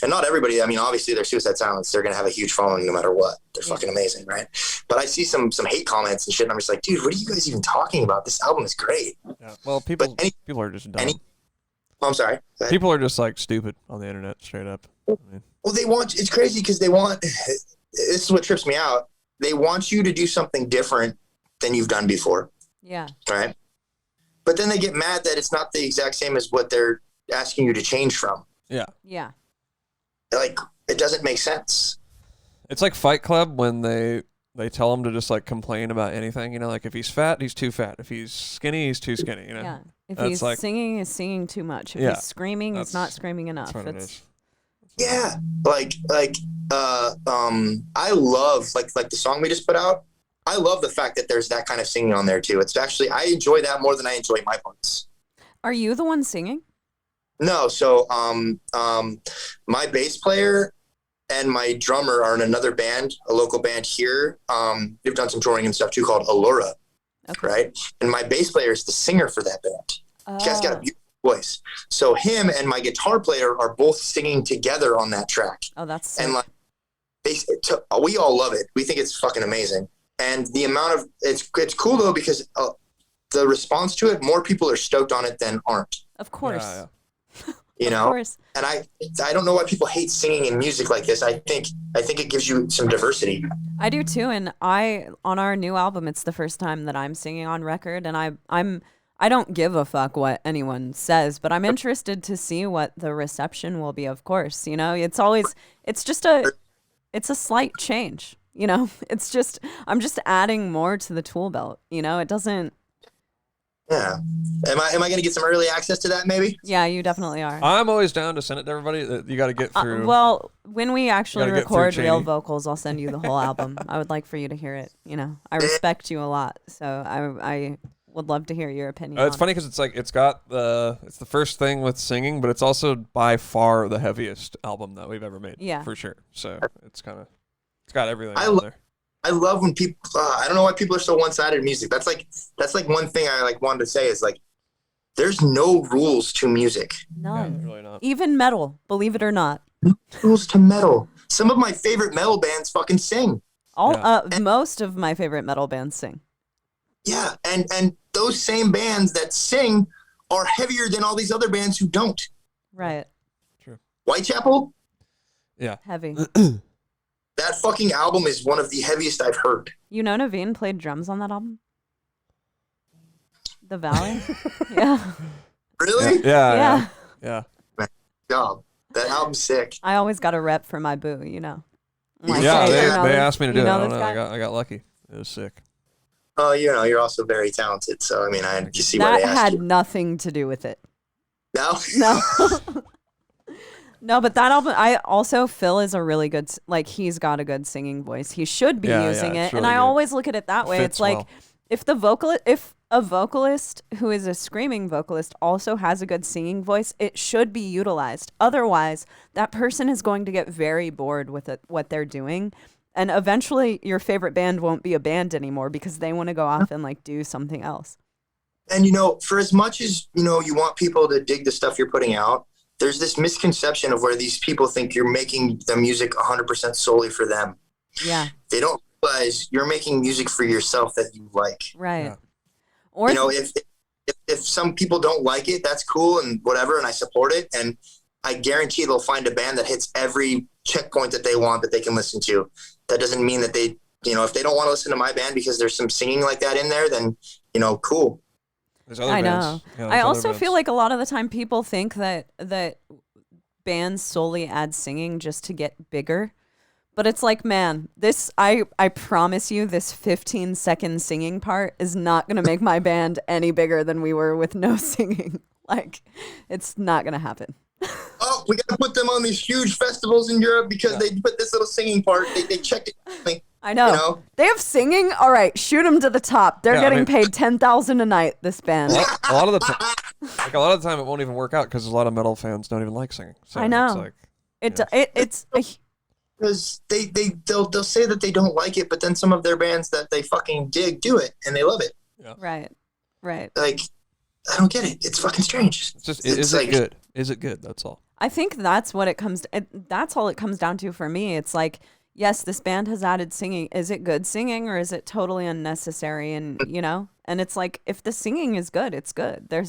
and not everybody, I mean, obviously they're Suicide Silence. They're going to have a huge following no matter what. They're fucking amazing, right? But I see some hate comments and shit, and I'm just like, dude, what are you guys even talking about? This album is great. Yeah. Well, people are just dumb. I'm sorry. People are just like stupid on the internet, straight up. Well, it's crazy because this is what trips me out. They want you to do something different than you've done before. Yeah. Right. But then they get mad that it's not the exact same as what they're asking you to change from. Yeah. Yeah. Like, it doesn't make sense. It's like Fight Club when they tell him to just like complain about anything, like if he's fat, he's too fat. If he's skinny, he's too skinny, Yeah. If he's singing, he's singing too much. If he's screaming, he's not screaming enough. That's what it is. Yeah. I love like the song we just put out. I love the fact that there's that kind of singing on there too. It's actually, I enjoy that more than I enjoy my parts. Are you the one singing? No. So, my bass player and my drummer are in another band, a local band here. They've done some touring and stuff too called Allura. Okay. Right. And my bass player is the singer for that band. Oh. This guy's got a beautiful voice. So him and my guitar player are both singing together on that track. Oh, that's sick. And like, we all love it. We think it's fucking amazing. And the amount of it's cool though because the response to it, more people are stoked on it than aren't. Of course, Of course. And I don't know why people hate singing in music like this. I think it gives you some diversity. I do too, and on our new album, it's the first time that I'm singing on record, and I don't give a fuck what anyone says, but I'm interested to see what the reception will be, of course. You know, it's a slight change, you know? I'm just adding more to the tool belt, you know? It doesn't. Yeah. Am I going to get some early access to that maybe? Yeah, you definitely are. I'm always down to send it to everybody. You got to get through. Well, when we actually record real vocals, I'll send you the whole album. I would like for you to hear it, you know? I respect you a lot, so I would love to hear your opinion. It's funny because it's the first thing with singing, but it's also by far the heaviest album that we've ever made. Yeah, for sure. So it's got everything on there. I love when people. I don't know why people are so one-sided in music. That's like one thing I wanted to say is like, there's no rules to music. None. Yeah, really not. Even metal, believe it or not. No rules to metal. Some of my favorite metal bands fucking sing. Most of my favorite metal bands sing. Yeah, and those same bands that sing are heavier than all these other bands who don't. Right. True. Whitechapel? Yeah. Heavy. That fucking album is one of the heaviest I've heard. You know Naveen played drums on that album? The Valley? Yeah. Really? Yeah. God, that album's sick. I always got a rep for my boo, you know. Like, they asked me to do it. I don't know. Guy? I got lucky. It was sick. Oh, you know, you're also very talented. So, I mean, you see why they asked had you. nothing to do with it. No? No. No, but that album, Phil is a really good, like, he's got a good singing voice. He should be using it. Really and I good. always look at it that way. It's like, if a vocalist who is a screaming vocalist also has a good singing voice, it should be utilized. Otherwise, that person is going to get very bored with what they're doing. And eventually your favorite band won't be a band anymore because they want to go off and like do something else. And, you know, for as much as, you know, you want people to dig the stuff you're putting out, there's this misconception of where these people think you're making the music 100% solely for them. Yeah. They don't realize you're making music for yourself that you like. Right. Yeah. Or, you know, if some people don't like it, that's cool and whatever, and I support it. And I guarantee they'll find a band that hits every checkpoint that they want that they can listen to. That doesn't mean that they, you know, if they don't want to listen to my band because there's some singing like that in there, then, you know, cool. I know. I also feel like a lot of the time people think that bands solely add singing just to get bigger. But it's like, man, I promise you this 15-second singing part is not going to make my band any bigger than we were with no singing. Like, it's not going to happen. Oh, we got to put them on these huge festivals in Europe because they put this little singing part. They checked it. I know. You know. They have singing. All right, shoot them to the top. They're getting paid $10,000 a night. This band. A lot of the time, it won't even work out because a lot of metal fans don't even like singing. So I know. It's like, it's because they'll say that they don't like it, but then some of their bands that they fucking dig do it and they love it. Yeah. Right. Like, I don't get it. It's fucking strange. It's just, is it good? Is it good? That's all. I think that's what it comes. That's all it comes down to for me. It's like, yes, this band has added singing. Is it good singing or is it totally unnecessary? And you know, and it's like, if the singing is good, it's good. My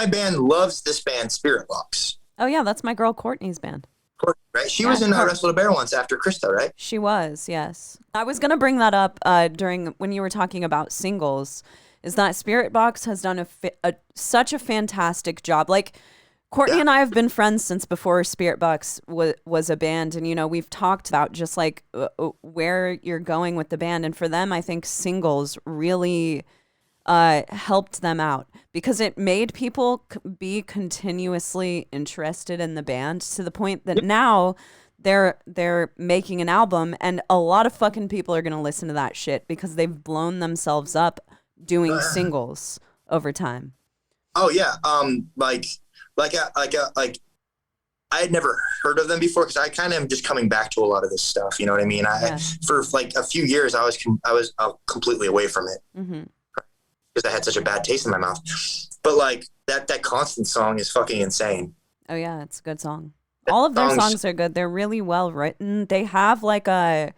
band loves this band, Spirit Box. Oh yeah, that's my girl Courtney's band. Right? She was in Wrestle the Bear once after Krista, right? She was, yes. I was gonna bring that up during when you were talking about singles. Is that Spirit Box has done such a fantastic job. Like, Courtney and I have been friends since before Spirit Box was a band. And, you know, we've talked about just like where you're going with the band. And for them, I think singles really helped them out because it made people be continuously interested in the band to the point that now they're making an album and a lot of fucking people are going to listen to that shit because they've blown themselves up doing singles over time. Oh yeah. I had never heard of them before because I kind of am just coming back to a lot of this stuff. You know what I mean? For like a few years, I was completely away from it because I had such a bad taste in my mouth. But like that constant song is fucking insane. Oh yeah, it's a good song. All of their songs are good. They're really well written. They have a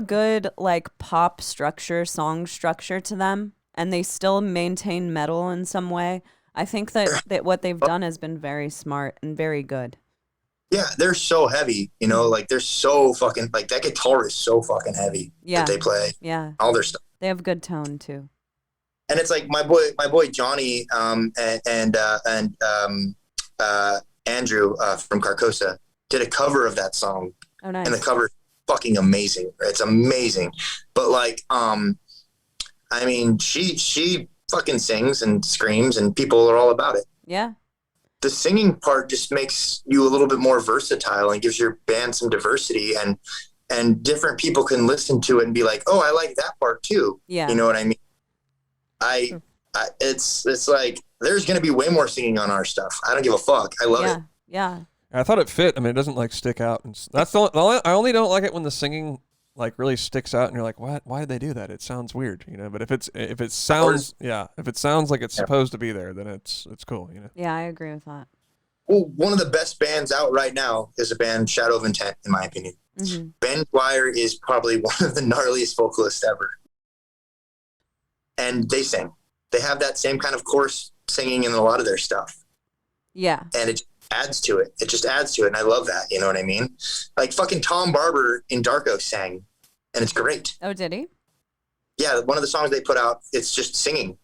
good like pop structure, song structure to them, and they still maintain metal in some way. I think that what they've done has been very smart and very good. Yeah, they're so heavy, you know, like they're so fucking, like that guitar is so fucking heavy that they play. Yeah. All their stuff. They have good tone too. And it's like my boy Johnny, and Andrew, from Carcosa did a cover of that song. Oh, nice. And the cover is fucking amazing. It's amazing. But like, I mean, she fucking sings and screams and people are all about it. Yeah. The singing part just makes you a little bit more versatile and gives your band some diversity, and different people can listen to it and be like, oh, I like that part too. Yeah. You know what I mean? It's like, there's going to be way more singing on our stuff. I don't give a fuck. I love it. Yeah. I thought it fit. I mean, it doesn't like stick out. And that's I only don't like it when the singing like really sticks out and you're like, what? Why did they do that? It sounds weird, you know. But if it sounds like it's supposed to be there, then it's cool, you know. Yeah, I agree with that. Well, one of the best bands out right now is a band, Shadow of Intent, in my opinion. Mm-hmm. Ben Dwyer is probably one of the gnarliest vocalists ever, and they sing. They have that same kind of coarse singing in a lot of their stuff. Yeah, and it adds to it. It just adds to it, and I love that. You know what I mean? Like fucking Tom Barber in Darko sang, and it's great. Oh, did he? Yeah, one of the songs they put out, it's just singing.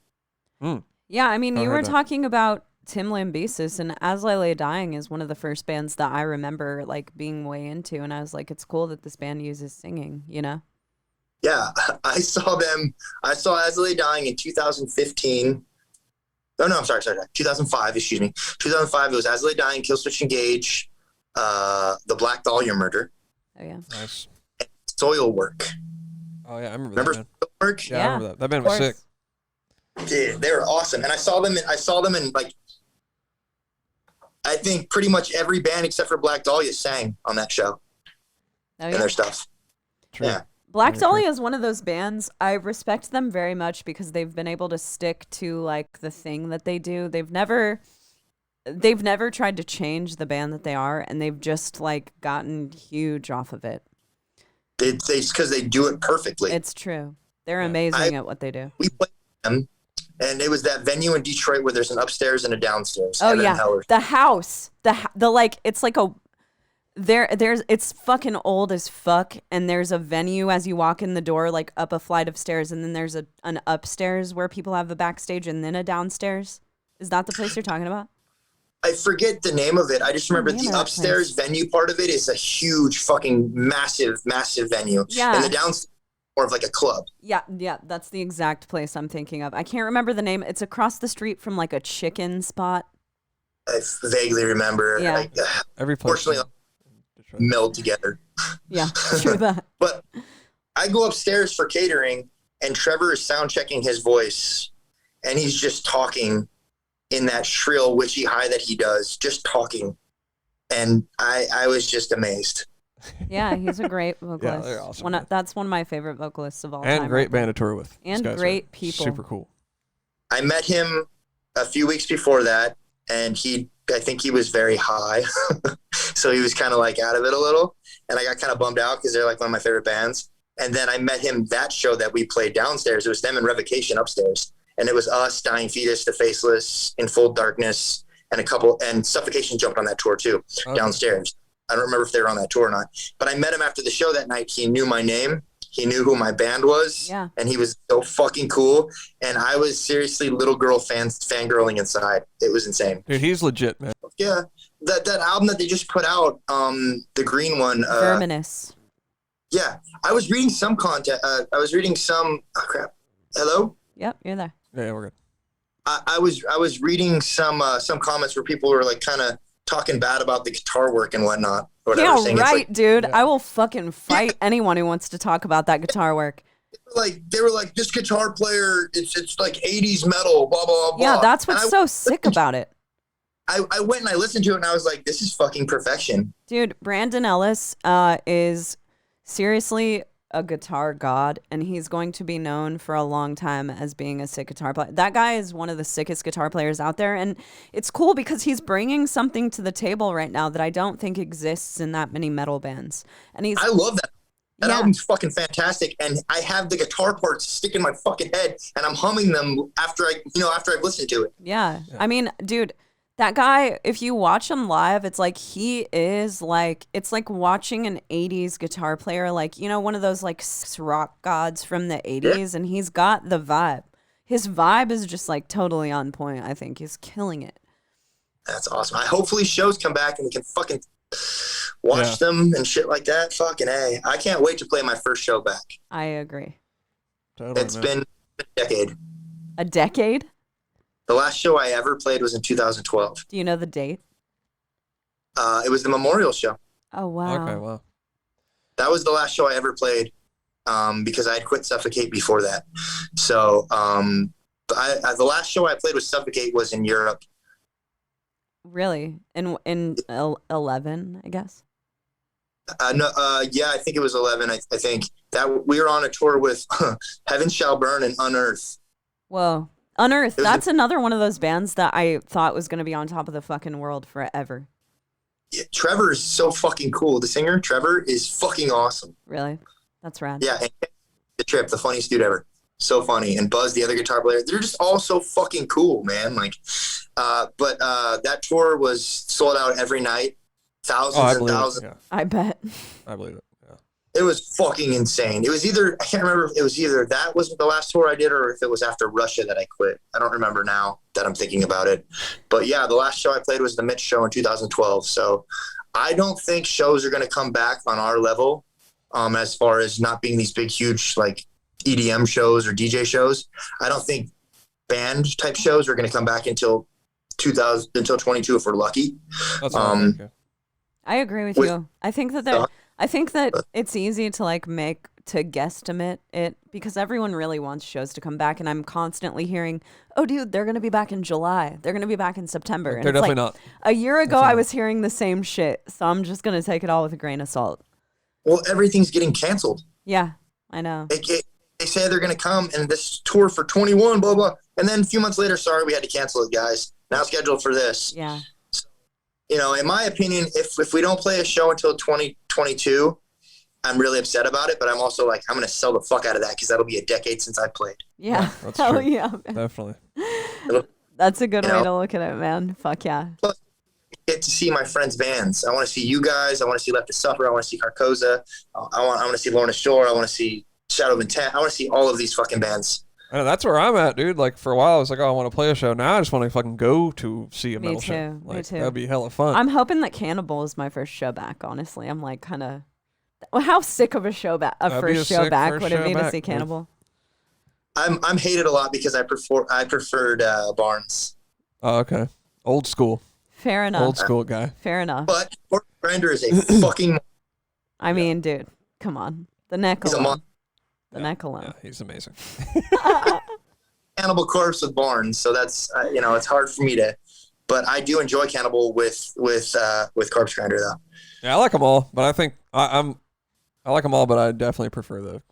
Mm. Yeah, I mean, you were talking about Tim Lambesis, and As I Lay Dying is one of the first bands that I remember like being way into, and I was like, it's cool that this band uses singing, you know? Yeah, I saw As I Lay Dying in 2015. Oh, no, I'm sorry. 2005, excuse me. 2005, it was As I Lay Dying, Killswitch Engage, The Black Dahlia Murder. Oh, yeah. Nice. Soil Work. Oh, yeah, I remember that. Soil Work? Yeah, I remember that. That band was sick. Dude, they were awesome. And I saw them in like, I think pretty much every band except for Black Dahlia sang on that show. Oh, yeah. And their stuff. True. Yeah. Black Dahlia is one of those bands. I respect them very much because they've been able to stick to like the thing that they do. They've never tried to change the band that they are, and they've just like gotten huge off of it. It's because they do it perfectly. It's true. They're amazing at what they do. We played them, and it was that venue in Detroit where there's an upstairs and a downstairs. Oh yeah, the house, the like, it's like a. There's it's fucking old as fuck, and there's a venue as you walk in the door, like up a flight of stairs, and then there's an upstairs where people have the backstage, and then a downstairs. Is that the place you're talking about? I forget the name of it. I just remember the upstairs venue part of it is a huge fucking massive venue. Yeah. And the downstairs is more of like a club. Yeah, that's the exact place I'm thinking of. I can't remember the name. It's across the street from like a chicken spot. I vaguely remember. Yeah. Every place. Fortunately, meld together. Yeah, true that. But I go upstairs for catering, and Trevor is sound checking his voice, and he's just talking in that shrill witchy high that he does, just talking. And I was just amazed. Yeah, he's a great vocalist. Yeah, they're awesome. That's one of my favorite vocalists of all time. And great band to tour with. And great people. Super cool. I met him a few weeks before that, and I think he was very high. So he was kind of like out of it a little. And I got kind of bummed out because they're like one of my favorite bands. And then I met him that show that we played downstairs. It was them and Revocation upstairs. And it was us, Dying Fetus, The Faceless, In Full Darkness, and Suffocation jumped on that tour too, downstairs. I don't remember if they were on that tour or not. But I met him after the show that night. He knew my name. He knew who my band was. Yeah. And he was so fucking cool. And I was seriously little girl fangirling inside. It was insane. Dude, he's legit, man. Yeah. That album that they just put out, the green one. Verminous. Yeah. I was reading some content. Oh, crap. Hello? Yep, you're there. Yeah, we're good. I was reading some comments where people were like kind of talking bad about the guitar work and whatnot. Yeah, right, dude. Yeah. I will fucking fight anyone who wants to talk about that guitar work. They were like, this guitar player, it's like 80s metal, blah, blah, blah. Yeah, that's what's so sick about it. I went and I listened to it and I was like, this is fucking perfection. Dude, Brandon Ellis is seriously a guitar god, and he's going to be known for a long time as being a sick guitar player. That guy is one of the sickest guitar players out there, and it's cool because he's bringing something to the table right now that I don't think exists in that many metal bands. And I love that. That album's fucking fantastic, and I have the guitar parts stick in my fucking head, and I'm humming them after I've listened to it. Yeah. I mean, dude, That guy, if you watch him live, it's like it's like watching an 80s guitar player, like, you know, one of those like rock gods from the 80s, and he's got the vibe. His vibe is just like totally on point. I think he's killing it. That's awesome. Hopefully shows come back and we can fucking watch them and shit like that. Fucking A. I can't wait to play my first show back. I agree. Totally, it's been a decade. A decade? The last show I ever played was in 2012. Do you know the date? It was the memorial show. Oh, wow. Okay, wow. That was the last show I ever played because I had quit Suffocate before that. So the last show I played with Suffocate was in Europe. Really? In 11, I guess? No, I think it was 11. I think that we were on a tour with Heaven Shall Burn and Unearth. Whoa. Unearth, that's another one of those bands that I thought was going to be on top of the fucking world forever. Yeah, Trevor is so fucking cool. The singer, Trevor, is fucking awesome. Really? That's rad. Yeah, and the Trip, the funniest dude ever. So funny. And Buzz, the other guitar player, they're just all so fucking cool, man. Like, but that tour was sold out every night. Thousands and thousands. Yeah. I bet. I believe it. Yeah. It was fucking insane. It was either, I can't remember if it was either that was the last tour I did or if it was after Russia that I quit. I don't remember now that I'm thinking about it. But yeah, the last show I played was the Mitch show in 2012. So I don't think shows are going to come back on our level as far as not being these big, huge, like EDM shows or DJ shows. I don't think band type shows are going to come back until 22 if we're lucky. That's okay. I agree with you. I think that it's easy to like guesstimate it because everyone really wants shows to come back, and I'm constantly hearing, "Oh, dude, they're gonna be back in July. They're gonna be back in September." And they're definitely not. A year ago, I was hearing the same shit, so I'm just gonna take it all with a grain of salt. Well, everything's getting canceled. Yeah, I know. They say they're gonna come and this tour for 21, blah blah, and then a few months later, sorry, we had to cancel it, guys. Now scheduled for this. Yeah. You know, in my opinion, if we don't play a show until 2022, I'm really upset about it. But I'm also like, I'm going to sell the fuck out of that because that'll be a decade since I played. Yeah. That's Hell true. yeah. Definitely. That's a good way to look at it, man. Fuck yeah. Plus, I get to see my friends' bands. I want to see you guys. I want to see Left to Suffer. I want to see Carcosa. I want to see Lorna Shore. I want to see Shadow of Intent. I want to see all of these fucking bands. I know, that's where I'm at, dude. Like, for a while, I was like, oh, I want to play a show. Now I just want to fucking go to see a metal show. Like, Me too. That'd be hella fun. I'm hoping that Cannibal is my first show back, honestly. I'm like kind of... Well, how sick of a show back? First show back would it be to see Cannibal? I'm hated a lot because I preferred Barnes. Oh, okay. Old school. Fair enough. Old school guy. Fair enough. But Grinder is a fucking... I mean, dude, come on. The neck alone. The neck alone. Yeah, he's amazing. Cannibal Corpse with Barnes, so that's it's hard for me to, but I do enjoy Cannibal with Corpse Grinder though. Yeah, I like them all, but I think I like them all, but I definitely prefer the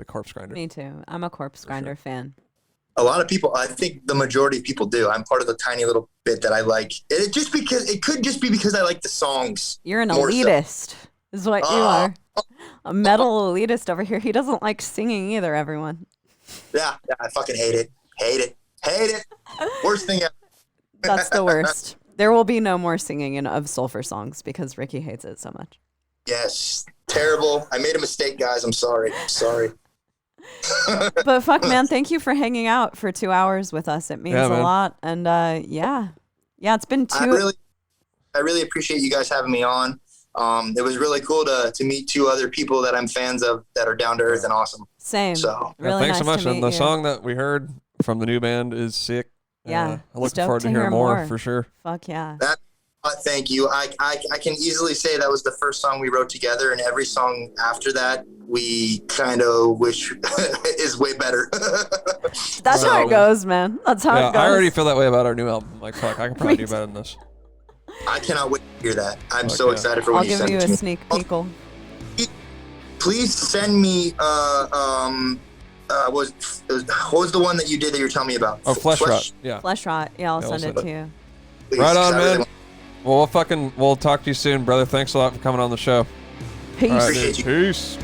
Corpse Grinder. Me too. I'm a Corpse Grinder fan. A lot of people, I think the majority of people do. I'm part of the tiny little bit that I like. It could just be because I like the songs. You're an elitist, is what you are. A metal elitist over here. He doesn't like singing either, everyone. Yeah, I fucking hate it. Hate it. Worst thing ever. That's the worst. There will be no more singing in Ov Sulfur songs because Ricky hates it so much. Yes. Terrible. I made a mistake, guys. I'm sorry. But fuck, man, thank you for hanging out for 2 hours with us. It means a lot. And yeah, it's been two. I really appreciate you guys having me on. It was really cool to meet two other people that I'm fans of that are down to earth and awesome. Same. So really thanks nice so much. To meet And the you. song that we heard from the new band is sick. Yeah. I look forward to hearing more for sure. Fuck yeah. Thank you. I can easily say that was the first song we wrote together, and every song after that we kind of wish is way better. That's how it goes, man. That's how it goes. I already feel that way about our new album. Like, fuck, I can probably do better than this. I cannot wait to hear that. I'm so excited for what you sent to me. I'll give you a sneak peekle. Please send me what was the one that you did that you're telling me about? Oh, Flesh Rot. Yeah. Flesh Rot. Yeah, I'll send it to you. Please, right on, man. Well, we'll talk to you soon, brother. Thanks a lot for coming on the show. Peace. Appreciate you. Peace.